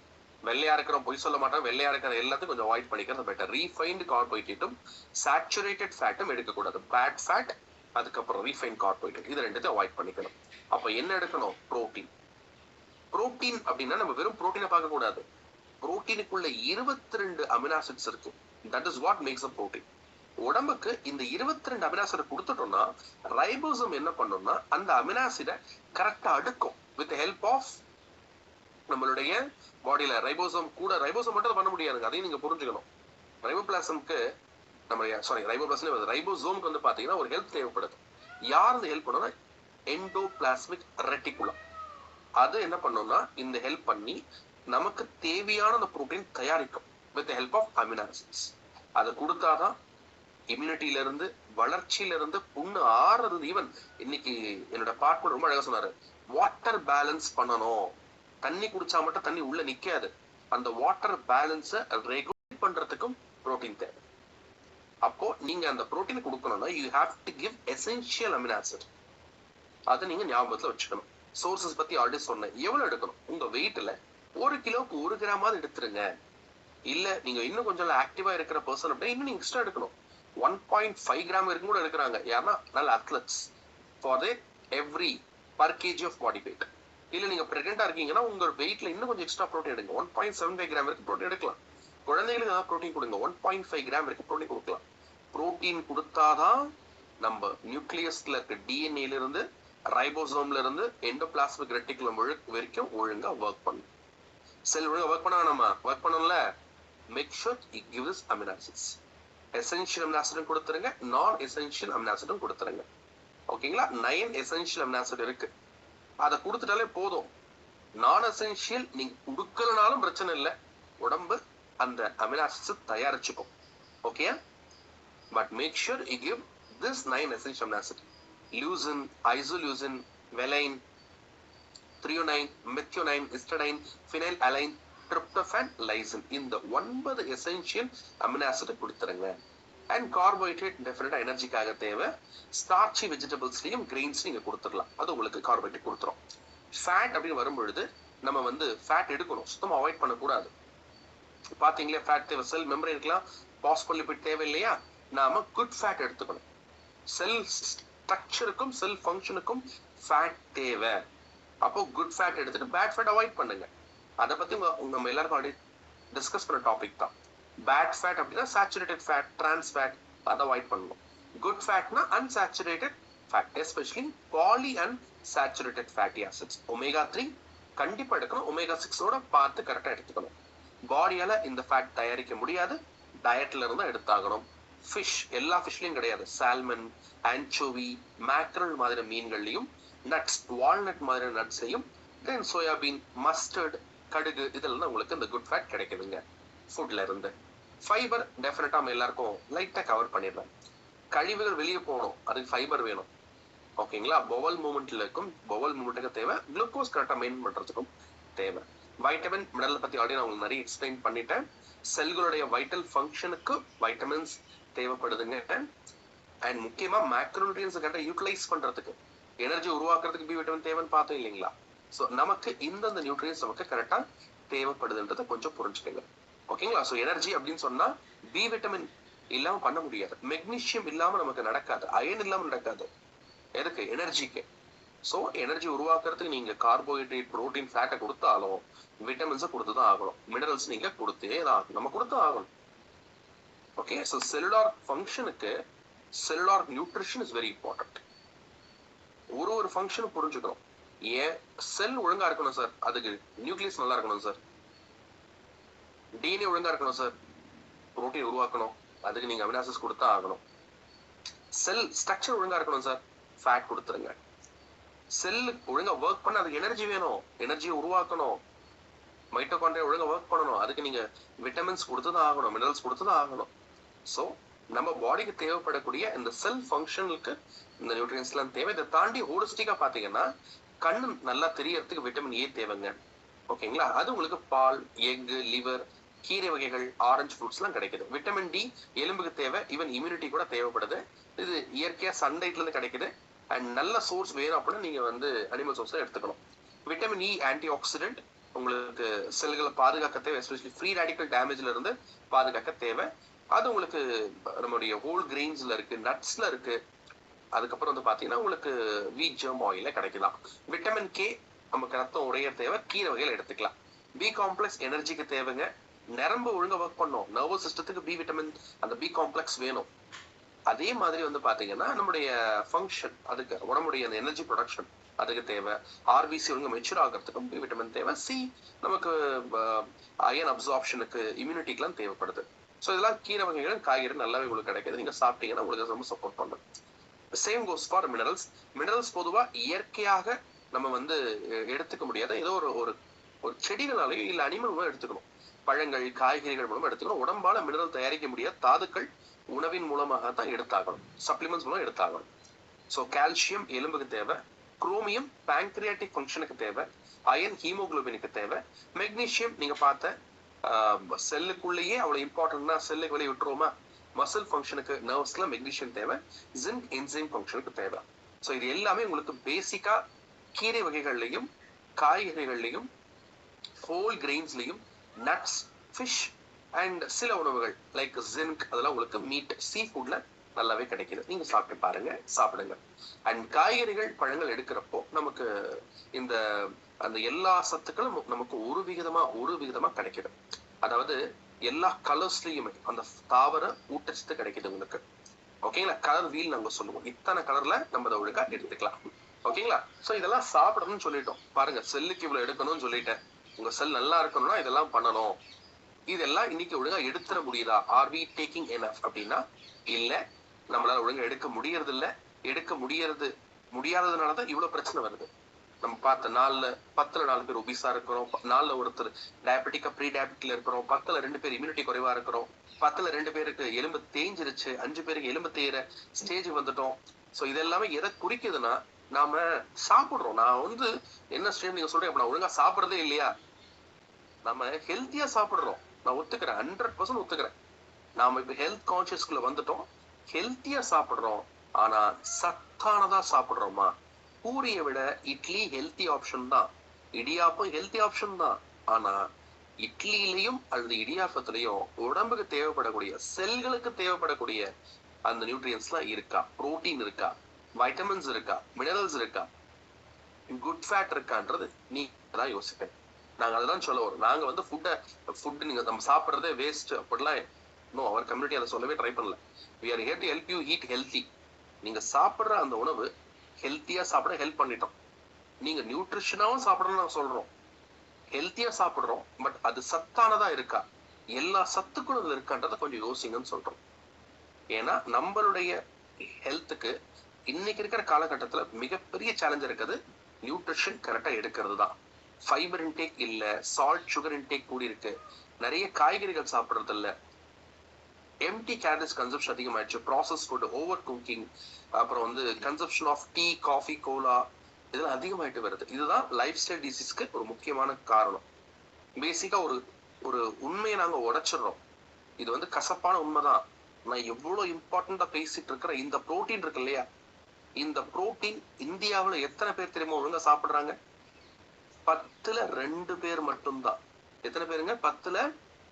B: வெள்ளையா இருக்கிறோம், பொய் சொல்ல மாட்டோம், வெள்ளையா இருக்கிற எல்லாத்தையும் கொஞ்சம் அவாய்ட் பண்ணிக்கிறது பெட்டர். ரீஃபைன்டு கார்போஹைட்ரேட்டும் சேச்சுரேட்டட் ஃபேட்டும் எடுக்கக்கூடாது. பேட் ஃபேட், அதுக்கப்புறம் ரீஃபைன் கார்போஹைட்ரேட், இது ரெண்டுத்தையும் அவாய்ட் பண்ணிக்கணும். அப்ப என்ன எடுக்கணும்? புரோட்டீன். புரோட்டீன் அப்படின்னா நம்ம வெறும் புரோட்டீனை பார்க்க கூடாது. புரோட்டீனுக்குள்ள 22 அமினாசிட்ஸ் இருக்கு. That is what makes a protein. உடம்புக்கு இந்த 22 அமினாசிட கொடுத்துட்டோம்னா ரைபோசோம் என்ன பண்ணும்னா அந்த அமினாசிட கரெக்டா அடுக்கும். வித் ஹெல்ப் ஆஃப் நம்மளுடைய பாடியில ரைபோசோம் கூட, ரைபோசோம் மட்டும் பண்ண முடியாதுங்க, அதையும் நீங்க புரிஞ்சுக்கணும். ரைபோபிளாசம்க்கு ரைபோசோம்க்கு வந்து பாத்தீங்கன்னா ஒரு ஹெல்ப் தேவைப்படுது. யார் இந்த ஹெல்ப் பண்ணும்னா எண்டோபிளாஸ்மிக் ரெட்டிகுலம். அது என்ன பண்ணும்னா இந்த ஹெல்ப் பண்ணி நமக்கு தேவையான அந்த புரோட்டீன் தயாரிக்கும் with help of amino acids. அதை கொடுத்தாதான் இம்யூனிட்டியில இருந்து, வளர்ச்சியில இருந்து, புண்ணு ஆறுறது. ஈவன் இன்னைக்கு என்னோட பார்ட்னர் ரொம்ப அழகா சொன்னாரு, வாட்டர் பேலன்ஸ் பண்ணணும். தண்ணி குடிச்சா மட்டும் தண்ணி உள்ள நிக்காது. அந்த வாட்டர் பேலன்ஸை ரெகுலேட் பண்றதுக்கும் புரோட்டீன் தேவை. அப்போ நீங்க அந்த புரோட்டீன் கொடுக்கணும்னா you have to give essential amino acid. அதை நீங்க ஞாபகத்துல வச்சுக்கணும். சோர்சஸ் பத்தி ஆல்ரெடி சொன்னேன். எவ்வளவு எடுக்கணும்? உங்க வெயிட்ல 1 கிலோக்கு 1 கிராமாவது எடுத்துருங்க. இல்ல நீங்க இன்னும் கொஞ்சம் ஆக்டிவா இருக்கிற பர்சன் அப்படின்னா இன்னும் நீங்க எக்ஸ்ட்ரா எடுக்கணும். 1.5 கிராம் வரைக்கும் கூட எடுக்கிறாங்க யாருன்னா நல்ல athletes. For every per KG of body weight. இல்ல நீங்க பிரெக்னெண்டா இருக்கீங்கன்னா உங்க வெயிட்ல இன்னும் கொஞ்சம் எக்ஸ்ட்ரா ப்ரோட்டீன் எடுங்க. 1.75 கிராம் வரைக்கும் ப்ரோட்டீன் எடுக்கலாம். குழந்தைகளுக்கு ஏதாவது ப்ரோட்டீன் கொடுங்க. 1.5 கிராம் வரைக்கும் ப்ரோட்டீன் கொடுக்கலாம். ப்ரோட்டீன் கொடுத்தாதான் நம்ம நியூக்ளியஸ்ல இருக்க டிஎன்ஏல இருந்து ரைபோசோம்ல இருந்து எண்டோபிளாஸ்மிக் ரெட்டிகுலம் வரைக்கும் ஒழுங்கா ஒர்க் பண்ணும். செல் ஒழுங்கா ஒர்க் பண்ண வேணாமா? ஒர்க் பண்ணணும்ல. Make sure it gives amino acids. Essential amino ஆசிடும் கொடுத்துருங்க, நான் எசென்ஷியல் அமினோ ஆசிடும் கொடுத்துருங்க. ஓகேங்களா? 9 எசென்ஷியல் அமினோ ஆசிட் இருக்கு, அதை கொடுத்துட்டாலே போதும். நான் எசென்ஷியல் நீங்க கொடுக்கலனாலும் பிரச்சனை இல்லை, உடம்பு அந்த அமினோ ஆசிட்ஸ் தயாரிச்சுக்கும். Okay, but make sure you give this 9 essential amino acid. Leucine, isoleucine, valine, threonine, methionine, histidine, phenylalanine, tryptophan, lysine, இந்த 9 எசென்ஷியல் அமினோ ஆசிட் கொடுத்துருங்க. அண்ட் கார்போஹைட்ரேட் டெஃபினட்டா எனர்ஜிக்காக தேவை. ஸ்டார்ச்சி வெஜிடபிள்ஸ்லயும் கிரெயின்ஸ் நீங்க கொடுத்துடலாம், அது உங்களுக்கு கார்போஹைட்ரேட் கொடுத்துரும். ஃபேட் அப்படின்னு வரும்பொழுது நம்ம வந்து ஃபேட் எடுக்கணும், சுத்தமா அவாய்ட் பண்ணக்கூடாது. பாத்தீங்களா, ஃபேட் தேவை, செல் மெம்பரேனுக்குலாம் பாஸ்போலிபிட் தேவை இல்லையா? நாம குட் ஃபேட் எடுத்துக்கணும். செல் ஸ்ட்ரக்சருக்கும் செல் ஃபங்க்ஷனுக்கும் ஃபேட் தேவை. அப்போ குட் ஃபேட் எடுத்துட்டு பேட் ஃபேட் அவாய்ட் பண்ணுங்க. அதை பத்தி நம்ம எல்லாருக்கும் ஆல்ரெடி டிஸ்கஸ் பண்ண டாபிக் தான். பேட் ஃபேட் அப்படின்னா சேச்சுரேட்டட் ஃபேட், டிரான்ஸ் ஃபேட், அதை அவாய்ட் பண்ணணும். குட் ஃபேட்னா unsaturated fat, especially poly and saturated fatty acids. Omega 3 கண்டிப்பா எடுக்கணும், ஒமேகா 6ஓட பார்த்து கரெக்டா எடுத்துக்கணும். பாடியால இந்த ஃபேட் தயாரிக்க முடியாது, டயட்ல இருந்தா எடுத்தாகணும். ஃபிஷ், எல்லா ஃபிஷ்லயும் கிடையாது, சால்மன், ஆன்சோவி, மேக்ரல் மாதிரி மீன்கள்லையும், நட்ஸ், வால்நட் மாதிரி நட்ஸ்லையும், தென் சோயாபீன், மஸ்டர்ட், கடுகு, இதெல்லாம் உங்களுக்கு இந்த குட் ஃபேட் கிடைக்குதுங்க ஃபுட்ல இருந்து. ஃபைபர் டெஃபினட்டா நம்ம எல்லாருக்கும் லைட்டா கவர் பண்ணிடுறேன். கழிவுகள் வெளியே போகணும், அதுக்கு ஃபைபர் வேணும். ஓகேங்களா? பவல் மூவ்மெண்ட்ல இருக்கும், பவல் மூவ்மெண்ட்டுக்கு தேவை, குளுக்கோஸ் கரெக்டா மெயின்டைன் பண்றதுக்கும் தேவை. வைட்டமின், மினரல் பத்தி ஆல்ரெடி நான் உங்களுக்கு நிறைய எக்ஸ்பிளைன் பண்ணிட்டேன். செல்களுடைய வைட்டல் ஃபங்க்ஷனுக்கு வைட்டமின்ஸ் தேவைப்படுதுங்க. அண்ட் முக்கியமா மேக்ரோநியூட்ரியன்ஸ் கரெக்டா யூட்டிலைஸ் பண்றதுக்கு, எனர்ஜி உருவாக்குறதுக்கு பி விட்டமின் தேவைன்னு பார்த்தோம் இல்லைங்களா? ஸோ நமக்கு இந்தந்த நியூட்ரியன்ஸ் நமக்கு கரெக்டா தேவைப்படுதுன்றதை கொஞ்சம் புரிஞ்சுக்கோங்க. ஓகேங்களா? ஸோ எனர்ஜி அப்படின்னு சொன்னா பி விட்டமின் இல்லாம பண்ண முடியாது, மெக்னீசியம் இல்லாம நமக்கு நடக்காது, அயன் இல்லாம நடக்காது. எதுக்கு? எனர்ஜிக்கு. ஸோ எனர்ஜி உருவாக்குறதுக்கு நீங்க கார்போஹைட்ரேட், புரோட்டீன், ஃபேட்டை கொடுத்தாலும் விட்டமின்ஸை கொடுத்துதான் ஆகணும். மினரல்ஸ் நீங்க கொடுத்தே தான் நம்ம கொடுத்து ஆகணும். ஓகே, ஸோ செல்லுலார் ஃபங்க்ஷனுக்கு cellular nutrition is very important. ஒரு ஃபங்க்ஷனும் புரிஞ்சுக்கணும். ஏன் செல் ஒழுங்கா இருக்கணும் சார், அதுக்கு நியூக்ளியஸ் நல்லா இருக்கணும் சார். டிஎன்ஏ ஒழுங்கா இருக்கணும் சார், புரோட்டீன் உருவாக்கணும், அதுக்கு நீங்க அமினோ ஆசிட்ஸ் கொடுத்தா ஆகணும். செல் ஸ்ட்ரக்சர் ஒழுங்கா இருக்கணும் சார், ஃபேட் கொடுத்துருங்க. செல் ஒழுங்கா ஒர்க் பண்ண அதுக்கு எனர்ஜி வேணும், எனர்ஜியை உருவாக்கணும். மைட்டோகாண்ட்ரியா ஒழுங்கா ஒர்க் பண்ணணும், அதுக்கு நீங்க விட்டமின்ஸ் கொடுத்துதான் ஆகணும், மினரல்ஸ் கொடுத்துதான் ஆகணும். ஸோ நம்ம பாடிக்கு தேவைப்படக்கூடிய இந்த செல் ஃபங்க்ஷனுக்கு இந்த நியூட்ரியன்ஸ் எல்லாம் தேவை. இதை தாண்டி ஹோலிஸ்டிக்கா பாத்தீங்கன்னா கண்ணு நல்லா தெரியறதுக்கு விட்டமின் ஏ தேவைங்க. ஓகேங்களா? அது உங்களுக்கு பால், எக், லிவர், கீரை வகைகள், ஆரஞ்சு ஃப்ரூட்ஸ் எல்லாம் கிடைக்குது. விட்டமின் டி எலும்புக்கு தேவை, ஈவன் இம்யூனிட்டி கூட தேவைப்படுது. இது இயற்கையா சன்லைட்ல இருந்து கிடைக்குது. அண்ட் நல்ல சோர்ஸ் வேணும் அப்படின்னா நீங்க வந்து அனிமல் சோர்ஸ் எடுத்துக்கணும். விட்டமின் இ ஆன்டி ஆக்சிடென்ட், உங்களுக்கு செல்களை பாதுகாக்க தேவை, எஸ்பெஷலி ஃப்ரீ ரேடிக்கல் டேமேஜ்ல இருந்து பாதுகாக்க தேவை. அது உங்களுக்கு நம்மளுடைய ஹோல் கிரெயின்ஸ்ல இருக்கு, நட்ஸ்ல இருக்கு. அதுக்கப்புறம் வந்து பாத்தீங்கன்னா உங்களுக்கு வீட் ஜெர்ம் ஆயில கிடைக்கலாம். விட்டமின் கே நமக்கு ரத்தம் உடைய தேவை, கீரை வகையில எடுத்துக்கலாம். பி காம்ப்ளெக்ஸ் எனர்ஜிக்கு தேவைங்க. நரம்பு ஒழுங்கா ஒர்க் பண்ணும், நர்வஸ் சிஸ்டத்துக்கு பி விட்டமின், அந்த பி காம்ப்ளெக்ஸ் வேணும். அதே மாதிரி வந்து பாத்தீங்கன்னா நம்முடைய ஃபங்க்ஷன், அதுக்கு உடம்புடைய அந்த எனர்ஜி ப்ரொடக்ஷன் அதுக்கு தேவை. ஆர்பிசி ஒழுங்கா மெச்சூர் ஆகிறதுக்கும் பி விட்டமின் தேவை. சி நமக்கு அயன் அப்சார்ப்ஷனுக்கு, இம்யூனிட்டிக்கெல்லாம் தேவைப்படுது. ஸோ இதெல்லாம் கீரை வகைகள், காய்கறி நல்லாவே உங்களுக்கு கிடைக்குது. நீங்க சாப்பிட்டீங்கன்னா உங்களுக்கு ரொம்ப சப்போர்ட் பண்ணும். Same goes for minerals. Minerals பொதுவா இயற்கையாக நம்ம வந்து எடுத்துக்க முடியாத ஏதோ ஒரு செடிகளாலேயோ இல்ல அனிமல் மூலம் எடுத்துக்கணும். பழங்கள், காய்கறிகள் மூலம் எடுத்துக்கணும். உடம்பால மினரல் தயாரிக்க முடியாத தாதுக்கள் உணவின் மூலமாக தான் எடுத்தாகணும், சப்ளிமெண்ட்ஸ் மூலம் எடுத்தாகணும். ஸோ கால்சியம் எலும்புக்கு தேவை, குரோமியம் பேங்க்ரியாட்டிக் ஃபங்க்ஷனுக்கு தேவை, அயன் ஹீமோகுளோபினுக்கு தேவை, மெக்னீசியம் நீங்க பார்த்த செல்லுக்குள்ளேயே அவ்வளவு இம்பார்ட்டன்ட்னா செல்லுக்கு வெளியே விட்டுருவோமா, மசில் ஃபங்க்ஷனுக்கு, நர்வ்ஸ்ல மெக்னீசியம் தேவை, ஜிங்க் என்சைம் ஃபங்க்ஷனுக்கு தேவை. ஸோ இது எல்லாமே உங்களுக்கு பேசிக்கா கீரை வகைகள்லையும், காய்கறிகள்லையும், ஹோல் கிரெயின்ஸ்லையும், நட்ஸ், ஃபிஷ் அண்ட் சில உணவுகள் லைக் ஜிங்க், அதெல்லாம் உங்களுக்கு மீட், சீ ஃபுட்ல நல்லாவே கிடைக்குது. நீங்க சாப்பிட்டு பாருங்க, சாப்பிடுங்க. அண்ட் காய்கறிகள், பழங்கள் எடுக்கிறப்போ நமக்கு இந்த அந்த எல்லா சத்துக்களும் நமக்கு ஒரு விகிதமா கிடைக்குது. அதாவது எல்லா கலர்ஸ்லயுமே அந்த தாவர ஊட்டச்சத்து கிடைக்குது உங்களுக்கு. ஓகேங்களா? கலர் வீல் நாங்க சொல்லுவோம். இத்தனை கலர்ல நம்ம அதை ஒழுங்கா எடுத்துக்கலாம். ஓகேங்களா? சோ இதெல்லாம் சாப்பிடணும்னு சொல்லிட்டோம். பாருங்க, செல்லுக்கு இவ்வளவு எடுக்கணும்னு சொல்லிட்டேன். உங்க செல் நல்லா இருக்கணும்னா இதெல்லாம் பண்ணணும். இதெல்லாம் இன்னைக்கு ஒழுங்கா எடுத்துட முடியுதா? ஆர் வி டேக்கிங் எனஃப் அப்படின்னா இல்ல, நம்மளால ஒழுங்கா எடுக்க முடியறது இல்ல. எடுக்க முடியாததுனாலதான் இவ்வளவு பிரச்சனை வருது. நம்ம பார்த்த 10ல 4 பேர் ஒபிசா இருக்கிறோம். 4ல ஒருத்தர் டயபெட்டிக்கா ப்ரீ டயபெட்டிக்ல இருக்கிறோம். 10ல 2 பேர் இம்யூனிட்டி குறைவா இருக்கிறோம். 10ல 2 பேருக்கு எலும்பு தேஞ்சிருச்சு. 5 பேருக்கு எலும்பு தேயிற ஸ்டேஜ் வந்துட்டோம். சோ இதெல்லாமே எதை குறிக்குதுன்னா, நாம சாப்பிடுறோம். நான் என்ன ஸ்டேஜ் நீங்க சொல்றீங்க, நான் ஒழுங்கா சாப்பிடுறதே இல்லையா? நம்ம ஹெல்த்தியா சாப்பிடுறோம். நான் ஒத்துக்கிறேன், 100% ஒத்துக்கிறேன். நாம இப்ப ஹெல்த் கான்சியஸ்குள்ள வந்துட்டோம். ஹெல்த்தியா சாப்பிடுறோம். ஆனா சத்தானதா சாப்பிடுறோமா? பூரியை விட இட்லி ஹெல்த்தி ஆப்ஷன் தான். இடியாப்பம் ஹெல்த்தி ஆப்ஷன் தான். ஆனா இட்லியிலையும் அல்லது இடியாப்பத்திலையும் உடம்புக்கு தேவைப்படக்கூடிய, செல்களுக்கு தேவைப்படக்கூடிய அந்த நியூட்ரியன்ஸ் எல்லாம் இருக்கா? புரோட்டீன் இருக்கா? வைட்டமின்ஸ் இருக்கா? மினரல்ஸ் இருக்கா? குட் ஃபேட் இருக்கான்றது நீ தான் யோசிப்பேன். நாங்க அதுதான் சொல்ல வரோம். நாங்க ஃபுட் நீங்க நம்ம சாப்பிடுறதே வேஸ்ட் அப்படிலாம் இன்னும் அவர் கம்யூனிட்டி அதை சொல்லவே ட்ரை பண்ணல. we are here to help you eat healthy. நீங்க சாப்பிடுற அந்த உணவு ஹெல்த்தியா சாப்பிட ஹெல்ப் பண்ணிட்டோம். நீங்க நியூட்ரிஷனாவும் சாப்பிடணும்னு நான் சொல்றோம். ஹெல்த்தியா சாப்பிடுறோம், பட் அது சத்தானதா இருக்கா? எல்லா சத்துக்களும் அதுல இருக்கான்றத கொஞ்சம் யோசிங்கன்னு சொல்றோம். ஏன்னா நம்மளுடைய ஹெல்த்துக்கு இன்னைக்கு இருக்கிற காலகட்டத்துல மிகப்பெரிய சேலஞ்ச் இருக்குது நியூட்ரிஷன் கரெக்டா எடுக்கிறது தான். ஃபைபர் இன்டேக் இல்ல, சால்ட் சுகர் இன்டேக் கூடி இருக்கு, நிறைய காய்கறிகள் சாப்பிடுறது இல்ல, எம்டி கேலரிஸ் கன்சப்ஷன் அதிகமாயிடுச்சு, ப்ராசஸ் ஃபுட், ஓவர் குக்கிங், அப்புறம் consumption of tea, coffee, cola இதெல்லாம் அதிகமாயிட்டு வருது. இதுதான் லைஃப் ஸ்டைல் டிசீஸ்க்கு ஒரு முக்கியமான காரணம். பேசிக்கா ஒரு உண்மையை நாங்க உடைச்சிடுறோம். இது கசப்பான உண்மைதான். நான் எவ்வளவு இம்பார்ட்டண்டா பேசிட்டு இருக்கிற இந்த புரோட்டீன் இருக்கு இல்லையா, இந்த புரோட்டீன் இந்தியாவுல எத்தனை பேர் தெரியுமா ஒழுங்கா சாப்பிடுறாங்க? 10ல 2 பேர் மட்டும்தான். எத்தனை பேருங்க? 10ல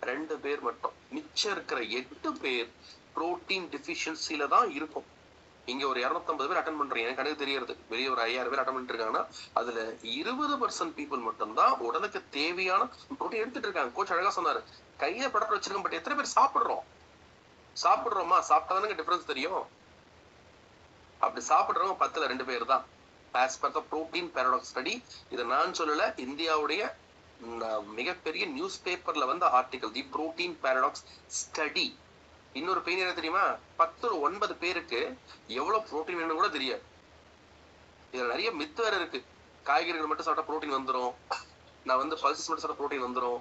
B: 2 பேர் மட்டும். மிச்சம் இருக்கிற 8 பேர் புரோட்டீன் டெஃபிஷியன்சில தான் இருக்கும். இங்க ஒரு 250 பேர் அட்டன் பண்றீங்க, எனக்கு கணக்கு தெரியறது. வெளியே ஒரு 5000 பேர் அட்டன் பண்ணிட்டு இருக்காங்கன்னா அதுல 20% பீப்புள் மட்டும்தான் உடலுக்கு தேவையான புரோட்டீன் எடுத்துட்டு இருக்காங்க. கோச் அழகா சொன்னாரு, கையில படத்தை வச்சிருக்கோம், பட் எத்தனை பேர் சாப்பிடுறோமா? சாப்பிட்டாதானுங்க டிஃபரன்ஸ் தெரியும். அப்படி சாப்பிடுறவங்க 10ல 2 பேர் தான். as per the protein paradox study. இதை நான் சொல்லல, இந்தியாவுடைய மிகப்பெரிய நியூஸ் பேப்பர்ல வந்த ஆர்டிகல், தி புரோட்டீன் பாரடாக்ஸ் ஸ்டடி. இன்னொரு பெயின் என்ன தெரியுமா? 10ல 9 பேருக்கு எவ்வளவு புரோட்டீன் வேணும் கூட தெரியாது. இதுல நிறைய மித்து வேற இருக்கு. காய்கறிகள் மட்டும் சாப்பிட்டா புரோட்டீன் வந்துடும், நான் பல்சஸ் மட்டும் சாப்பிட்டா புரோட்டீன் வந்துடும்.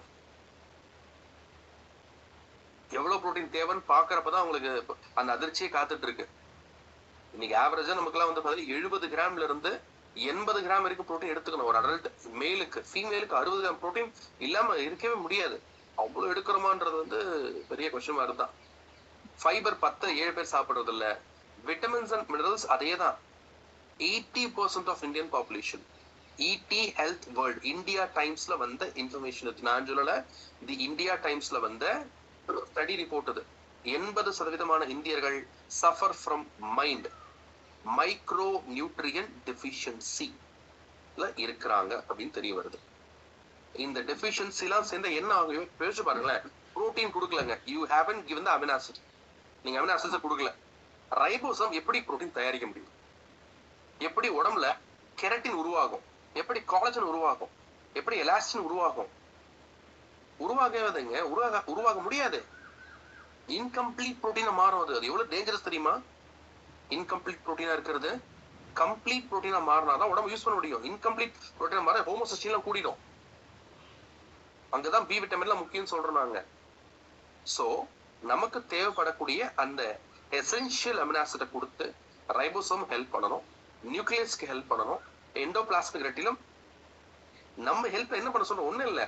B: எவ்வளவு புரோட்டீன் தேவைன்னு பாக்குறப்பதான் உங்களுக்கு அந்த அதிர்ச்சியே காத்துட்டு இருக்கு. இன்னைக்கு ஆவரேஜா நமக்குலாம் 70 கிராம்ல இருந்து 80 கிராம் வரைக்கும் புரோட்டீன் எடுத்துக்கணும். ஒரு அடல்ட் மேலுக்கு. ஃபீமேலுக்கு 60 கிராம் புரோட்டீன் இல்லாம இருக்கவே முடியாது. அவ்வளவு எடுக்கிறோமான்றது பெரிய கொஸ்டின் மார்க் தான். ஃபைபர் 10 7 பேர் சாப்பிடுறது இல்ல. விட்டமின்ஸ் அண்ட் மினரல்ஸ் அதே தான். 80% ஆஃப் இந்தியன் பாப்புலேஷன். இடி ஹெல்த் வேர்ல்ட் இந்தியா டைம்ஸ்ல வந்த இன்ஃபர்மேஷன். நான் சொல்லல, தி இந்தியா டைம்ஸ்ல வந்த ஸ்டடி ரிப்போர்ட் இது. 80% இந்தியர்கள் suffer from micro nutrient deficiency இருக்கிறாங்க அப்படின்னு தெரிய வருது. இந்த டெஃபிஷியன்சி எல்லாம் சேர்ந்த என்ன ஆகும் பேச பாருங்களேன். புரோட்டீன் கொடுக்கலங்க, you haven't given the amino acid. நீங்க அமினோ ஆசிட்ஸ் கொடுக்கல. ரைபோசோம் எப்படி புரோட்டீன் தயாரிக்க முடியும்? எப்படி உடம்புல கெரட்டின் உருவாகும்? எப்படி காலஜன் உருவாகும்? எப்படி எலாஸ்டின் உருவாகும்? உருவாக முடியாது. இன்கம்ப்ளீட் புரோட்டீனா மாறும். அது எவ்வளவு டேஞ்சரஸ் தெரியுமா? இன்கம்ப்ளீட் புரோட்டீனா இருக்கிறது. கம்ப்ளீட் புரோட்டீனா மாறினாதான் உடம்பு யூஸ் பண்ண முடியும். இன்கம்ப்ளீட் புரோட்டீனா மாற ஹோமோசிஸ்டின் எல்லாம் கூடிடும். அங்கதான் பி விட்டமின் எல்லாம் முக்கியம் சொல்றோம் நாங்க. சோ நமக்கு தேவைப்படக்கூடிய அந்த எசென்ஷியல் அமினோ ஆசிட கொடுத்து ரைபோசோம் ஹெல்ப் பண்ணணும், நியூக்ளியஸ்க்கு ஹெல்ப் பண்ணணும், எண்டோபிளாஸ்மிக் ரெட்டிலும் நம்ம ஹெல்ப் என்ன பண்ண சொல்றோம்? ஒண்ணும் இல்ல,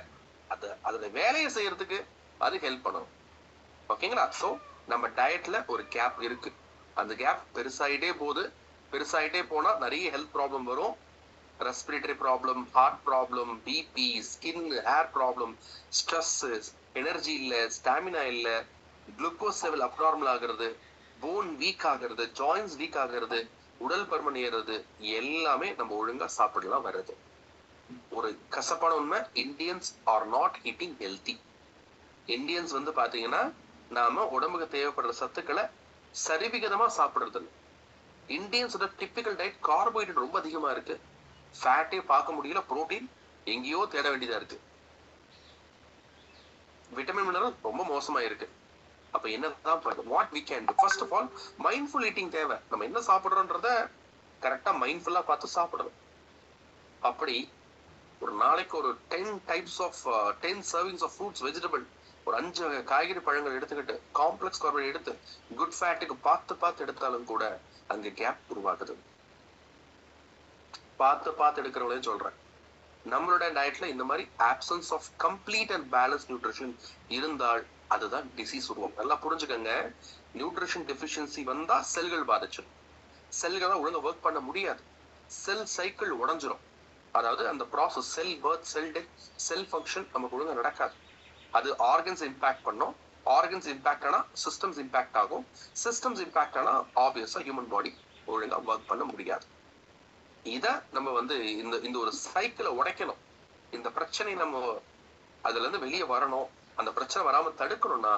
B: அதோட வேலையை செய்யறதுக்கு அது ஹெல்ப் பண்ணணும். ஓகேங்களா? சோ நம்ம டயட்ல ஒரு கேப் இருக்கு. அந்த கேப் பெருசாயிட்டே போனா நிறைய ஹெல்த் ப்ராப்ளம் வரும். Respiratory problem, heart problem, BP, skin, hair problem, stress, energy இல்ல, ஸ்டாமினா இல்ல, குளுக்கோஸ் லெவல் அப்நார்மல் ஆகிறது, போன் வீக் ஆகிறது, ஜாயின்ஸ் வீக் ஆகிறது, உடல் பருமன் ஏறுறது, எல்லாமே நம்ம ஒழுங்கா சாப்பிடலாம் வருது. ஒரு கசப்பான உண்மை, Indians are not eating healthy. Indians பாத்தீங்கன்னா நாம உடம்புக்கு தேவைப்படுற சத்துக்களை சரிவிகிதமா சாப்பிடுறது இல்லை. இந்தியன்ஸோட டிபிக்கல் டயட் கார்போஹைட்ரேட் ரொம்ப அதிகமா இருக்கு, ஃபேட்டே பார்க்க முடியல, புரோட்டீன் எங்கேயோ தேட வேண்டியதா இருக்கு, விட்டமின் மினரல் ரொம்ப மோசமா இருக்கு. அப்ப என்னதான் what we can do? First of all mindful eating தேவை. நம்ம என்ன சாப்பிடுறோன்றத கரெக்டா மைண்ட்ஃபுல்லா பார்த்து சாப்பிடணும். அப்படி ஒரு நாளைக்கு ஒரு 10 சர்விங்ஸ் ஆஃப் ஃப்ரூட்ஸ் வெஜிடபிள், ஒரு 5 காய்கறி பழங்கள் எடுத்துக்கிட்டு காம்ப்ளெக்ஸ் கார்போஹைட்ரேட் எடுத்து குட் ஃபேட்டுக்கு பார்த்து எடுத்தாலும் கூட அங்க கேப் உருவாக்குது. பார்த்து எடுக்கிறவங்களே சொல்றேன், நம்மளோட டயட்ல இந்த மாதிரி options of complete and balance nutrition இருந்தால் அதுதான் டிசீஸ் உருவம். நல்லா புரிஞ்சுக்கங்க, நியூட்ரிஷன் டெஃபிஷியன்சி வந்தா செல்கள் பாதிச்சிடும், செல்களை ஒழுங்கா ஒர்க் பண்ண முடியாது, செல் சைக்கிள் உடைஞ்சிரும். அதாவது அந்த ப்ராசஸ் செல் பர்த், செல் டெத், செல் ஃபங்க்ஷன் நமக்கு ஒழுங்கா நடக்காது. அது ஆர்கன்ஸ் இம்பாக்ட் பண்ணும், ஆர்கன்ஸ் இம்பாக்ட் ஆனா சிஸ்டம்ஸ் இம்பாக்ட் ஆகும், சிஸ்டம்ஸ் இம்பாக்ட் ஆனா ஆப்வியஸா ஹியூமன் பாடி ஒழுங்கா ஒர்க் பண்ண முடியாது. இத நம்ம வந்து இந்த ஒரு சைக்கிளை உடைக்கணும். இந்த பிரச்சனை நம்ம அதுல இருந்து வெளியே வரணும். அந்த பிரச்சனை வராம தடுக்கணும்னா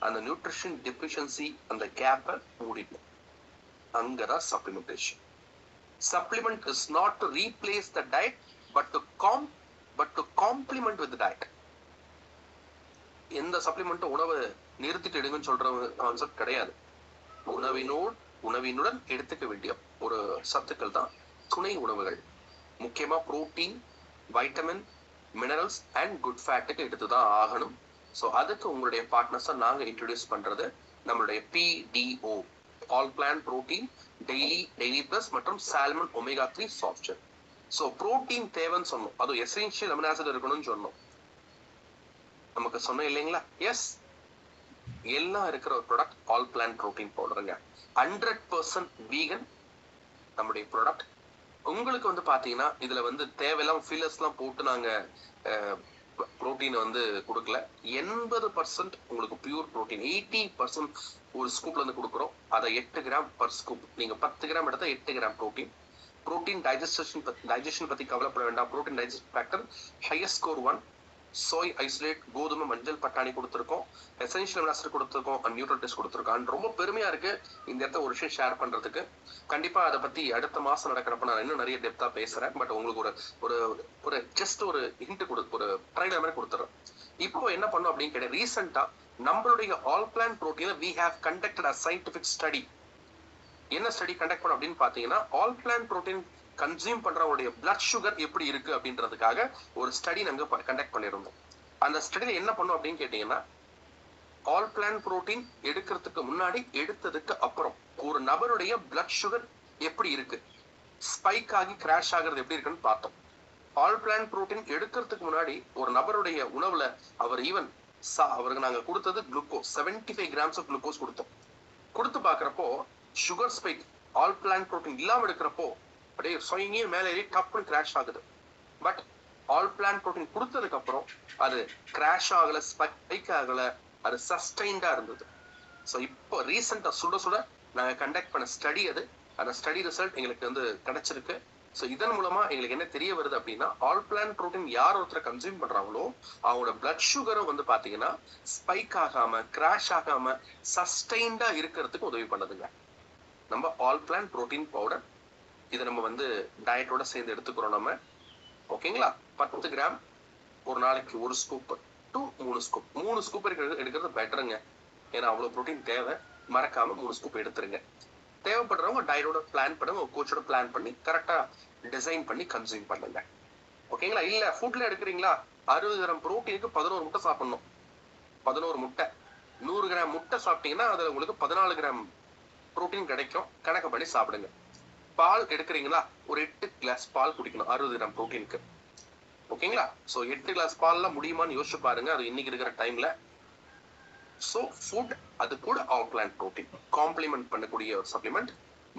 B: அந்த நியூட்ரிஷன் டெஃபிஷியன்சி அந்த கேப்பை மூடிடணும். அங்கதான் supplementation. Supplement is not to replace the diet, but to complement with the diet. எந்த சப்ளிமெண்ட் உணவை நிறுத்திட்டு எடுங்கன்னு சொல்ற கான்செப்ட் கிடையாது. உணவினுடன் எடுத்துக்க வேண்டிய ஒரு சத்துக்கள் தான் துணை உணவுகள். முக்கியமா protein, vitamin, minerals and good ஃபேட்டுக்கு எடுத்துதான் ஆகணும். ஸோ அதுக்கு உங்களுடைய பார்ட்னர்ஸை நாங்க இன்ட்ரோடியூஸ் பண்றது நம்மளுடைய PDO, all plant protein daily plus மற்றும் salmon omega 3 software. So protein தேவைன்னு சொன்னோம், அது எசென்ஷியல் அமினோ ஆசிட் இருக்கணும்னு சொன்னோம். நமக்கு சொன்னோம் இல்லைங்களா? எஸ், எல்லாம் இருக்கிற ஒரு ப்ராடக்ட் ஆல் பிளான்ட் புரோட்டீன் பவுடருங்க. 100% வீகன் நம்முடைய ப்ராடக்ட். உங்களுக்கு வந்து பாத்தீங்கன்னா இதுல வந்து தேவையெல்லாம் ஃபில்லர்ஸ் எல்லாம் போட்டு நாங்க புரோட்டீன் வந்து கொடுக்கல. 80% உங்களுக்கு பியூர் புரோட்டீன், 80% ஒரு ஸ்கூப்ல இருந்து கொடுக்குறோம். அதை 8 கிராம் பர் ஸ்கூப். நீங்க 10 கிராம் எடுத்தா 8 கிராம் புரோட்டீன். புரோட்டீன் டைஜஷன் பத்தி கவலைப்பட வேண்டாம். Protein digest factor highest score 1. சோய் ஐசோலேட், கோதுமை, மஞ்சள் பட்டாணி கொடுத்துருக்கோம், எசென்ஷியல் அமினோ ஆசிட் கொடுத்துருக்கோம், நியூட்ரல் டெஸ்ட் கொடுத்துருக்கோம். அண்ட் ரொம்ப பெருமையா இருக்கு இந்த இடத்த ஒரு விஷயம் ஷேர் பண்றதுக்கு. கண்டிப்பா அதை பத்தி அடுத்த மாசம் நடக்கிறப்ப நான் இன்னும் நிறைய டெப்தா பேசுறேன். பட் உங்களுக்கு ஒரு ஜஸ்ட் ஒரு ஹிண்ட் ஒரு ட்ரைலர் மாதிரி கொடுத்துறேன். இப்போ என்ன பண்ணும் அப்படின்னு கேட்டா, ரீசெண்டா நம்மளுடைய all plant protein we have conducted a scientific study. என்ன ஸ்டடி கண்டக்ட் பண்ணோம் அப்படின்னு பாத்தீங்கன்னா, ஆல் பிளான்ட் புரோட்டீன் கன்சியூம் பண்றவங்களுடைய பிளட் சுகர் எப்படி இருக்கு அப்படின்றதுக்காக ஒரு ஸ்டடி நாங்க கண்டக்ட் பண்ணிருந்தோம். அந்த ஸ்டடியில என்ன பண்ணோம் அப்படின்னு கேட்டீங்கன்னா, ஆல் பிளான்ட் புரோட்டீன் எடுக்கிறதுக்கு முன்னாடி, எடுத்ததுக்கு அப்புறம் ஒரு நபருடைய பிளட் சுகர் எப்படி இருக்கு, ஸ்பைக் ஆகி கிராஷ் ஆகுறது எப்படி இருக்குன்னு பார்த்தோம். ஆல் பிளான்ட் புரோட்டீன் எடுக்கிறதுக்கு முன்னாடி ஒரு நபருடைய உணவுல அவர் அவருக்கு நாங்க கொடுத்தது குளுக்கோஸ் 75 கிராம்ஸ் ஆஃப் குளுக்கோஸ் கொடுத்தோம். கொடுத்து பாக்குறப்போ sugar spike all plant protein இல்லாம எடுக்கிறப்போ அப்படியே சொயங்கியே மேலே ஏறி டப்புன்னு கிராஷ் ஆகுது. பட் ஆல் பிளான்ட் புரோட்டீன் கொடுத்ததுக்கு அப்புறம் அது கிராஷ் ஆகல, ஸ்பைக் ஆகல, அது சஸ்டைன்டா இருந்தது. ஸோ இப்போ ரீசெண்டா சுட நாங்க கண்டக்ட் பண்ண ஸ்டடி அது. அந்த ஸ்டடி ரிசல்ட் எங்களுக்கு வந்து கிடைச்சிருக்கு. ஸோ இதன் மூலமா எங்களுக்கு என்ன தெரிய வருது அப்படின்னா, ஆல் பிளான்ட் புரோட்டீன் யார் ஒருத்தரை கன்சியூம் பண்றாங்களோ அவங்களோட பிளட் சுகரும் வந்து பாத்தீங்கன்னா ஸ்பைக் ஆகாம, கிராஷ் ஆகாம, சஸ்டைன்டா இருக்கிறதுக்கு உதவி பண்ணுதுங்க நம்ம ஆல் பிளான்ட் புரோட்டீன் பவுடர். இதை நம்ம வந்து டயட்டோட சேர்ந்து எடுத்துக்கிறோம் நம்ம. ஓகேங்களா? 10 கிராம் ஒரு நாளைக்கு, 1 ஸ்கூப் டு 3 ஸ்கூப். 3 ஸ்கூப் எடுக்கிறது பெட்டருங்க. ஏன்னா அவ்வளவு புரோட்டீன் தேவை. மறக்காம 3 ஸ்கூப் எடுத்துருங்க. தேவைப்படுறவங்க டயட்டோட பிளான் பண்ணுங்க, கோச்சோட பிளான் பண்ணி கரெக்டா டிசைன் பண்ணி கன்சியூம் பண்ணுங்க. ஓகேங்களா? இல்ல ஃபுட்ல எடுக்கிறீங்களா, 60 கிராம் புரோட்டீனுக்கு 11 முட்டை சாப்பிடணும். 11 முட்டை, 100 கிராம் முட்டை சாப்பிட்டீங்கன்னா அதுல உங்களுக்கு 14 கிராம் புரோட்டீன் கிடைக்கும். கணக்கு பண்ணி சாப்பிடுங்க. பால் எடுக்கிறீங்களா, ஒரு 8 கிளாஸ் பால் குடிக்கணும் 60 கிராம் புரோட்டீனுக்கு. ஓகேங்களா? சோ 8 கிளாஸ் பால்ல முடியுமான்னு யோசிச்சு பாருங்க, அது இன்னைக்கு இருக்கிற டைம்ல. சோ ஃபுட் அது கூட ஆல் பிளான்ட் புரோட்டீன் காம்ப்ளிமெண்ட் பண்ணக்கூடிய ஒரு சப்ளிமெண்ட்.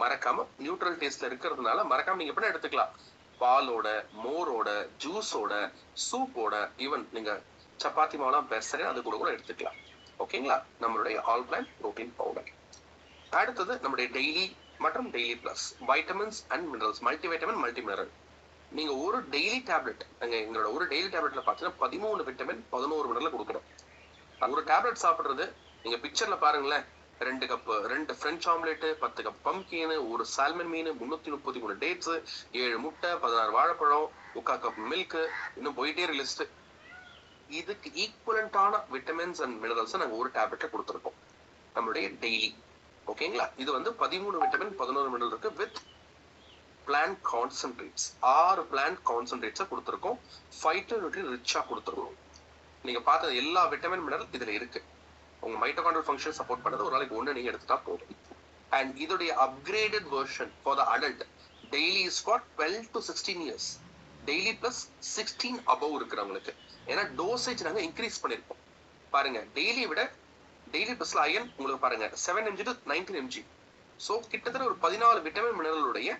B: மறக்காம நியூட்ரல் டேஸ்ட்ல இருக்கிறதுனால மறக்காம நீங்க எப்படி எடுத்துக்கலாம், பாலோட, மோரோட, ஜூஸோட, சூப்போட, ஈவன் நீங்க சப்பாத்தி மாவுலாம் பேசுறேன் அது கூட எடுத்துக்கலாம். ஓகேங்களா? நம்மளுடைய ஆல் பிளான்ட் புரோட்டீன் பவுடர். அடுத்தது நம்மளுடைய டெய்லி மற்றும் daily plus vitamins and minerals, multi vitamin, multi mineral. நீங்க ஒரு டெய்லி டேப்லெட், எங்களோட ஒரு டெய்லி டேப்லெட்ல பாத்தீங்கன்னா 13 விட்டமின், 11 மினரல் கொடுக்கணும். ஒரு டேப்லெட் சாப்பிடுறது நீங்க பிக்சர்ல பாருங்களேன், 2 cup 2 French omelette, 10 cup pumpkin, ஒரு சால்மன் மீன், 333 டேட்ஸ், 7 முட்டை, 16 வாழைப்பழம், 3/4 கப் மில்க், இன்னும் போயிட்டே இருக்கு லிஸ்ட். இதுக்கு ஈக்குவலண்டான விட்டமின்ஸ் அண்ட் மினரல்ஸ் நாங்க ஒரு டேப்லெட்ல கொடுத்துருக்கோம் நம்மளுடைய டெய்லி. ஓகேங்களா? இது வந்து 13 விட்டமின் 11 மினரல் இருக்கு வித் பிளான்ட் கான்சென்ட்ரேட்ஸ். 6 பிளான்ட் கான்சென்ட்ரேட்ஸை கொடுத்துருக்கோம். ஃபைட்டோநியூட்ரியன் ரிச்சா கொடுத்துருக்கோம். நீங்க பார்த்தது எல்லா விட்டமின் மினரல் இதுல இருக்கு. உங்க மைட்டோகாண்ட்ரியல் ஃபங்க்ஷன் சப்போர்ட் பண்ணது ஒரு நாளைக்கு 1 நீங்க எடுத்துட்டா போதும். அண்ட் இதோடைய upgraded version for the adult daily is for 12 to 16 years. Daily plus 16 above இருக்கிறவங்களுக்கு. ஏன்னா டோசேஜ் நாங்க இன்க்ரீஸ் பண்ணிருக்கோம். பாருங்க, டெய்லி விட டெய்லி பிளஸ்ல அயன் உங்களுக்கு பாருங்க 7 mg to 19 mg. ஸோ கிட்டத்தட்ட ஒரு 14 விட்டமின் மினரலுடைய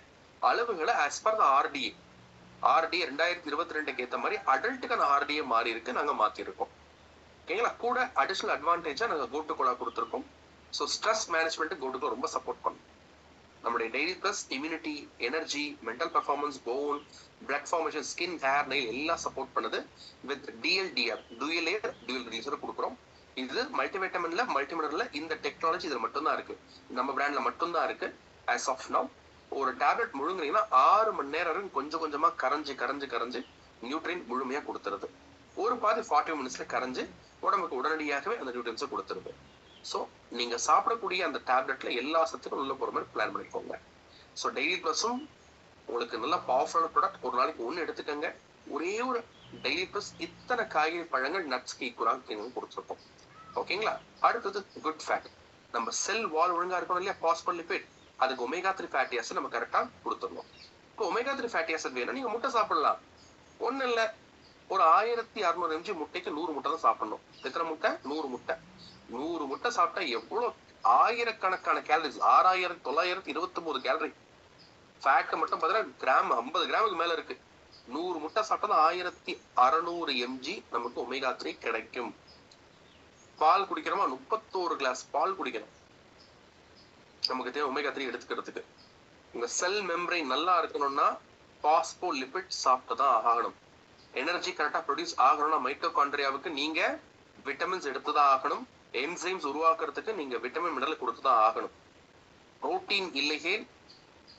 B: அளவுகளை ஆஸ் பர் த ஆர்டிஏ 2022 ஏற்ற மாதிரி அடல்ட்டுக்கான ஆர்டிஏ மாறி இருக்கு, நாங்க மாத்திருக்கோம். ஓகேங்களா? கூட அடிஷனல் அட்வான்டேஜா நாங்க கோட்டுகோலா கொடுத்துருக்கோம். ஸோ ஸ்ட்ரெஸ் மேனேஜ்மெண்ட் கோட்டுகோலா ரொம்ப சப்போர்ட் பண்ணும். நம்மளுடைய daily plus immunity, energy, mental performance, phone, blood formation, skin, hair, nail எல்லாம் சப்போர்ட் பண்ணுது. வித் டிஎல்டிஆர் டூயல் லேயர் டியூல் ரிலீசர் கொடுக்குறோம். இது மல்டிவைட்டமின்ல மல்டிமினரல்ல இந்த டெக்னாலஜி இதுல மட்டும்தான் இருக்கு, நம்ம பிராண்ட்ல மட்டும்தான் இருக்கு ஆஸ் ஆஃப் நவ். ஒரு டேப்லெட் முழுங்குறீங்கன்னா 6 மணி நேரம் கொஞ்சம் கொஞ்சமா கரைஞ்சு நியூட்ரியன் முழுமையா கொடுத்துருது. ஒரு பாதி 40 மினிட்ஸ்ல கரைஞ்சு உடம்புக்கு உடனடியாகவே அந்த நியூட்ரியன்ஸை கொடுத்துருது. ஸோ நீங்க சாப்பிடக்கூடிய அந்த டேப்லெட்ல எல்லா சத்துக்கும் உள்ள போற மாதிரி பிளான் பண்ணிக்கோங்க. ஸோ டெய்லி பிளஸும் உங்களுக்கு நல்ல பவர்ஃபுல்லான ப்ராடக்ட். ஒரு நாளைக்கு 1 எடுத்துக்கங்க. ஒரே ஒரு டெய்லி பிளஸ் இத்தனை காய்கறி, பழங்கள், நட்ஸ்க்கு ஈக்குவலாக கொடுத்துருப்போம். ஓகேங்களா? அடுத்தது குட் ஃபேட். நம்ம செல் வால் ஒழுங்கா இருக்கணும் இல்லையா, பாஸ்போலிபிட், அதுக்கு ஒமேகா 3 ஃபேட்டி ஆசிட் நம்ம கரெக்டா கொடுத்துடணும். இப்போ ஒமேகா 3 ஃபேட்டி ஆசிட் வேணும், நீங்க முட்டை சாப்பிடலாம். ஒண்ணு இல்ல, ஒரு 1600 mg முட்டைக்கு 100 முட்டை தான் சாப்பிடணும். எத்தனை முட்டை? 100 முட்டை. 100 முட்டை சாப்பிட்டா எவ்வளவு ஆயிரக்கணக்கான கேலரிஸ், 6929 கேலரி. ஃபேட் மட்டும் பார்த்தீங்கன்னா கிராம் 50 கிராமுக்கு மேல இருக்கு. 100 முட்டை சாப்பிட்டா 1600 mg நமக்கு ஒமேகா 3 கிடைக்கும். பால் குடிக்கிறோமா, 31 கிளாஸ் பால் குடிக்கணும் நமக்கு தேவை ஒமேகா 3 எடுத்துக்கிறதுக்கு. உங்க செல் மெம்பரைன் நல்லா இருக்கணும்னா பாஸ்போலிபிட் சாப்பிட்டு தான் ஆகணும். எனர்ஜி கரெக்டா ப்ரொடியூஸ் ஆகணும்னா மைட்டோகாண்ட்ரியாவுக்கு நீங்க விட்டமின்ஸ் எடுத்துதான் ஆகணும். என்சைம்ஸ் உருவாக்குறதுக்கு நீங்க விட்டமின் மினரல் கொடுத்துதான் ஆகணும். புரோட்டீன் இல்லையே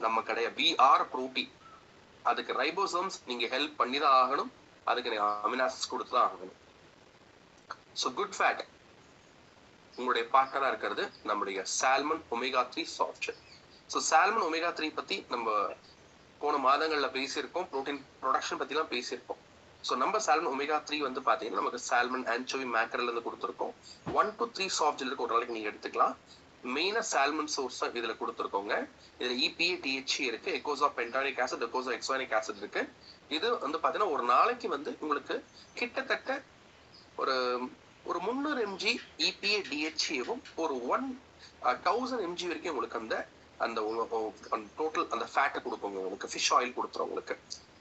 B: நம்ம கிடையாது. We are protein. அதுக்கு ரைபோசோம்ஸ் நீங்க ஹெல்ப் பண்ணி தான் ஆகணும். அதுக்கு நீங்க அமினோ ஆசிட்ஸ் கொடுத்து தான் ஆகணும். ஸோ குட் ஃபேட் உங்களுடைய பார்ட்னரா இருக்கிறது நம்முடைய salmon omega 3 soft gel. So salmon omega 3 பத்தி நம்ம போன மாதங்கள்ல பேசியிருக்கோம். புரோட்டீன் ப்ரொடக்ஷன் பத்தி எல்லாம் பேசியிருக்கோம். ஸோ நம்ம சால்மன் ஒமேகா 3 வந்து பாத்தீங்கன்னா நமக்கு சால்மன், ஆன்சோவி, மேக்கரல் இருந்து கொடுத்துருக்கோம். 1 to 3 சாஃப்ட் ஜெல் இருக்கு, ஒரு நாளைக்கு நீங்க எடுத்துக்கலாம். மெயினா சால்மன் சோர்ஸ் இதுல கொடுத்துருக்கோங்க. இதுல EPA, THC இருக்கு, எக்கோசா பென்டானிக் ஆசிட், எக்கோசா எக்ஸானிக் ஆசிட் இருக்கு. இது வந்து பாத்தீங்கன்னா ஒரு நாளைக்கு வந்து உங்களுக்கு கிட்டத்தட்ட ஒரு 300 mg EPA, DHAவும் ஒரு 1000 mg வரைக்கும் உங்களுக்கு அந்த டோட்டல் அந்த ஃபேட்டை கொடுக்குங்க. உங்களுக்கு ஃபிஷ் ஆயில் கொடுத்துரும் உங்களுக்கு.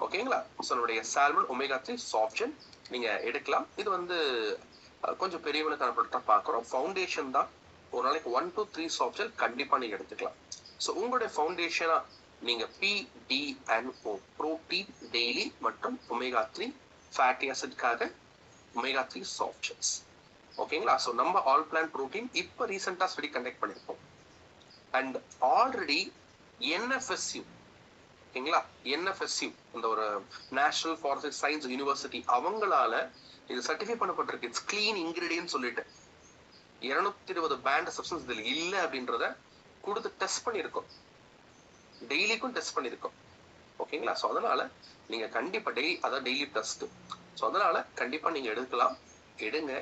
B: ஓகேங்களா? ஸோ நம்மளுடைய சால்மன் ஒமேகா 3 சாஃப்ட் ஜெல் நீங்க எடுக்கலாம். இது வந்து கொஞ்சம் பெரியவனுக்கான ப்ராடக்டா பார்க்குறோம். ஃபவுண்டேஷன் தான். ஒரு நாளைக்கு 1 to 3 சாஃப்ட் ஜெல் கண்டிப்பா நீங்க எடுத்துக்கலாம். ஸோ உங்களுடைய ஃபவுண்டேஷனா நீங்க PDNO புரோட்டீன் டெய்லி மற்றும் ஒமேகா 3 ஃபேட்டி ஆசிட்காக ஒமேகா 3 சாஃப்ட் ஜெல்ஸ். ஓகேங்களா? ஸோ நம்ம ஆல் பிளான் புரோட்டீன் இப்போ ரீசெண்டா ஸ்டடி கண்டக்ட் பண்ணியிருக்கோம். அண்ட் ஆல்ரெடி NFSU, ஓகேங்களா, NFSU இந்த ஒரு நேஷனல் ஃபாரஸ்ட் சயின்ஸ் யூனிவர்சிட்டி அவங்களால இது சர்டிஃபை பண்ணப்பட்டிருக்கு. இட்ஸ் கிளீன் இன்கிரீடியன்ட் சொல்லிட்டு 220 பேண்ட் சப்ஸ்டன்ஸ் இதில் இல்லை அப்படின்றத கொடுத்து டெஸ்ட் பண்ணியிருக்கோம். டெய்லிக்கும் டெஸ்ட் பண்ணியிருக்கோம். ஓகேங்களா? ஸோ அதனால நீங்க கண்டிப்பா டெய்லி டெஸ்ட். ஸோ அதனால கண்டிப்பா நீங்க எடுக்கலாம். எடுங்க.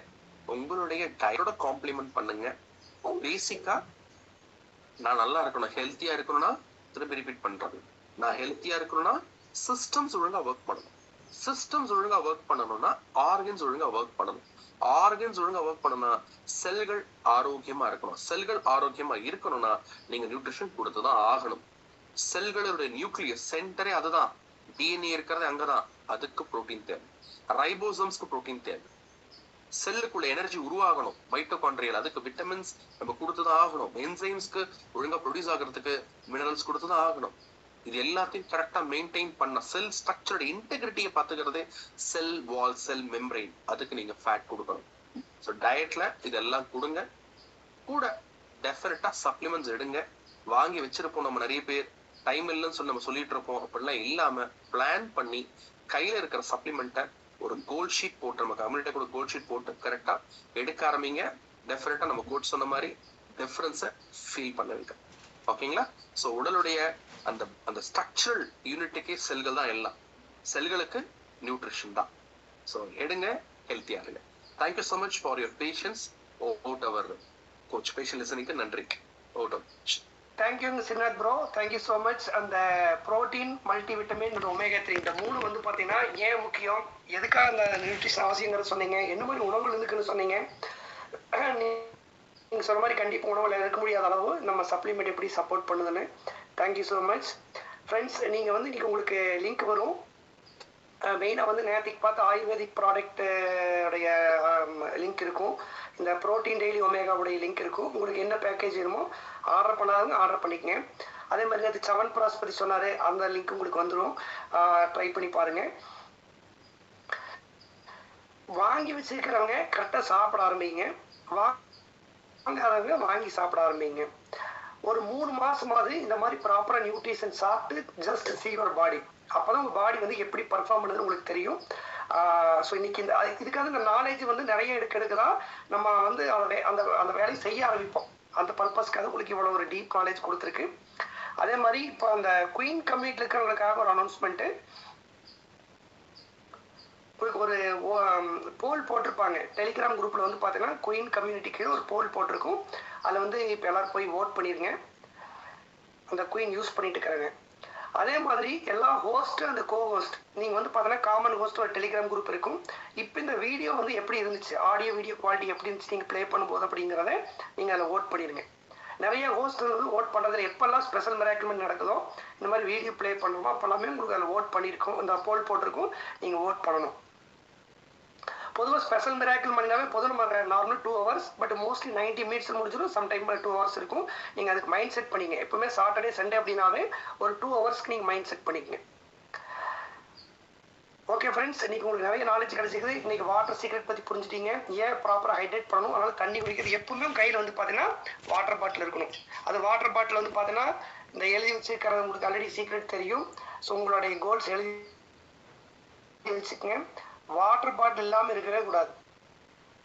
B: உங்களுடைய டயட்டோட காம்ப்ளிமெண்ட் பண்ணுங்க. பேசிக்கா நான் நல்லா இருக்கணும், ஹெல்த்தியா இருக்கணும்னா திருப்பி ரிப்பீட் பண்றேன். நான் ஹெல்த்தியா இருக்கணும்னா சிஸ்டம்ஸ் ஒழுங்கா ஒர்க் பண்ணணும். சிஸ்டம்ஸ் ஒழுங்கா ஒர்க் பண்ணணும்னா ஆர்கன்ஸ் ஒழுங்கா ஒர்க் பண்ணணும். ஆர்கன்ஸ் ஒழுங்கா ஒர்க் பண்ணணும்னா செல்கள் ஆரோக்கியமா இருக்கணும். செல்கள் ஆரோக்கியமா இருக்கணும்னா நீங்க நியூட்ரிஷன் கொடுத்துதான் ஆகணும். செல்களுடைய நியூக்ளியஸ் சென்டரே அதுதான். DNA இருக்கிறது அங்கதான். அதுக்கு புரோட்டீன் தேவை. ரைபோசோம்ஸ்க்கு புரோட்டீன் தேவை. செல்லுக்குள்ள எனர்ஜி உருவாகணும், மைட்டோகாண்ட்ரியல், அதுக்கு விட்டமின்ஸ் நம்ம கொடுத்துதான் ஆகணும். என்சைம்ஸ்க்கு ஒழுங்கா ப்ரொடியூஸ் ஆகிறதுக்கு மினரல்ஸ் கொடுத்துதான் ஆகணும். இது எல்லாத்தையும் கரெக்டா மெயின்டைன் பண்ண செல் ஸ்ட்ரக்சரோட இன்டெகிரிட்டியை பார்த்துக்கிறதே செல் வால், செல் மெம்பரைன். அதுக்கு நீங்க ஃபேட் கொடுக்கணும். ஸோ டயட்ல இதெல்லாம் கொடுங்க. கூட டெஃபினட்டா சப்ளிமெண்ட்ஸ் எடுங்க. வாங்கி வச்சிருப்போம் நம்ம நிறைய பேர், டைம் இல்லைன்னு சொல்லி நம்ம சொல்லிட்டு இருப்போம். அப்படிலாம் இல்லாம பிளான் பண்ணி கையில இருக்கிற சப்ளிமெண்ட்டை ஒரு கோல் ஷீட் போட்டு, நம்ம கம்யூனிட்டி கூட கோல் ஷீட் போட்டு கரெக்டா எடுக்க ஆரம்பிங்க. டெஃபினட்டா நம்ம கோச் சொன்ன மாதிரி டிஃபரன்ஸை ஃபீல் பண்ணுவீங்க. ஓகேங்களா? ஸோ உடலுடைய அந்த அந்த ஸ்ட்ரக்சரல் யூனிட்டுக்கே செல்கள் தான் எல்லாம். செல்களுக்கு நியூட்ரிஷன் தான். ஸோ எடுங்க, ஹெல்த்தியா இருங்க. Thank you so much for your patience. ஓட் அவர் கோச் பேஷன் லிசனிங்க்கு நன்றி. ஓட் அவர்.
A: தேங்க்யூங்க சின்னாத் ப்ரோ, தேங்க்யூ ஸோ மச். அந்த ப்ரோட்டீன், மல்டிவிட்டமின், ஒமேகா 3 இந்த 3 வந்து பார்த்தீங்கன்னா ஏன் முக்கியம், எதுக்காக அந்த நியூட்ரிஷன் அவசியங்கிறத சொன்னீங்க, என்ன மாதிரி உணவுகள் இருக்குன்னு சொன்னீங்க. நீங்கள் சொன்ன மாதிரி கண்டிப்பாக உணவில் இருக்க முடியாத அளவு நம்ம சப்ளிமெண்ட் எப்படி சப்போர்ட் பண்ணுதுன்னு. Thank you so much friends. நீங்கள் வந்து இன்றைக்கி உங்களுக்கு லிங்க் வரும். மெயினாக வந்து நேற்றுக்கு பார்த்து ஆயுர்வேதிக் ப்ராடக்ட் உடைய லிங்க் இருக்கும். இந்த ப்ரோட்டீன் டெய்லி ஒமேகாவுடைய லிங்க் இருக்கும். உங்களுக்கு என்ன பேக்கேஜ் வேணுமோ ஆர்டர் பண்ணாதுங்க, ஆர்டர் பண்ணிக்கங்க. அதே மாதிரி அது செவன் ப்ராஸ் பற்றி சொன்னார், அந்த லிங்க் உங்களுக்கு வந்துடும். ட்ரை பண்ணி பாருங்கள். வாங்கி வச்சுருக்கிறவங்க கரெக்டாக சாப்பிட ஆரம்பிங்க. வாங்காதவங்க வாங்கி சாப்பிட ஆரம்பிங்க. ஒரு 3 மாசமாவது இந்த மாதிரி ப்ராப்பராக நியூட்ரிஷன் சாப்பிட்டு ஜஸ்ட் சீ யுவர் பாடி. அப்போதான் உங்கள் பாடி வந்து எப்படி பர்ஃபார்ம் பண்ணுதுன்னு உங்களுக்கு தெரியும். ஸோ இன்னைக்கு இதுக்காக இந்த நாலேஜ் வந்து நிறைய எடுக்கிறதுதான் நம்ம வந்து அந்த அந்த வேலையை செய்ய ஆரம்பிப்போம். அந்த பர்பஸ்க்காக உங்களுக்கு இவ்வளோ ஒரு டீப் நாலேஜ் கொடுத்துருக்கு. அதே மாதிரி இப்போ அந்த குயின் கம்யூனிட்டியில் இருக்கிறவங்களுக்காக ஒரு அனௌன்ஸ்மெண்ட்டு. உங்களுக்கு ஒரு போல் போட்டிருப்பாங்க டெலிகிராம் குரூப்பில் வந்து பார்த்தீங்கன்னா, குயின் கம்யூனிட்டிக்கு ஒரு போல் போட்டிருக்கும். அதில் வந்து இப்போ எல்லோரும் போய் ஓட் பண்ணிடுங்க. அந்த குயின் யூஸ் பண்ணிட்டு இருக்கிறாங்க. அதே மாதிரி எல்லா ஹோஸ்ட் அந்த கோ ஹோஸ்ட் நீங்கள் வந்து பார்த்தீங்கன்னா காமன் ஹோஸ்ட் ஒரு டெலிகிராம் குரூப் இருக்கும். இப்போ இந்த வீடியோ வந்து எப்படி இருந்துச்சு, ஆடியோ வீடியோ குவாலிட்டி எப்படி இருந்துச்சு நீங்கள் ப்ளே பண்ணும்போது அப்படிங்கிறத நீங்கள் அதில் ஓட் பண்ணிடுங்க. நிறைய ஹோஸ்ட் வந்து ஓட் பண்ணுறதுல எப்பெல்லாம் ஸ்பெஷல் மிராக்கிள்மெண்ட் நடக்குதோ, இந்த மாதிரி வீடியோ ப்ளே பண்ணுவோம், அப்போல்லாமே உங்களுக்கு அதில் ஓட் பண்ணியிருக்கோம். இந்த போல் போட்டிருக்கும், நீங்கள் ஓட் பண்ணணும். பொதுவாக ஸ்பெஷல் மிராக்கிள் பண்ணினாவே பொதுவாக normal 2 hours, but mostly 90 minutes முடிஞ்சிடும். சம்டைம் 2 hours இருக்கும். நீங்கள் அதுக்கு மைண்ட் செட் பண்ணிங்க. எப்பவுமே சாட்டர்டே சண்டே அப்படின்னாவே ஒரு 2 hours நீங்கள் மைண்ட் செட் பண்ணிக்கங்க. ஓகே ஃப்ரெண்ட்ஸ், இன்னைக்கு உங்களுக்கு நிறைய நாலேஜ் கிடைச்சிக்குது. இன்னைக்கு வாட்டர் சீக்ரெட் பற்றி புரிஞ்சுட்டீங்க. ஏன் ப்ராப்பராக ஹைட்ரேட் பண்ணணும், அதனால தண்ணி குடிக்கிறது எப்பவுமே கையில் வந்து பார்த்தீங்கன்னா வாட்டர் பாட்டில் இருக்கணும். அது வாட்டர் பாட்டில் வந்து பார்த்தீங்கன்னா இந்த எழுதி வச்சுக்கிறது உங்களுக்கு ஆல்ரெடி சீக்ரெட் தெரியும். ஸோ உங்களுடைய கோல்ஸ் எழுதி வச்சுக்கோங்க. வாட்டர் பாட்டில் இல்லாமல் இருக்கவே கூடாது.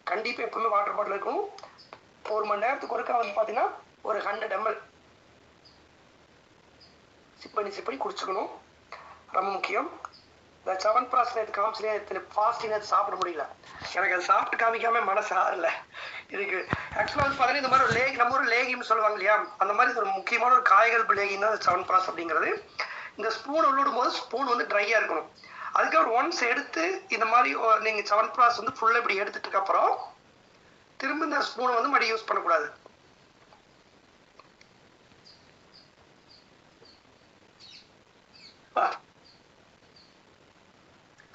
A: கண்டிப்பாக எப்பவுமே வாட்டர் பாட்டில் இருக்கணும். 1 மணி நேரத்துக்கு ஒருக்கா வந்து பார்த்தீங்கன்னா ஒரு 100 ml சிப் பண்ணி குடிச்சுக்கணும். ரொம்ப முக்கியம். இந்த 7 ப்ராஸ் காமிச்சிலே ஃபாஸ்டிங் அது சாப்பிட முடியல. எனக்கு அது சாப்பிட்டு காமிக்காம மனசு ஆறல. இதுக்கு ஆக்சுவலாக வந்து பார்த்தீங்கன்னா இந்த மாதிரி ஒரு நம்ம ஒரு லேகியம் சொல்லுவாங்க இல்லையா, அந்த மாதிரி ஒரு முக்கியமான ஒரு காய்கறி லேகியம் தான் 7 ப்ராஸ் அப்படிங்கிறது. இந்த ஸ்பூன் உள்ளிடும் போது ஸ்பூன் வந்து ட்ரையாக இருக்கணும். அதுக்கப்புறம் ஒன்ஸ் எடுத்து இந்த மாதிரி நீங்கள் 7 ப்ராஸ் வந்து ஃபுல்லாக இப்படி எடுத்துட்டு அப்புறம் திரும்ப இந்த ஸ்பூனை வந்து மறுபடியும் யூஸ் பண்ணக்கூடாது.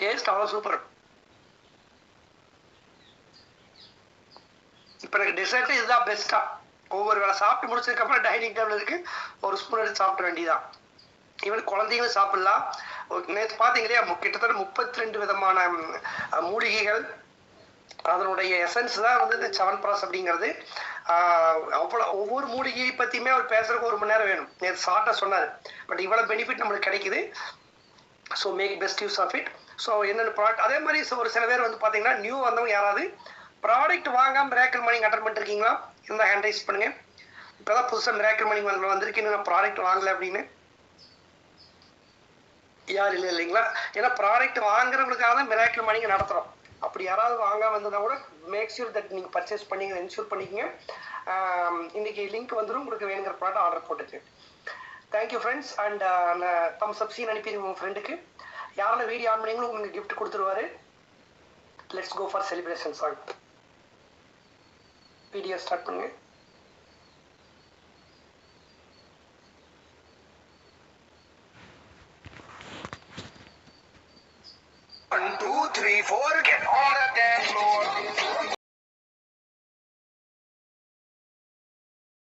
A: டேஸ்ட் அவ்வளோ சூப்பர். இப்போ எனக்கு டெசர்ட் இதுதான் பெஸ்ட்டா. ஒவ்வொரு வேளை சாப்பிட்டு முடிச்சதுக்கப்புறம் டைனிங் டேபிள் இருக்கு, ஒரு ஸ்பூன் எடுத்து சாப்பிட வேண்டியதான். ஈவன் குழந்தைங்களும் சாப்பிடலாம். நேற்று பார்த்தீங்க இல்லையா, கிட்டத்தட்ட 32 விதமான மூலிகைகள், அதனுடைய எசன்ஸ் தான் வந்து இந்த 7 ப்ராஸ் அப்படிங்கிறது. அவ்வளோ ஒவ்வொரு மூலிகையை பற்றியுமே அவர் பேசுறதுக்கு 1 மணி நேரம் வேணும். நேற்று ஷார்ட்டாக சொன்னார். பட் இவ்வளோ பெனிஃபிட் நம்மளுக்கு கிடைக்குது. So make best use of it. So என்னென்ன ப்ராடக்ட், அதே மாதிரி ஒரு சில பேர் வந்து பார்த்தீங்கன்னா நியூ வந்தவங்க யாராவது ப்ராடக்ட் வாங்காமல் மிராக்கிள் மணி அட்டன் பண்ணிருக்கீங்களா? இருந்தால் ஹேண்ட் ரைஸ் பண்ணுங்க. இப்போ தான் புதுசாக மிராக்கிள் மணி வந்திருக்கீங்க, நான் ப்ராடக்ட் வாங்கலை அப்படின்னு யார் இல்லை இல்லைங்களா? ஏன்னா ப்ராடக்ட் வாங்குறவங்களுக்காக தான் மிராக்கிள் மணிங்க நடத்துகிறோம். அப்படி யாராவது வாங்காமல் இருந்ததுனா கூட மேக் ஷூர் தட் நீங்கள் பர்ச்சேஸ் பண்ணிங்க, என்ஷூர் பண்ணிக்கங்க. இன்னைக்கு லிங்க் வந்துடும், உங்களுக்கு வேணுங்கிற ப்ராடக்ட் ஆர்டர் போட்டுக்கு. Thank you friends. And thumbs up scene அனுப்பிடுங்க உங்கள் ஃப்ரெண்டுக்கு. யாரெல்லாம் வீடியோ ஆன் பண்ணீங்களோ உங்களுக்கு கிஃப்ட் கொடுத்துருவாரு. Let's go for celebration song. Video start பண்ணுங்க. 1 2 3 4 get on the dance floor.